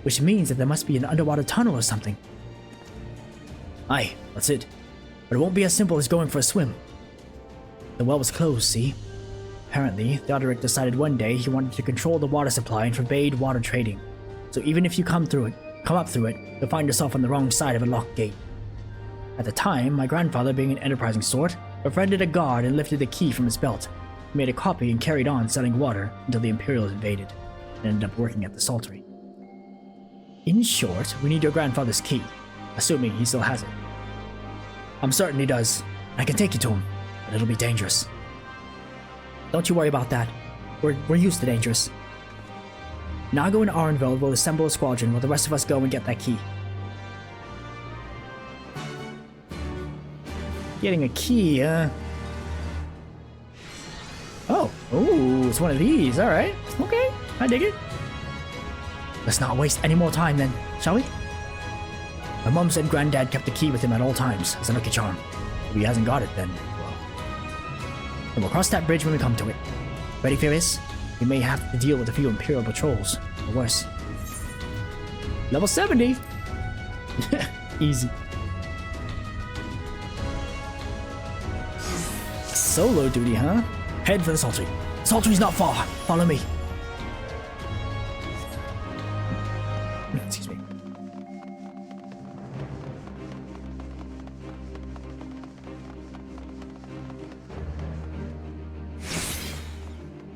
Which means that there must be an underwater tunnel or something. Aye, that's it. But it won't be as simple as going for a swim. The well was closed, see? Apparently, Theodoric decided one day he wanted to control the water supply and forbade water trading. So even if you come up through it, you'll find yourself on the wrong side of a locked gate. At the time, my grandfather, being an enterprising sort, befriended a guard and lifted the key from his belt. He made a copy and carried on selling water until the Imperials invaded, and ended up working at the saltery. In short, we need your grandfather's key, assuming he still has it. I'm certain he does. I can take you to him, but it'll be dangerous. Don't you worry about that. We're used to dangerous. Nago and Arnveld will assemble a squadron while the rest of us go and get that key. Getting a key, Oh, it's one of these, alright. Okay, I dig it. Let's not waste any more time then, shall we? My mom said Granddad kept the key with him at all times, as a lucky charm. If he hasn't got it, then, well... And we'll cross that bridge when we come to it. Ready, Furious? We may have to deal with a few Imperial patrols, or worse. Level 70! Easy. Solo duty, huh? Head for the Saltery. Saltery's not far. Follow me. Excuse me.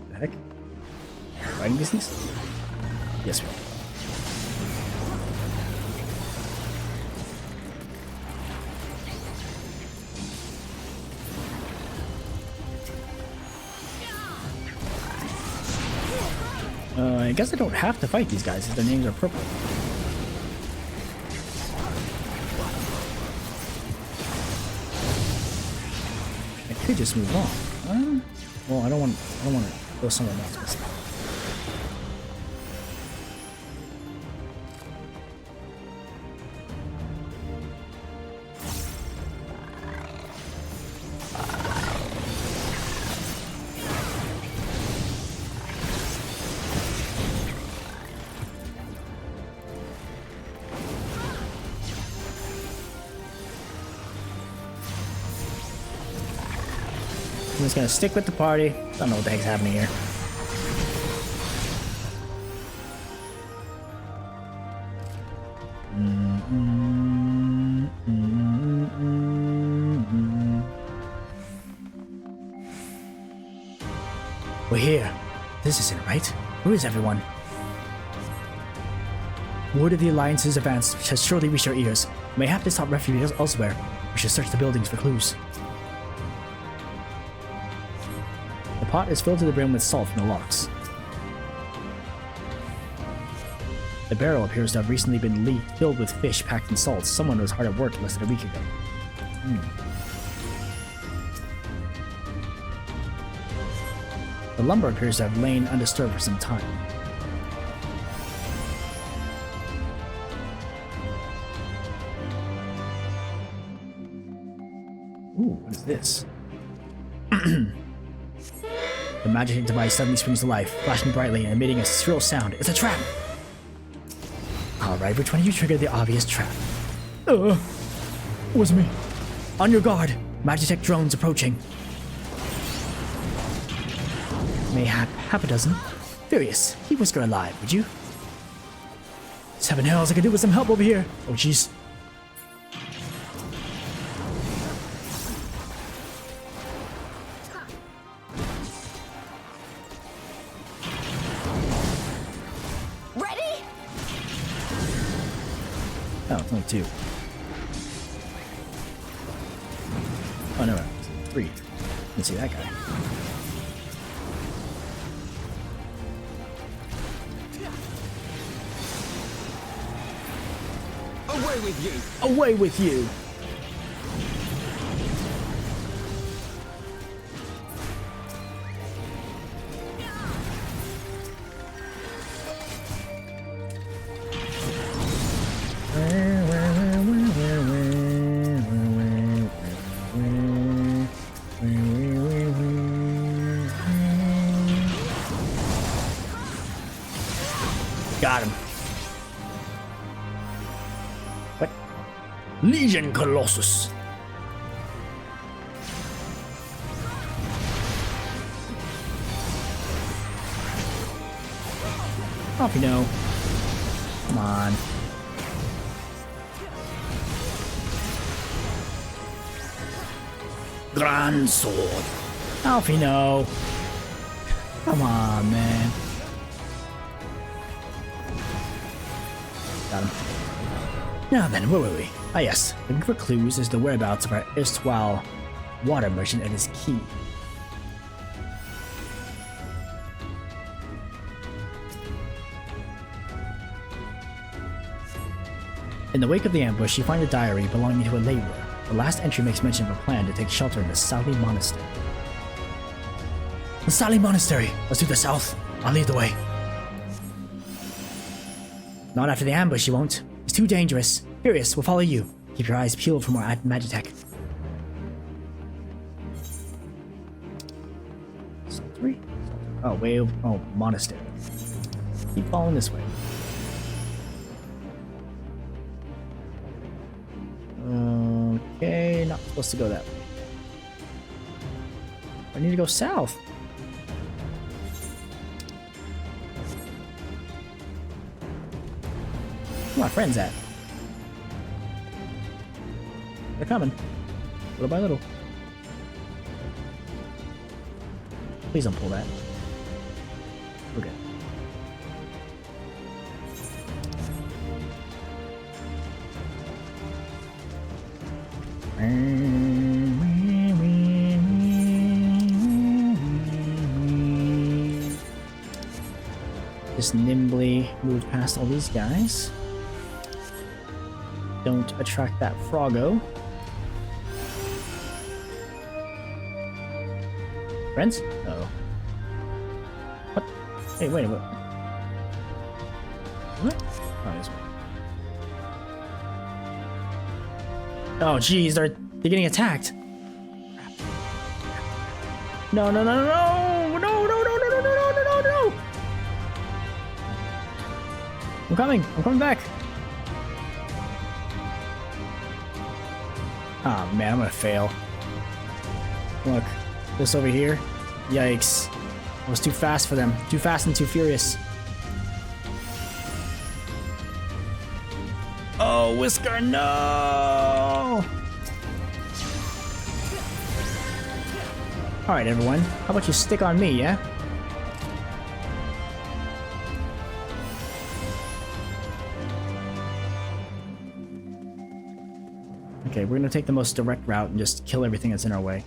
The heck? Fighting business? Yes, we are. I guess I don't have to fight these guys if their names are purple. Could just move on. Well, I don't want to go somewhere else. I'm just gonna stick with the party. Don't know what the heck's happening here. We're here. This isn't right. Where is everyone? Word of the Alliance's advance has surely reached our ears. We may have to stop refuge elsewhere. We should search the buildings for clues. The pot is filled to the brim with salt from the locks. The barrel appears to have recently been filled with fish packed in salt. Someone was hard at work less than a week ago. The lumber appears to have lain undisturbed for some time. Ooh, what is this? The magic device suddenly springs to life, flashing brightly and emitting a shrill sound. It's a trap! Alright, which one of you triggered the obvious trap? Was me. On your guard! Magitech drones approaching. Mayhap half a dozen. Furious, keep Whisker alive, would you? 7 hells, I could do with some help over here. Oh, jeez. Oh, it's only 2. Oh, no, 3. Let's see that guy. Away with you! Away with you! Got him. What? Legion Colossus. Off you know. Come on. Grand sword. Alfie, no. Come on, man. Got him. Now then, where were we? Ah yes, looking for clues as to the whereabouts of our erstwhile water merchant and his key. In the wake of the ambush, you find a diary belonging to a laborer. The last entry makes mention of a plan to take shelter in the Sali Monastery. The Sali Monastery! Let's do the south. I'll lead the way. Not after the ambush, you won't. It's too dangerous. Furious, we'll follow you. Keep your eyes peeled for more Magitech. So 3. Oh, way over. Oh, monastery. Keep following this way. Okay, not supposed to go that way. I need to go south. Where are my friends at? They're coming. Little by little. Please don't pull that. We're good. Just nimbly move past all these guys. Don't attract that Froggo. Friends? Uh-oh. What? Hey, wait a minute. What? Oh, this way. Oh, geez, they're getting attacked. No, no, no, no, no, no, no, no, no, no, no, no, no, no. I'm coming back. Oh man, I'm gonna fail. Look, this over here. Yikes. I was too fast for them. Too fast and too furious. Oh, Whisker, no! Alright, everyone. How about you stick on me, yeah? Okay, we're gonna take the most direct route and just kill everything that's in our way.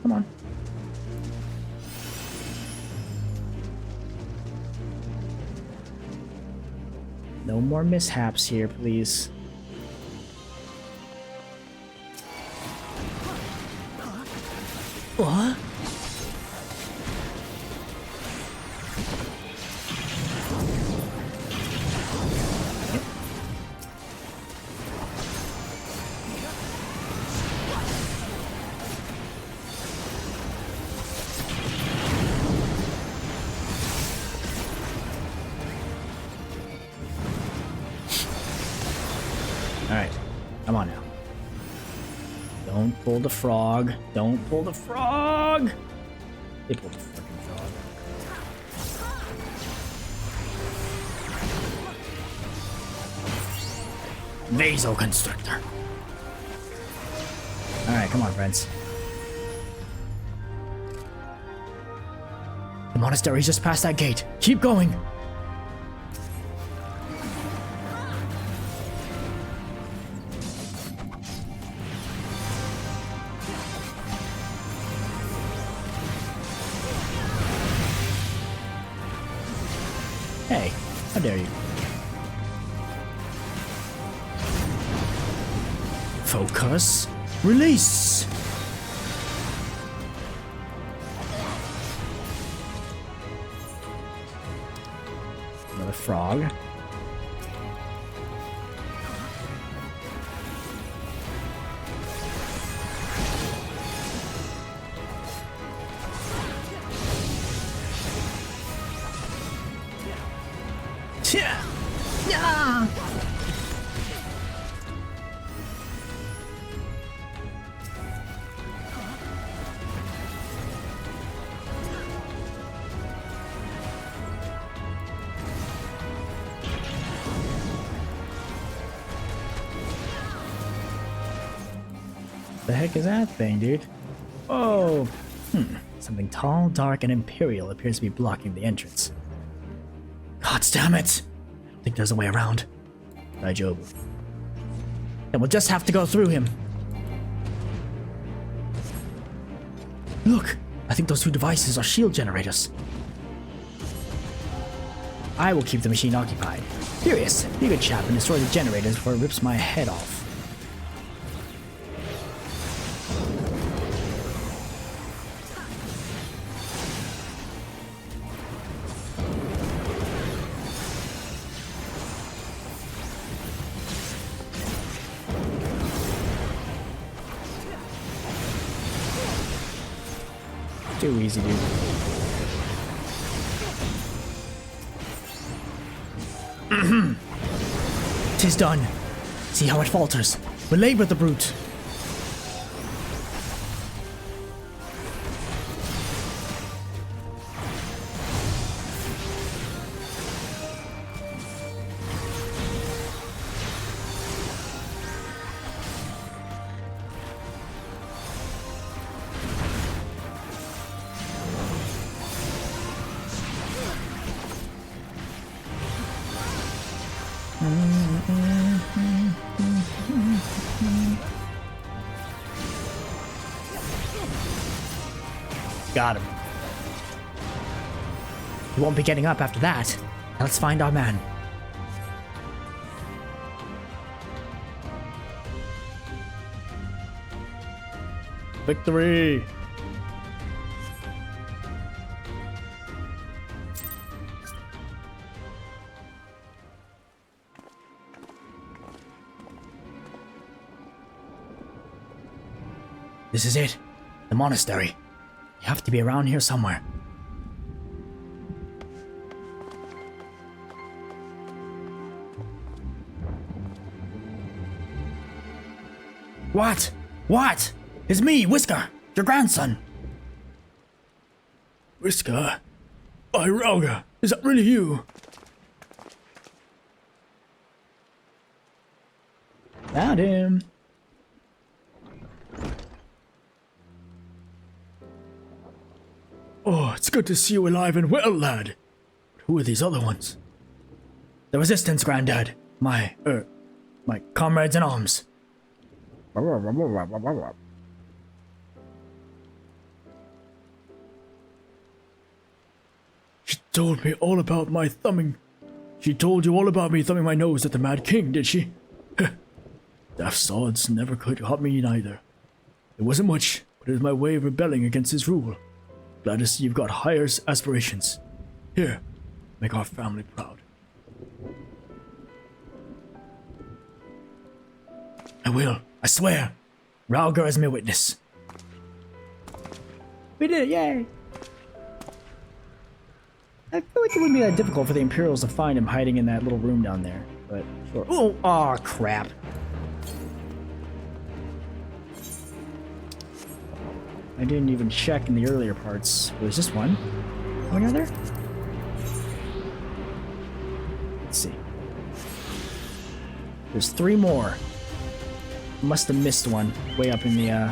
Come on. No more mishaps here, please. What? Alright, come on now. Don't pull the frog. Don't pull the frog! They pulled the fucking frog. Vasoconstrictor. Alright, come on, friends. The monastery's just past that gate. Keep going! Hey, how dare you? Focus. Release! Another frog. The heck is that thing, dude? Oh, something tall, dark, and imperial appears to be blocking the entrance. God damn it! I don't think there's a way around. Daijoubu. Then we'll just have to go through him. Look! I think those two devices are shield generators. I will keep the machine occupied. Furious, be a good chap and destroy the generators before it rips my head off. Too easy, dude. Tis done. See how it falters. Belabor the brute. Got him. He won't be getting up after that. Now let's find our man. Victory! This is it. The monastery. You have to be around here somewhere. What? What? It's me, Whisker, your grandson. Whisker? By Rauga, is that really you? Found him. Oh, it's good to see you alive and well, lad. Who are these other ones? The Resistance, Granddad. My comrades in arms. She told me all about my thumbing. She told you all about me thumbing my nose at the Mad King, did she? Daft sods never could cut me neither. It wasn't much, but it was my way of rebelling against his rule. Glad to see you've got higher aspirations. Here, make our family proud. I will, I swear. Rauga is my witness. We did it, yay! I feel like it wouldn't be that difficult for the Imperials to find him hiding in that little room down there, but sure. Oh, aw, crap. I didn't even check in the earlier parts. Was this one? One other? Let's see. There's 3 more. Must have missed one way up in the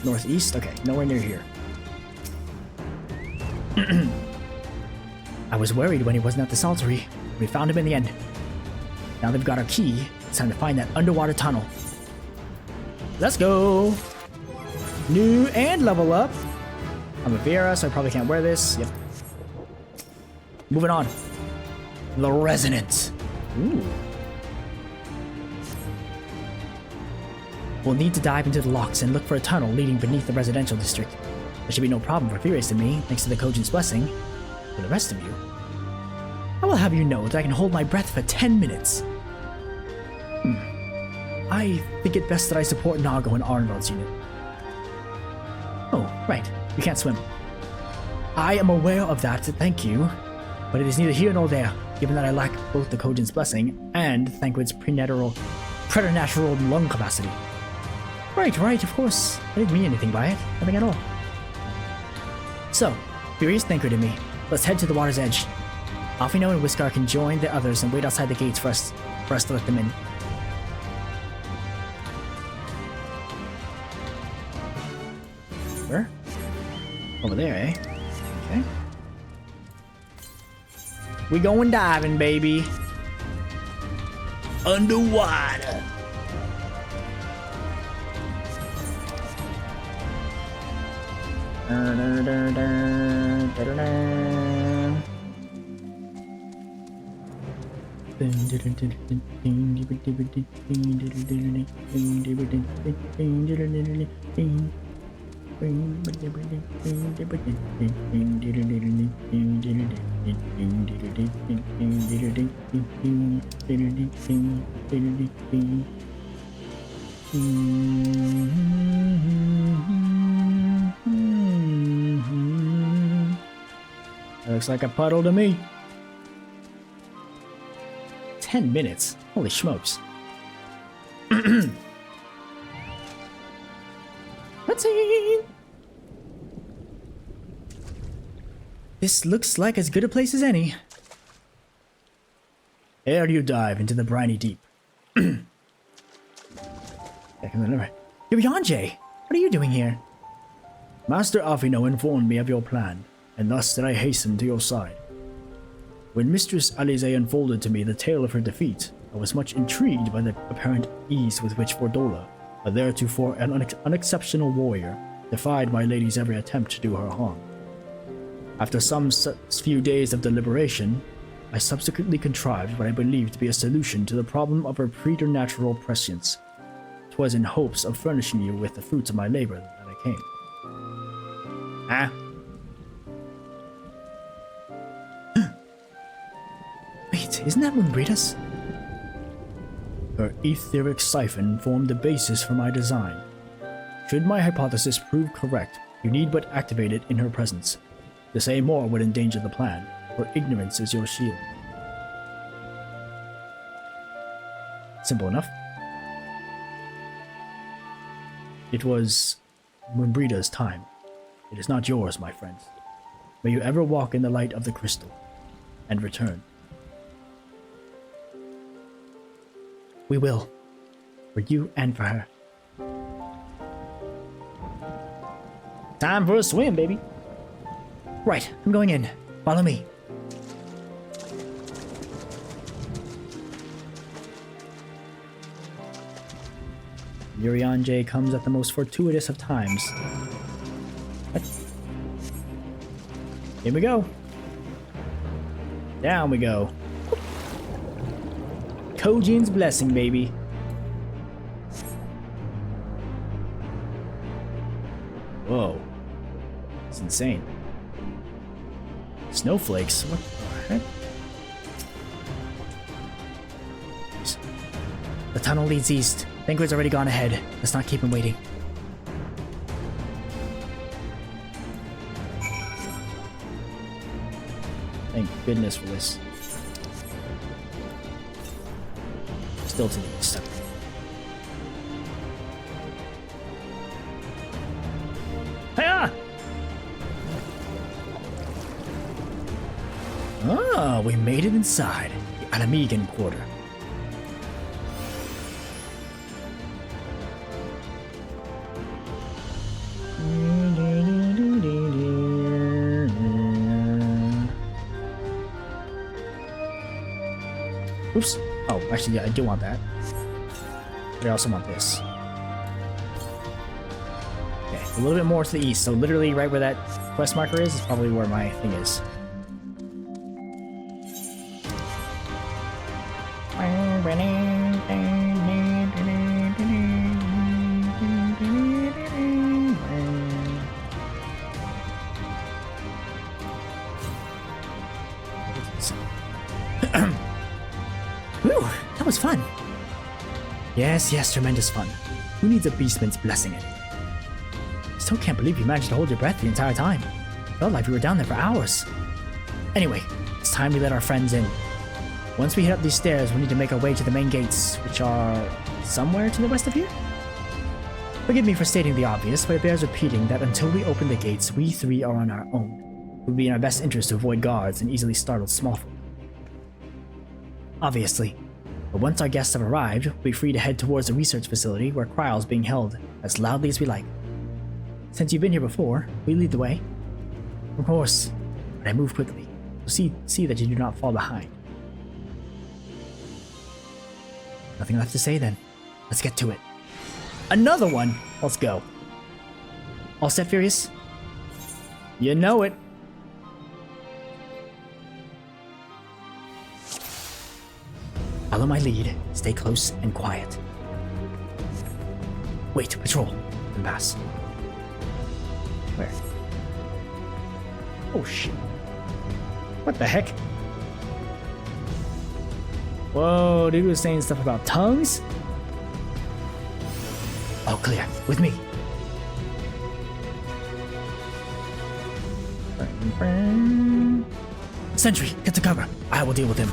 northeast. Okay, nowhere near here. I was worried when he wasn't at the Saltery. We found him in the end. Now they've got our key. It's time to find that underwater tunnel. Let's go! New and level up. I'm a Vera, so I probably can't wear this. Yep. Moving on. The Resonant. Ooh. We'll need to dive into the locks and look for a tunnel leading beneath the residential district. There should be no problem for Furious and me, thanks to the Kojin's blessing. For the rest of you, I will have you know that I can hold my breath for 10 minutes. I think it best that I support Nago and Arnveld's unit. Oh, right. You can't swim. I am aware of that, thank you. But it is neither here nor there, given that I lack both the Kojin's blessing and Thancred's preternatural lung capacity. Right, of course. I didn't mean anything by it. Nothing at all. So, Furious Thancred and me. Let's head to the water's edge. Alfino and Whiskar can join the others and wait outside the gates for us to let them in. Where? Over there, eh? Okay. We going diving, baby. Underwater. That looks like a puddle to me. 10 minutes? Holy smokes. Let's see. This looks like as good a place as any. Ere you dive into the briny deep. You're Yonjay. What are you doing here? Master Alfino informed me of your plan, and thus did I hasten to your side. When Mistress Alize unfolded to me the tale of her defeat, I was much intrigued by the apparent ease with which Fordola, a theretofore an unexceptional warrior, defied my lady's every attempt to do her harm. After some few days of deliberation, I subsequently contrived what I believed to be a solution to the problem of her preternatural prescience. 'Twas in hopes of furnishing you with the fruits of my labor that I came. Ah. Wait, isn't that Mumbritas? Her etheric siphon formed the basis for my design. Should my hypothesis prove correct, you need but activate it in her presence. To say more would endanger the plan, for ignorance is your shield. Simple enough. It was Mumbrida's time. It is not yours, my friends. May you ever walk in the light of the crystal, and return. We will. For you and for her. Time for a swim, baby. Right, I'm going in. Follow me. Urianger comes at the most fortuitous of times. What? Here we go. Down we go. Kojin's blessing, baby. Whoa. It's insane. Snowflakes? What the heck? The tunnel leads east. Banquet's already gone ahead. Let's not keep him waiting. Thank goodness for this. Still to the east. Hiya! Ah, we made it inside the Alamigan quarter. Oops. Oh, actually, yeah, I do want that. But I also want this. Okay, a little bit more to the east. So literally right where that quest marker is probably where my thing is. Whew, that was fun. Yes, tremendous fun. Who needs a beastman's blessing in it? I still can't believe you managed to hold your breath the entire time. Felt like we were down there for hours. Anyway, it's time we let our friends in. Once we hit up these stairs, we need to make our way to the main gates, which are somewhere to the west of here? Forgive me for stating the obvious, but it bears repeating that until we open the gates, we three are on our own. It would be in our best interest to avoid guards and easily startled smallfolk. Obviously. But once our guests have arrived, we'll be free to head towards the research facility where Cryal is being held, as loudly as we like. Since you've been here before, will you lead the way? Of course, but I move quickly, so see that you do not fall behind. Nothing left to say then. Let's get to it. Another one! Let's go. All set, Furious? You know it. Follow my lead, stay close and quiet. Wait, patrol. And pass. Where? Oh shit. What the heck? Whoa, dude was saying stuff about tongues? All clear, with me. Sentry, get to cover. I will deal with him.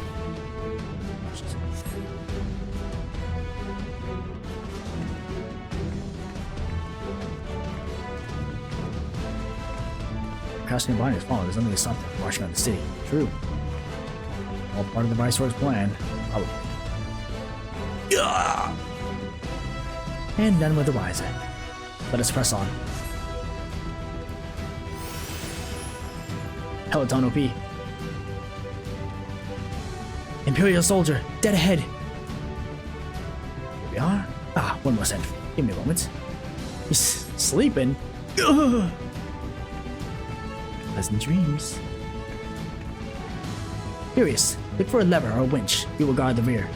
Casting Abania is fallen. There's nothing to stop them from rushing on the city. True. All part of the Viceroy's plan. Oh. Yeah. And none were the wiser. Let us press on. Peloton OP. Imperial soldier, dead ahead. Here we are. Ah, one more sentry. Give me a moment. He's sleeping. Ugh. Pleasant dreams. Furious, look for a lever or a winch. We will guard the rear.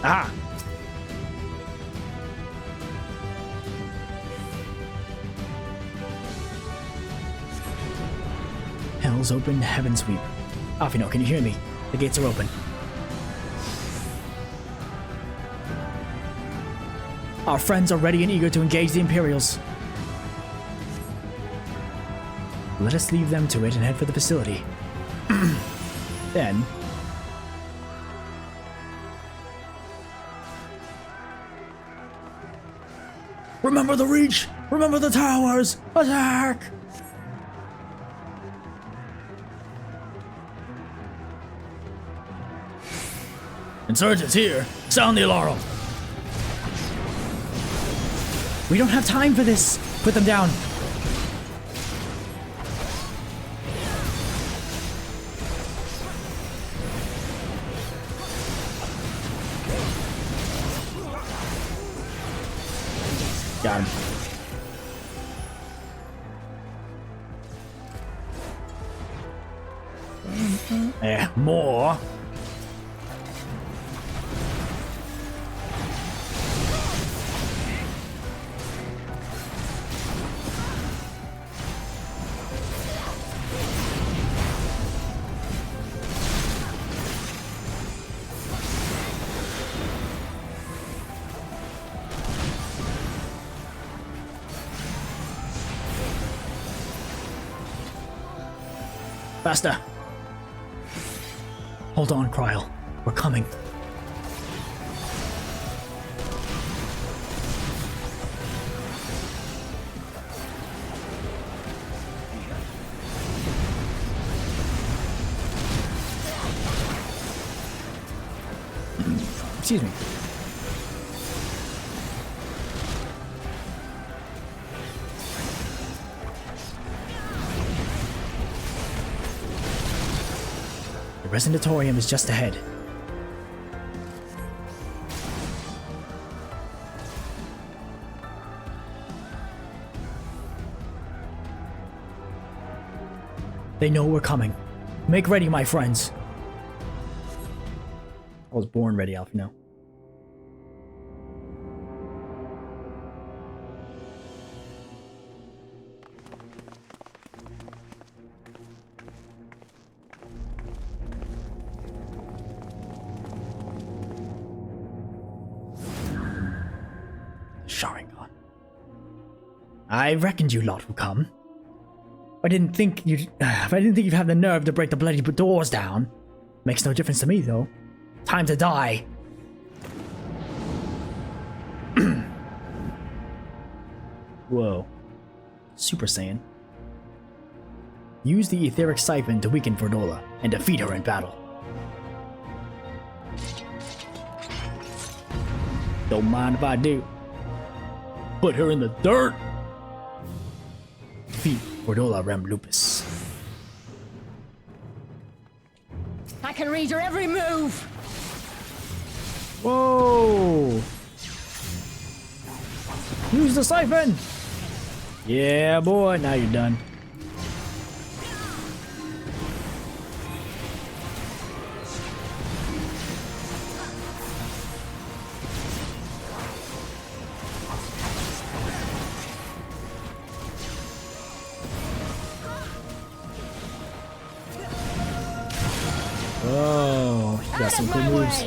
Ah! Hell's open, heaven sweep. Alfino, can you hear me? The gates are open. Our friends are ready and eager to engage the Imperials. Let us leave them to it and head for the facility. Then... Remember the Reach! Remember the towers! Attack! Insurgents here! Sound the alarm! We don't have time for this! Put them down! Got him. More. Faster! Hold on, Kryl. We're coming. Excuse me. The Resonatorium is just ahead. They know we're coming. Make ready, my friends. I was born ready, Alfino. Sharingan. I reckoned you lot would come. I didn't think you'd have the nerve to break the bloody doors down. Makes no difference to me, though. Time to die. Whoa. Super Saiyan. Use the etheric siphon to weaken Verdola and defeat her in battle. Don't mind if I do. Put her in the dirt. Defeat Verdola Rem Lupus. I can read her every move. Whoa! Use the siphon! Yeah, boy, now you're done. Oh, you got some good moves.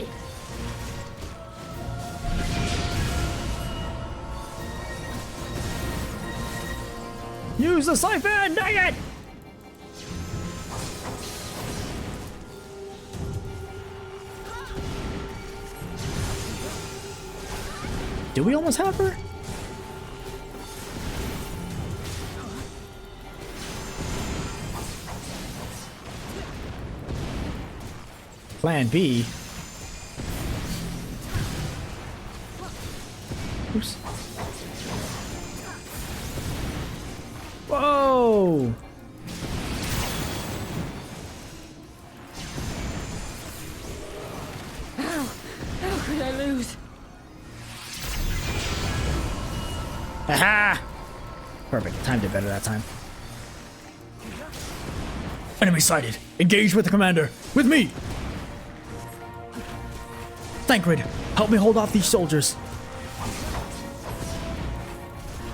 Use the siphon! Dang it! Do we almost have her? Plan B. Oops. Whoa! How could I lose? Haha! Perfect. Timed it better that time. Enemy sighted. Engage with the commander. With me. Thancred, help me hold off these soldiers.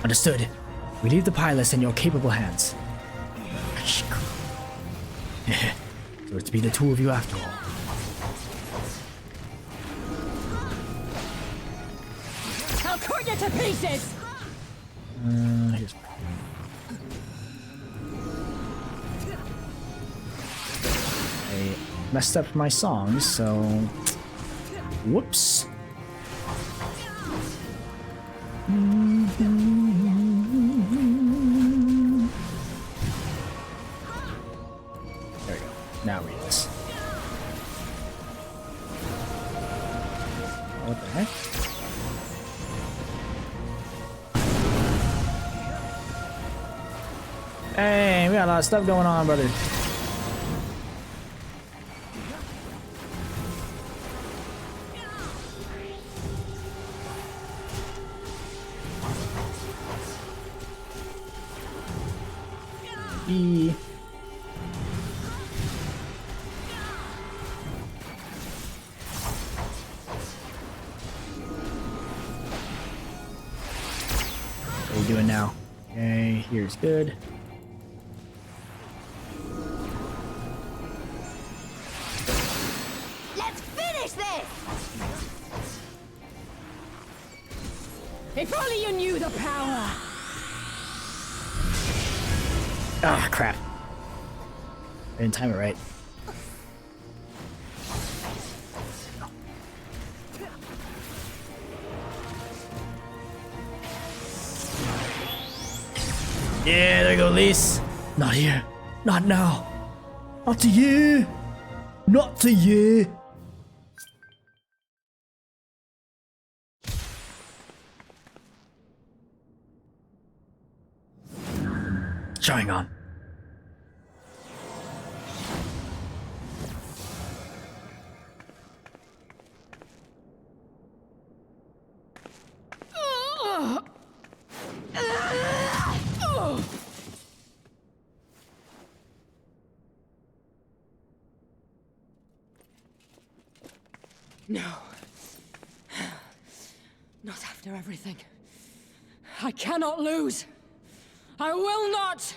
Understood. We leave the pilots in your capable hands. So it's to be the two of you after all. I'll cut you to pieces! Here's I messed up my songs, so whoops. There we go. Now read this. What the heck? Hey, we got a lot of stuff going on, brother. E. What are you doing now? Okay, here's good. Let's finish this! If only you knew the power! Ah, crap. I didn't time it right. Yeah, there you go, Lise. Not here. Not now. Not to you. Not to you. Showing on. No. Not after everything. I cannot lose. I will not!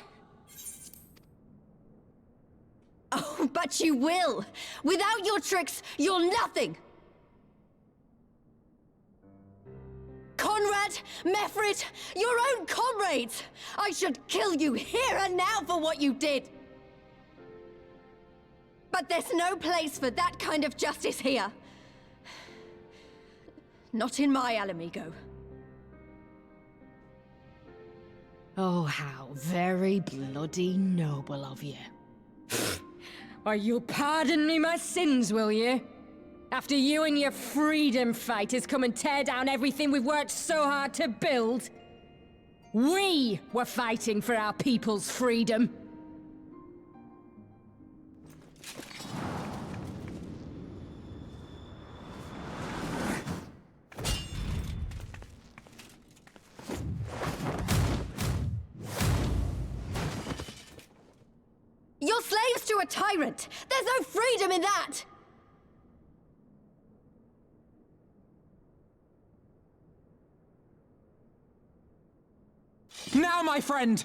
Oh, but you will! Without your tricks, you're nothing! Conrad, Mefrid, your own comrades! I should kill you here and now for what you did! But there's no place for that kind of justice here. Not in my Alamigo. Oh, how very bloody noble of you. Why, you'll pardon me my sins, will you? After you and your freedom fighters come and tear down everything we've worked so hard to build? We were fighting for our people's freedom. You're slaves to a tyrant! There's no freedom in that! Now, my friend!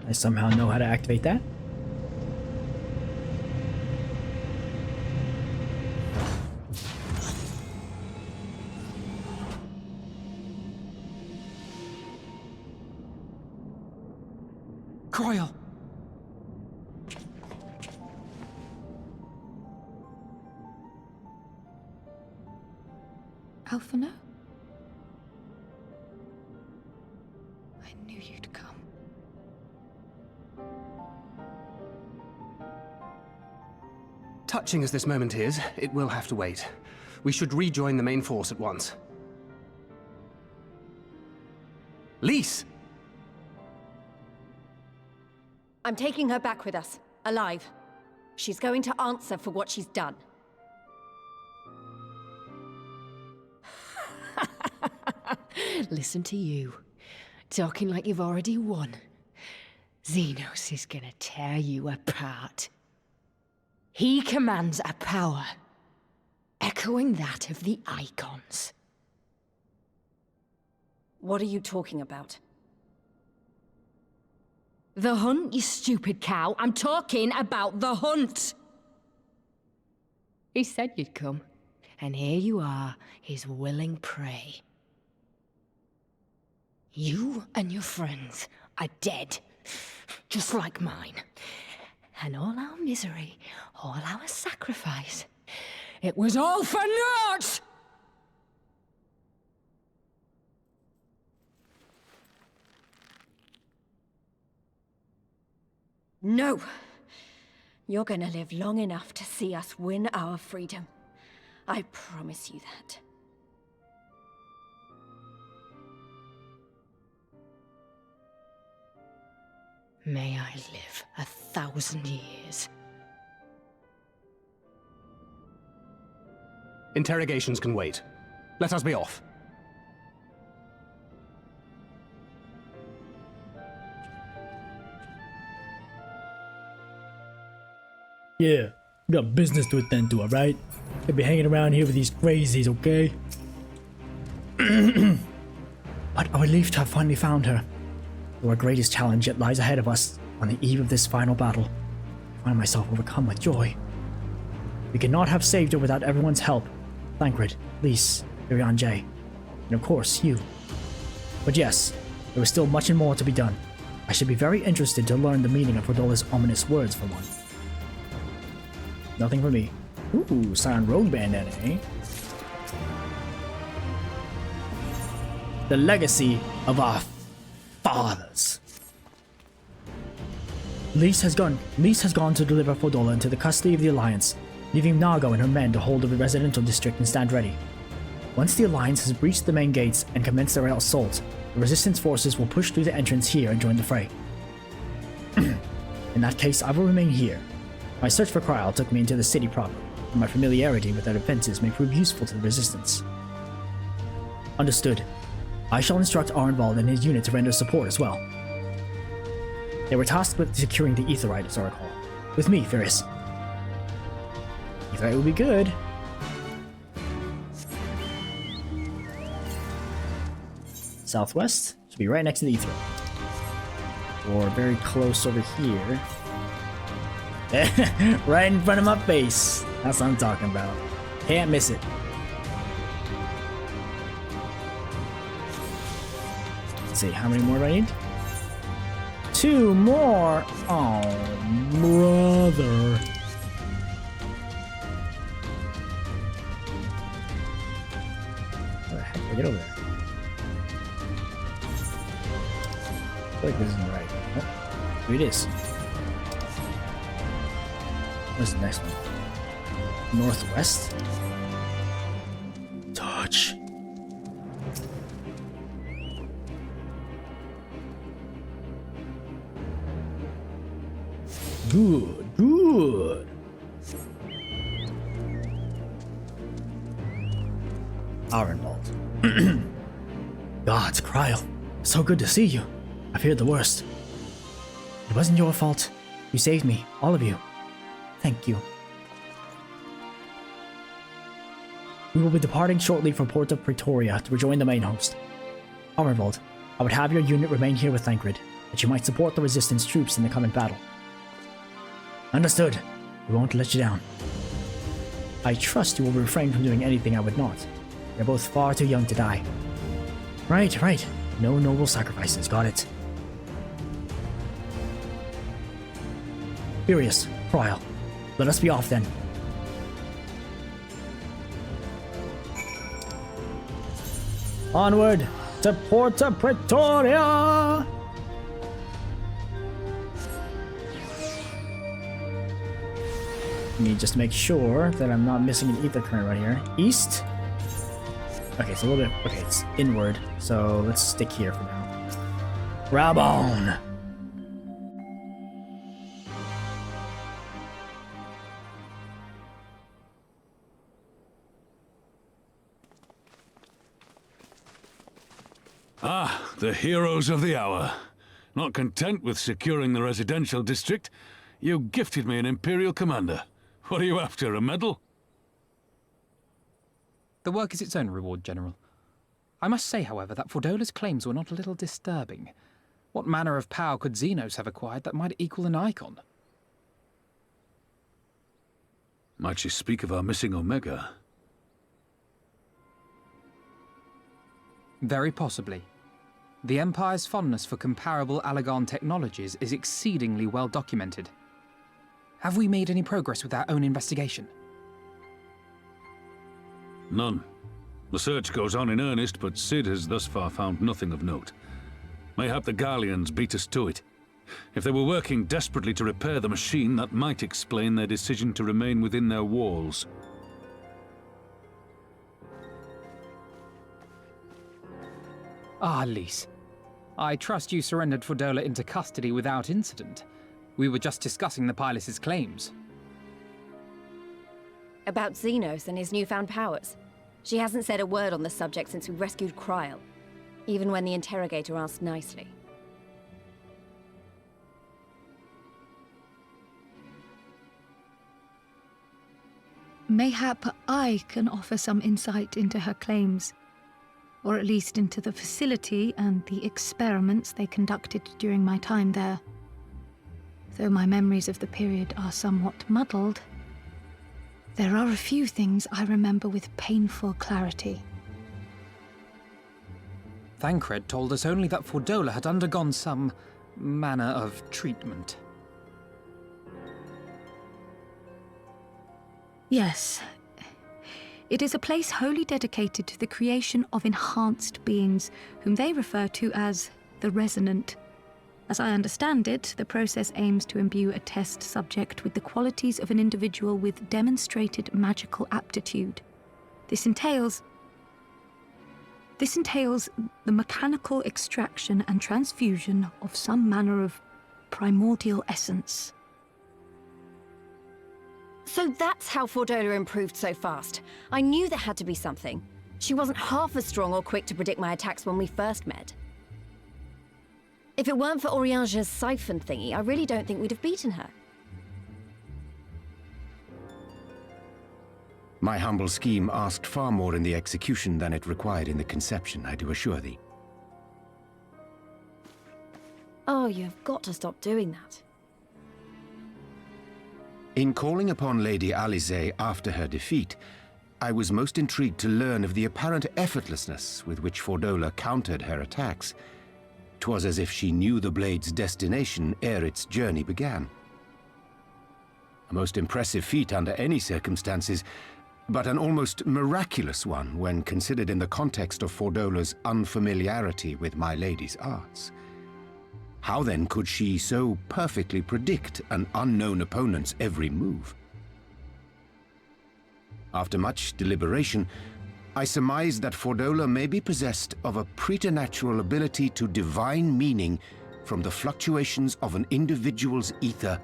I somehow know how to activate that. Toil! Alphino? I knew you'd come. Touching as this moment is, it will have to wait. We should rejoin the main force at once. Lise! I'm taking her back with us, alive. She's going to answer for what she's done. Listen to you, talking like you've already won. Xenos is gonna tear you apart. He commands a power, echoing that of the Icons. What are you talking about? The hunt, you stupid cow. I'm talking about the hunt. He said you'd come, and here you are, his willing prey. You and your friends are dead, just like mine. And all our misery, all our sacrifice, it was all for naught! No! You're gonna live long enough to see us win our freedom. I promise you that. May I live 1,000 years. Interrogations can wait. Let us be off. Yeah, we got business to attend to, alright? Can't be hanging around here with these crazies, okay? But I relieved to have finally found her. Our greatest challenge yet lies ahead of us on the eve of this final battle. I find myself overcome with joy. We could not have saved her without everyone's help. Thancred, Lys, Irian J, and of course, you. But yes, there was still much and more to be done. I should be very interested to learn the meaning of Rodola's ominous words for one. Nothing for me. Ooh, Scion Rogue Bandana, eh? The legacy of our fathers. Lys has gone to deliver Rodola into the custody of the Alliance, leaving Nago and her men to hold the residential district and stand ready. Once the Alliance has breached the main gates and commenced their assault, the Resistance forces will push through the entrance here and join the fray. In that case, I will remain here. My search for Kryl took me into the city proper, and my familiarity with their defenses may prove useful to the Resistance. Understood. I shall instruct Arnvald and his unit to render support as well. They were tasked with securing the Aetheryte, as I recall. With me, Ferris. Aetheryte will be good. Southwest should be right next to the Aetheryte. Or very close over here. Right in front of my face. That's what I'm talking about. Can't miss it. Let's see, how many more do I need? 2 more? Oh, brother. How the heck do I get over there? I feel like this isn't right. Oh, here it is. What's the next one? Northwest? Touch. Good, good. Arnvald. Gods, Kryl. So good to see you. I feared the worst. It wasn't your fault. You saved me, all of you. Thank you. We will be departing shortly for Port of Pretoria to rejoin the main host. Arnvald, I would have your unit remain here with Thancred, that you might support the Resistance troops in the coming battle. Understood. We won't let you down. I trust you will refrain from doing anything I would not. You're both far too young to die. Right. No noble sacrifices, got it. Furious, Kryl. Let us be off then. Onward to Port of Pretoria! Need just to make sure that I'm not missing an ether current right here. East? Okay, it's a little bit... Okay, it's inward, so let's stick here for now. Raubahn! Ah, the heroes of the hour. Not content with securing the residential district, you gifted me an Imperial commander. What are you after, a medal? The work is its own reward, General. I must say, however, that Fordola's claims were not a little disturbing. What manner of power could Xenos have acquired that might equal an icon? Might she speak of our missing Omega? Very possibly. The Empire's fondness for comparable Allagan technologies is exceedingly well documented. Have we made any progress with our own investigation? None. The search goes on in earnest, but Cid has thus far found nothing of note. Mayhap the Garleans beat us to it. If they were working desperately to repair the machine, that might explain their decision to remain within their walls. Ah, Lys. I trust you surrendered Fordola into custody without incident. We were just discussing the pilot's claims. About Xenos and his newfound powers. She hasn't said a word on the subject since we rescued Kryl, even when the interrogator asked nicely. Mayhap I can offer some insight into her claims, or at least into the facility and the experiments they conducted during my time there. Though my memories of the period are somewhat muddled, there are a few things I remember with painful clarity. Thancred told us only that Fordola had undergone some manner of treatment. Yes. It is a place wholly dedicated to the creation of enhanced beings, whom they refer to as the Resonant. As I understand it, the process aims to imbue a test subject with the qualities of an individual with demonstrated magical aptitude. This entails the mechanical extraction and transfusion of some manner of primordial essence. So that's how Fordola improved so fast. I knew there had to be something. She wasn't half as strong or quick to predict my attacks when we first met. If it weren't for Oriange's siphon thingy, I really don't think we'd have beaten her. My humble scheme asked far more in the execution than it required in the conception, I do assure thee. Oh, you've got to stop doing that. In calling upon Lady Alisaie after her defeat, I was most intrigued to learn of the apparent effortlessness with which Fordola countered her attacks. 'Twas as if she knew the blade's destination ere its journey began. A most impressive feat under any circumstances, but an almost miraculous one when considered in the context of Fordola's unfamiliarity with my lady's arts. How then could she so perfectly predict an unknown opponent's every move? After much deliberation, I surmised that Fordola may be possessed of a preternatural ability to divine meaning from the fluctuations of an individual's ether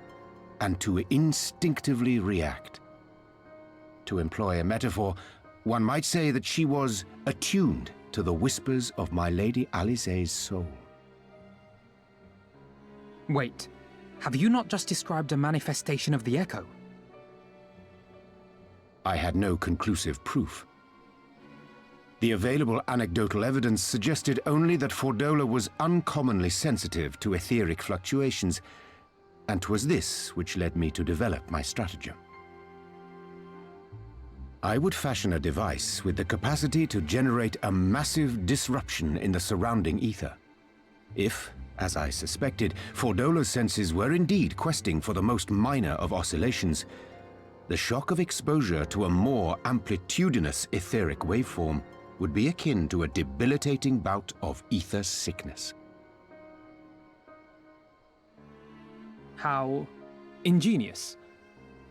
and to instinctively react. To employ a metaphor, one might say that she was attuned to the whispers of my Lady Alisaie's soul. Wait, have you not just described a manifestation of the Echo? I had no conclusive proof. The available anecdotal evidence suggested only that Fordola was uncommonly sensitive to etheric fluctuations, and 'twas this which led me to develop my stratagem. I would fashion a device with the capacity to generate a massive disruption in the surrounding ether. If, as I suspected, Fordola's senses were indeed questing for the most minor of oscillations, the shock of exposure to a more amplitudinous etheric waveform would be akin to a debilitating bout of ether sickness. How ingenious.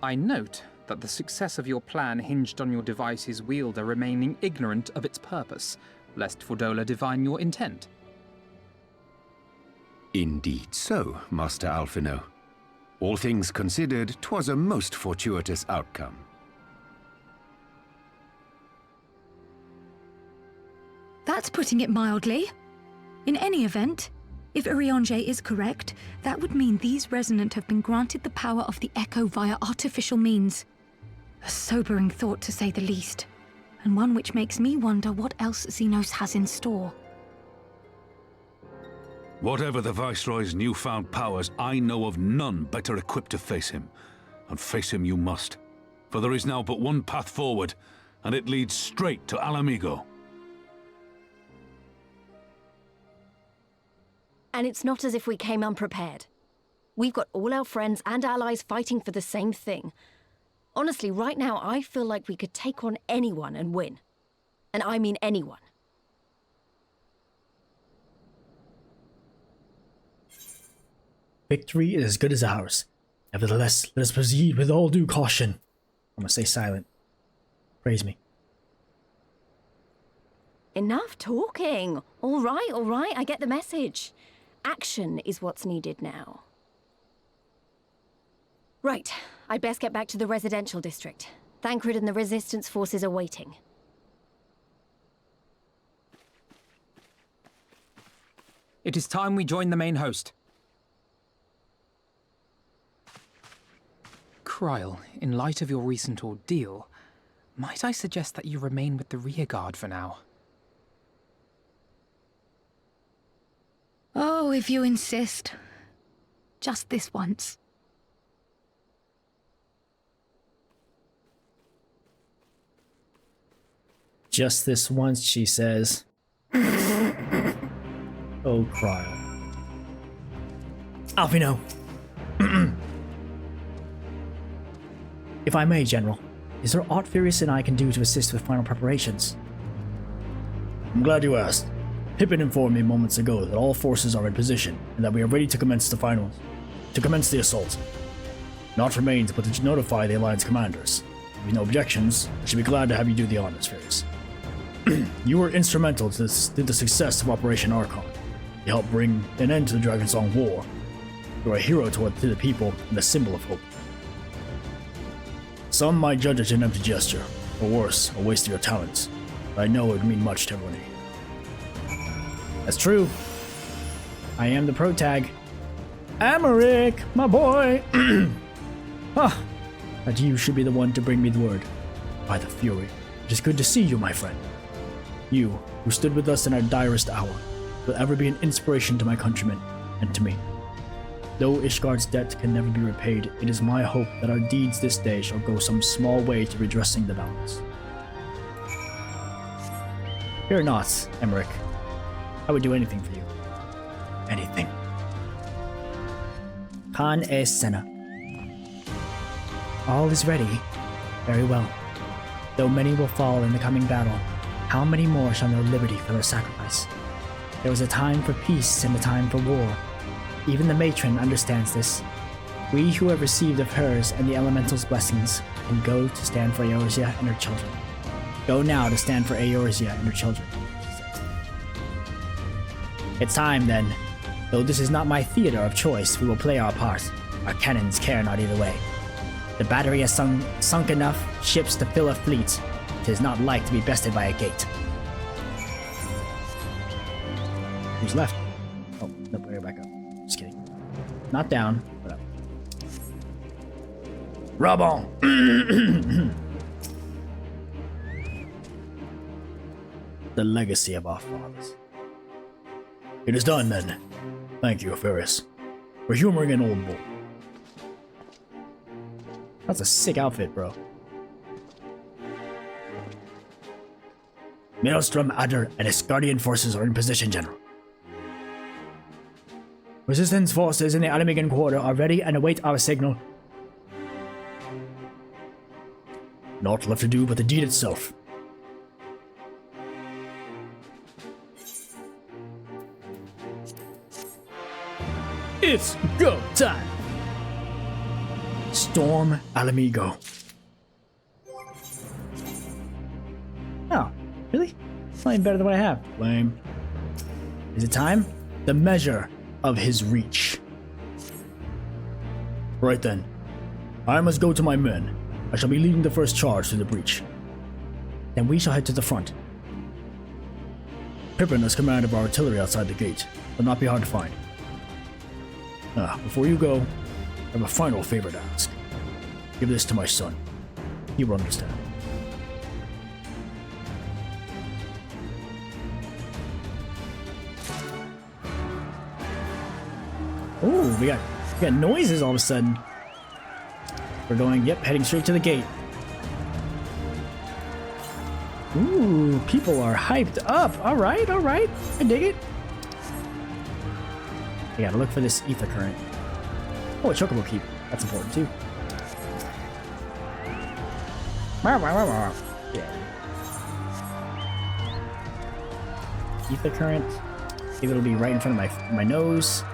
I note that the success of your plan hinged on your device's wielder remaining ignorant of its purpose, lest Fordola divine your intent. Indeed so, Master Alphino. All things considered, 'twas a most fortuitous outcome. That's putting it mildly. In any event, if Urianger is correct, that would mean these Resonant have been granted the power of the Echo via artificial means. A sobering thought, to say the least, and one which makes me wonder what else Xenos has in store. Whatever the Viceroy's newfound powers, I know of none better equipped to face him. And face him you must. For there is now but one path forward, and it leads straight to Alamigo. And it's not as if we came unprepared. We've got all our friends and allies fighting for the same thing. Honestly, right now, I feel like we could take on anyone and win. And I mean anyone. Victory is as good as ours. Nevertheless, let us proceed with all due caution. I'm gonna stay silent. Praise me. Enough talking. All right, I get the message. Action is what's needed now. Right, I'd best get back to the residential district. Thancred and the Resistance forces are waiting. It is time we join the main host. Kryl, in light of your recent ordeal, might I suggest that you remain with the rearguard for now? Oh, if you insist. Just this once. Just this once, she says. Oh, Kryl. Alphino! If I may, General, is there aught Furious and I can do to assist with final preparations? I'm glad you asked. Pippin informed me moments ago that all forces are in position and that we are ready to commence the assault. Naught remains but to notify the Alliance commanders. With no objections, I should be glad to have you do the honors, Furious. You were instrumental to the success of Operation Archon. You helped bring an end to the Dragonsong War. You're a hero to the people and a symbol of hope. Some might judge it an empty gesture, or worse, a waste of your talents, but I know it would mean much to everyone here. That's true. I am the protag. Americ, my boy! But you should be the one to bring me the word. By the Fury, it is good to see you, my friend. You, who stood with us in our direst hour, will ever be an inspiration to my countrymen and to me. Though Ishgard's debt can never be repaid, it is my hope that our deeds this day shall go some small way to redressing the balance. Fear not, Emmerich. I would do anything for you. Anything. Khan e Senna. All is ready. Very well. Though many will fall in the coming battle, how many more shall know liberty for their sacrifice? There was a time for peace and a time for war. Even the matron understands this. We who have received of hers and the elemental's blessings can go to stand for Eorzea and her children. Go now to stand for Eorzea and her children, she says. It's time then. Though this is not my theater of choice, we will play our part. Our cannons care not either way. The battery has sunk enough ships to fill a fleet. It is not like to be bested by a gate. Who's left? Oh, nope, we're back up. Just kidding. Not down, but up. Raubahn! The legacy of our fathers. It is done, then. Thank you, Ferris, for humoring an old bull. That's a sick outfit, bro. Maelstrom, Adder, and Iscardian forces are in position, General. Resistance forces in the Alamigan quarter are ready and await our signal. Naught left to do but the deed itself. It's go time! Storm Alamigo. Oh, really? It's not even better than what I have. Lame. Is it time? The measure of his reach. Right then. I must go to my men. I shall be leading the first charge through the breach. Then we shall head to the front. Pippin has command of our artillery outside the gate. Will not be hard to find. Before you go, I have a final favor to ask. Give this to my son. He will understand. Ooh, we got noises all of a sudden. We're going, heading straight to the gate. Ooh, people are hyped up. All right. I dig it. I gotta look for this ether current. Oh, a chocobo keep. That's important too. Yeah. Ether current. Maybe it'll be right in front of my nose.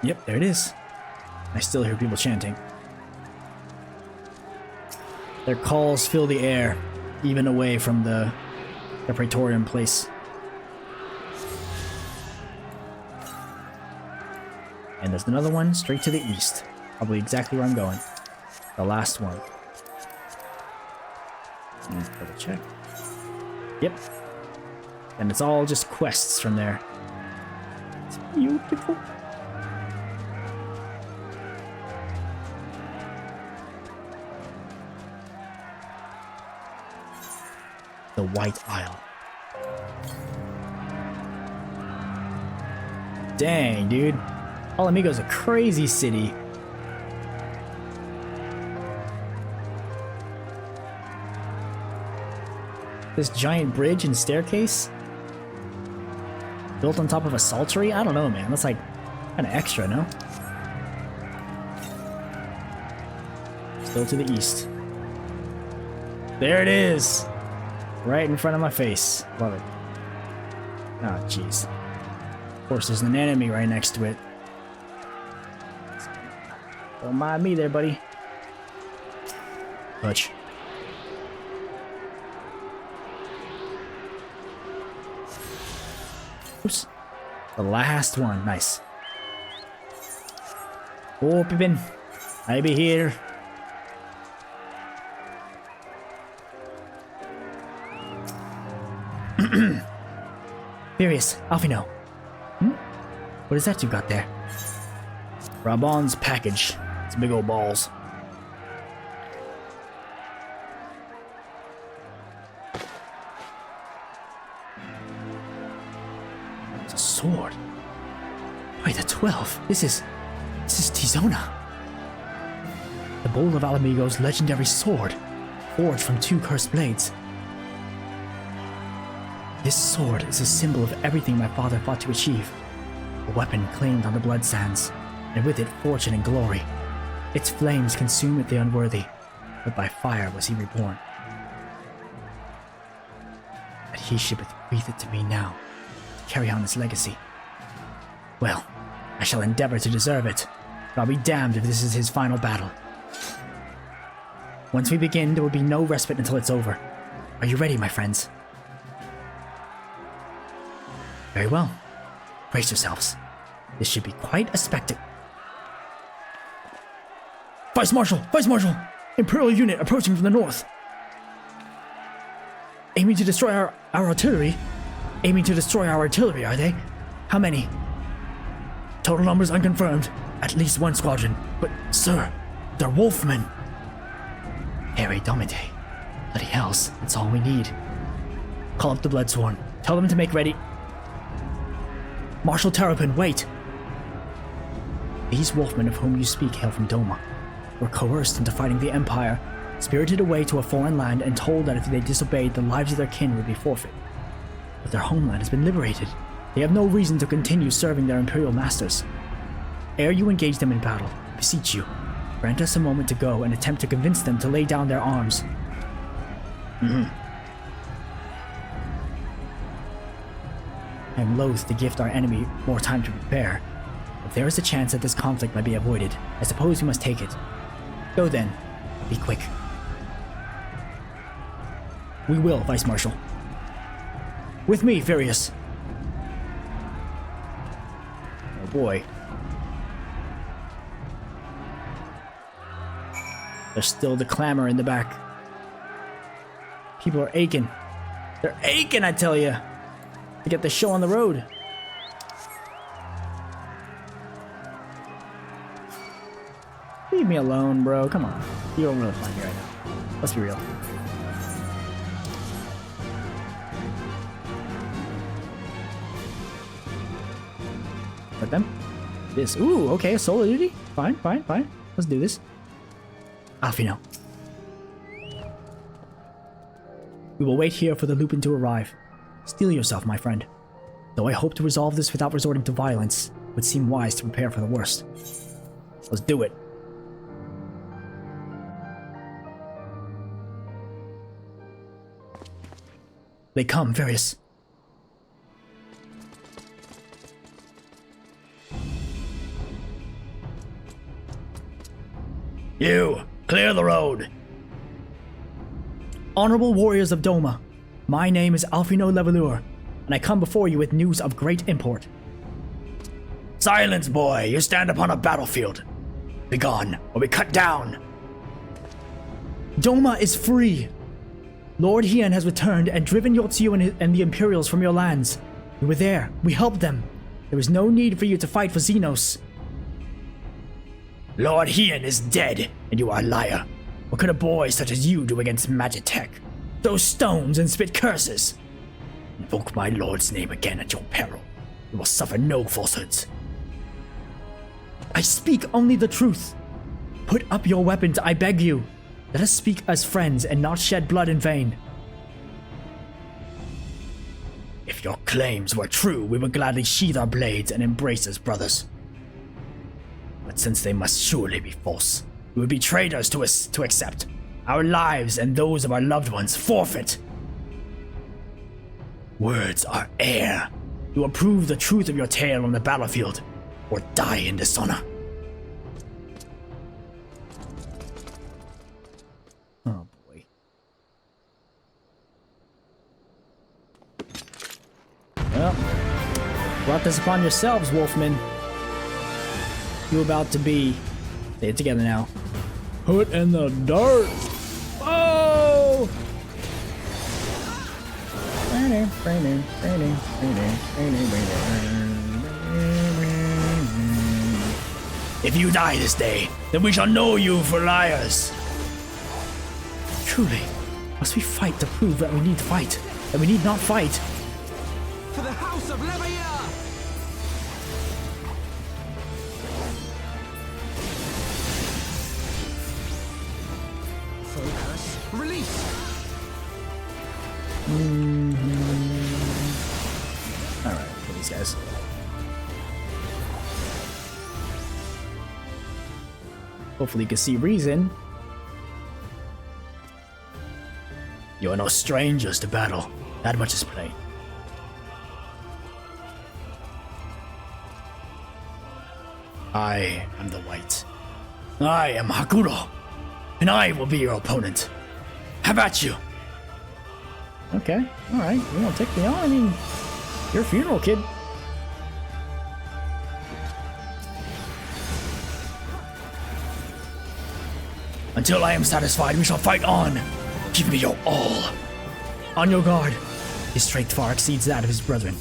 Yep, there it is. I still hear people chanting. Their calls fill the air, even away from the Praetorian place. And there's another one straight to the east. Probably exactly where I'm going. The last one. Double check. Yep. And it's all just quests from there. It's beautiful. The White Isle. Dang, dude. Alamigo's a crazy city. This giant bridge and staircase? Built on top of a saltery? I don't know, man. That's like kind of extra, no? Still to the east. There it is! Right in front of my face. Love it. Oh, jeez. Of course, there's an enemy right next to it. Don't mind me there, buddy. Hutch. Oops. The last one. Nice. Oh, Pippin. I be here. Furious, Alfino. What is that you got there? Raubhahn's package. It's big old balls. It's a sword. Wait, the 12. This is Tizona. The bowl of Alamigo's legendary sword, forged from 2 cursed blades. This sword is a symbol of everything my father fought to achieve. A weapon claimed on the blood sands, and with it fortune and glory. Its flames consumed the unworthy, but by fire was he reborn. That he should bequeath it to me now, to carry on his legacy. Well, I shall endeavor to deserve it, but I'll be damned if this is his final battle. Once we begin, there will be no respite until it's over. Are you ready, my friends? Very well. Brace yourselves. This should be quite a spectacle. Vice Marshal! Vice Marshal! Imperial unit approaching from the north. Aiming to destroy our artillery? Aiming to destroy our artillery, are they? How many? Total numbers unconfirmed. At least 1 squadron. But, sir, they're wolfmen. Harry Domite. Bloody hells, that's all we need. Call up the Bloodsworn. Tell them to make ready. Marshal Terrapin, wait! These wolfmen of whom you speak hail from Doma. Were coerced into fighting the Empire, spirited away to a foreign land and told that if they disobeyed, the lives of their kin would be forfeit. But their homeland has been liberated. They have no reason to continue serving their Imperial masters. Ere you engage them in battle, I beseech you, grant us a moment to go and attempt to convince them to lay down their arms. I am loath to gift our enemy more time to prepare. If there is a chance that this conflict might be avoided, I suppose we must take it. Go then. Be quick. We will, Vice Marshal. With me, Furious. Oh boy. There's still the clamor in the back. People are aching. They're aching, I tell you, to get the show on the road. Leave me alone, bro. Come on. You don't really find me right now. Let's be real. Let them. This. Ooh, okay. Solo duty. Fine, fine, fine. Let's do this. Alfino. We will wait here for the Lupin to arrive. Steel yourself, my friend. Though I hope to resolve this without resorting to violence, it would seem wise to prepare for the worst. Let's do it. They come, Various. You, clear the road. Honorable warriors of Doma, my name is Alfino Levelure, and I come before you with news of great import. Silence, boy! You stand upon a battlefield. Begone, or be cut down! Doma is free! Lord Hien has returned and driven Yotsuyu and the Imperials from your lands. We were there. We helped them. There is no need for you to fight for Xenos. Lord Hien is dead, and you are a liar. What could a boy such as you do against Magitech? Throw stones and spit curses. Invoke my lord's name again at your peril. You will suffer no falsehoods. I speak only the truth. Put up your weapons, I beg you. Let us speak as friends and not shed blood in vain. If your claims were true, we would gladly sheathe our blades and embrace as brothers. But since they must surely be false, we would be traitors to us to accept. Our lives and those of our loved ones forfeit. Words are air. You will prove the truth of your tale on the battlefield, or die in dishonor. Oh boy. Well, brought this upon yourselves, Wolfman. You about to be... Say it together now. Put in the dirt! Oh! If you die this day, then we shall know you for liars. Truly, must we fight to prove that we need to fight, that we need not fight? For the House of Leveilleur! Focus. Release! Alright, kill these guys. Hopefully you can see reason. You are no strangers to battle. That much is plain. I am the White. I am Hakuro. And I will be your opponent. Have at you. Okay, alright. You wanna take me on? I mean, your funeral, kid. Until I am satisfied, we shall fight on. Give me your all. On your guard. His strength far exceeds that of his brethren.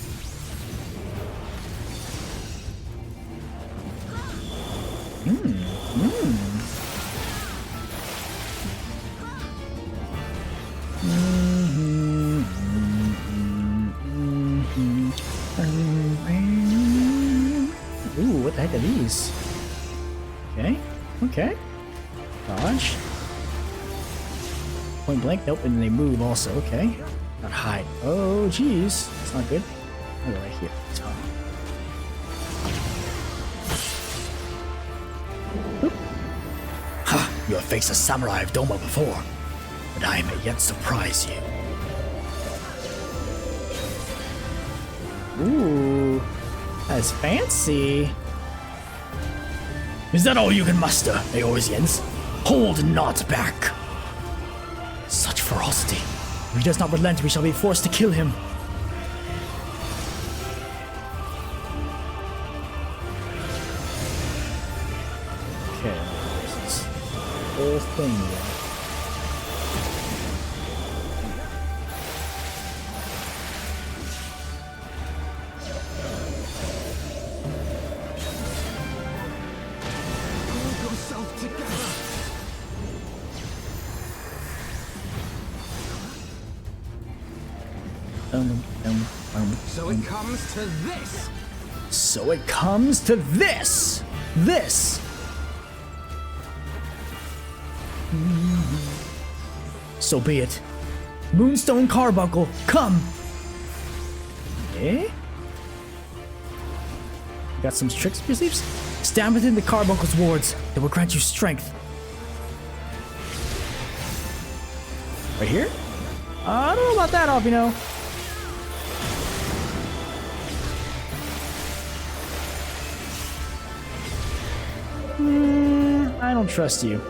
Ooh, what the heck are these? Okay, okay. Dodge. Point blank, nope, and they move also, okay. Not hide. Oh, jeez. That's not good. I'll go right here. It's fine. Oop. Ha! You have faced a samurai of Doma before, but I may yet surprise you. Ooh, that's fancy. Is that all you can muster, Eorzeans? Hold not back. Such ferocity. If he does not relent, we shall be forced to kill him. Okay, this is the whole thing. So it comes to this! So it comes to this! This! So be it. Moonstone Carbuncle, come! Eh? Got some tricks up your sleeves? Stand within the Carbuncle's wards that will grant you strength. Right here? I don't know about that, Abino. I don't trust you.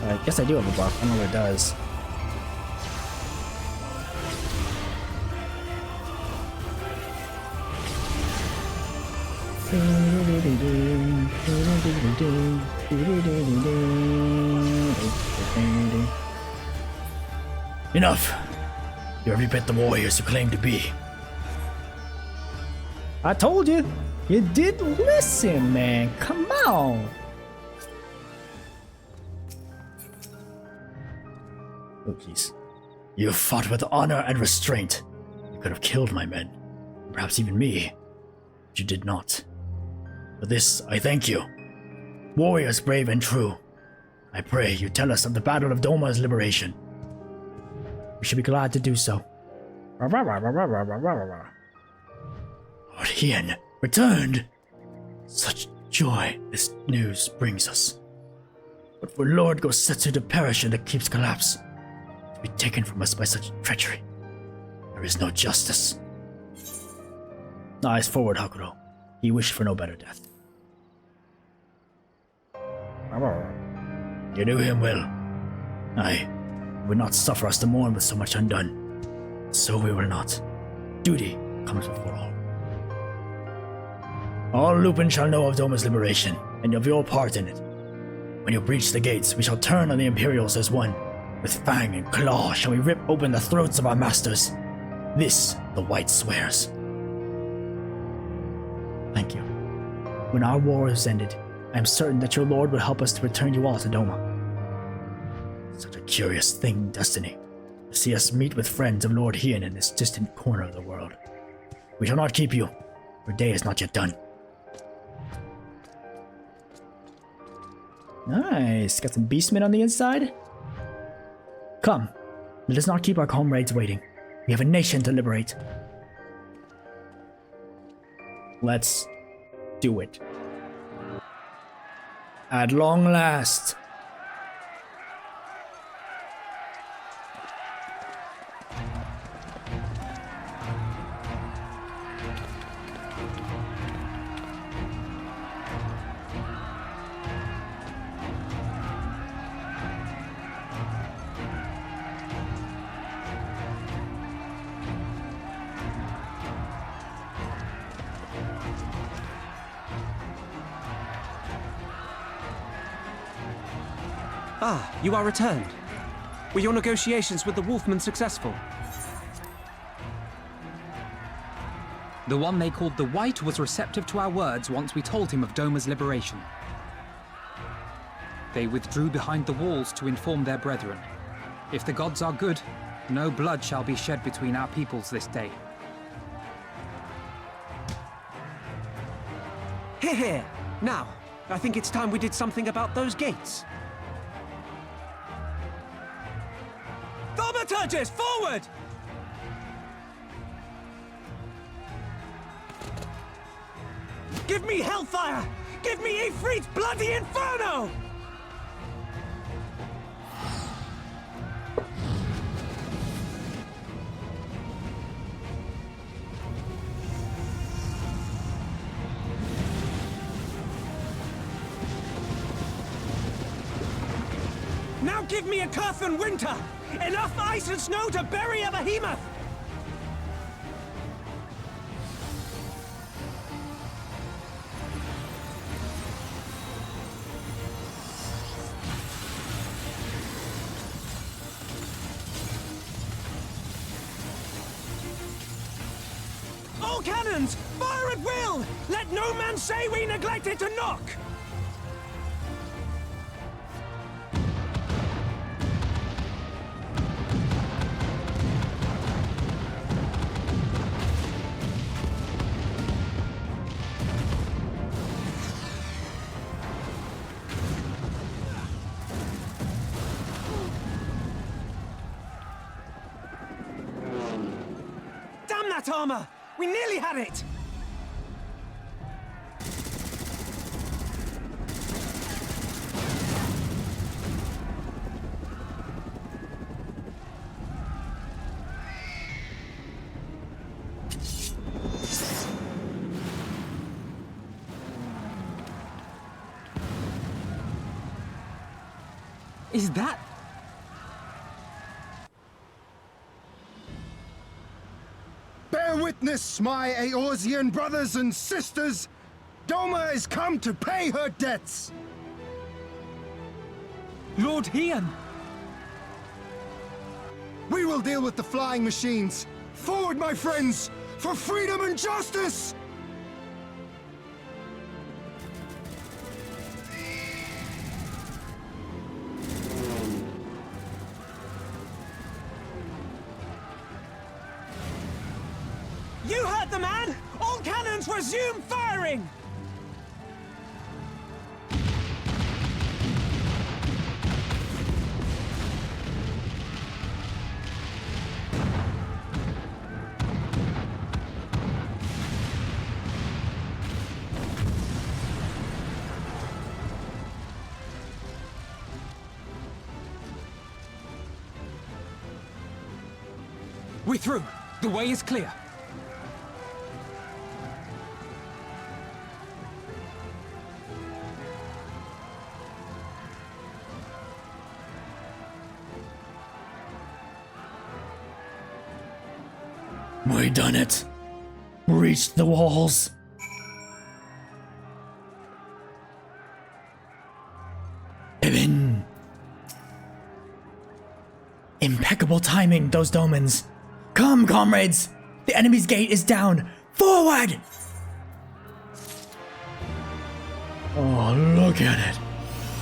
I guess I do have a buff. I don't know what it does. Enough! You're every bit the warriors you claim to be. I told you! You did listen, man! Come on! Oh, jeez. You fought with honor and restraint. You could have killed my men, perhaps even me, but you did not. For this, I thank you. Warriors brave and true, I pray you tell us of the Battle of Doma's liberation. We should be glad to do so. Lord Hien returned! Such joy this news brings us. But for Lord Gosetsu to perish in the keep's collapse, to be taken from us by such treachery, there is no justice. Eyes forward, Hakuro. He wished for no better death. You knew him well. Aye, you would not suffer us to mourn with so much undone. So we will not. Duty comes before all. All Lupin shall know of Doma's liberation, and of your part in it. When you breach the gates, we shall turn on the Imperials as one. With fang and claw shall we rip open the throats of our masters. This the White swears. Thank you. When our war is ended, I am certain that your lord will help us to return you all to Doma. Such a curious thing, destiny, to see us meet with friends of Lord Hien in this distant corner of the world. We shall not keep you. Your day is not yet done. Nice. Got some beastmen on the inside. Come. Let us not keep our comrades waiting. We have a nation to liberate. Let's do it. At long last. Ah, you are returned. Were your negotiations with the Wolfman successful? The one they called the White was receptive to our words once we told him of Doma's liberation. They withdrew behind the walls to inform their brethren. If the gods are good, no blood shall be shed between our peoples this day. Hear, hear. Now, I think it's time we did something about those gates. Thaumaturges, forward! Give me hellfire! Give me Ifrit's bloody inferno! Now give me a Curfin winter! Enough ice and snow to bury a behemoth! All All cannons! Fire at will! Let no man say we neglected to knock! Damn that armor! We nearly had it! Is that... Bear witness, my Eorzean brothers and sisters! Doma is come to pay her debts! Lord Hian! We will deal with the flying machines! Forward, my friends! For freedom and justice! You heard the man! All cannons resume firing! We're through. The way is clear. We done it. Reached the walls. Pippin. Impeccable timing, those Domans. Come, comrades! The enemy's gate is down! Forward! Oh, look at it.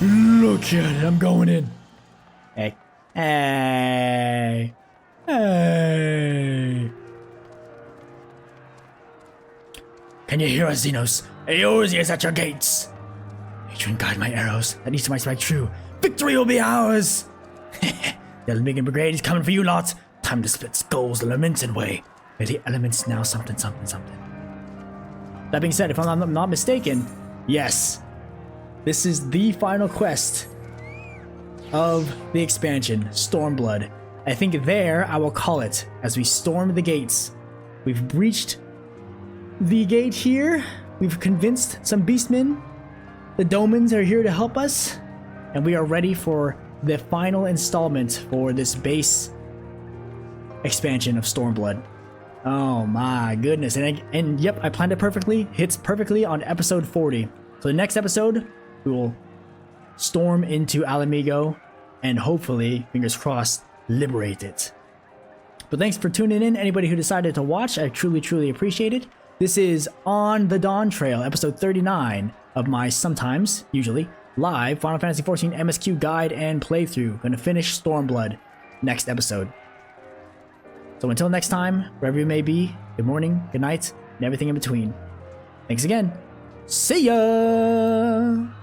Look at it, I'm going in. Hey. Hey. Hey. Can you hear us, Xenos? Eorze is at your gates! Patron, guide my arrows. That needs to might strike true. Victory will be ours! The Alamigan Brigade is coming for you lot. Time to split skulls the lamented way. May the elements now something. That being said, if I'm not mistaken, yes, this is the final quest of the expansion, Stormblood. I think there I will call it as we storm the gates. We've breached the gate here. We've convinced some beastmen. The Domans are here to help us, and we are ready for the final installment for this base expansion of Stormblood. Oh my goodness. And yep, I planned it perfectly. Hits perfectly on episode 40. So the next episode, we will storm into Alamigo and hopefully, fingers crossed, liberate it. But thanks for tuning in, anybody who decided to watch. I truly appreciate it. This is On the Dawntrail, episode 39 of my sometimes, usually, live Final Fantasy XIV MSQ guide and playthrough. Gonna finish Stormblood next episode. So until next time, wherever you may be, good morning, good night, and everything in between. Thanks again. See ya!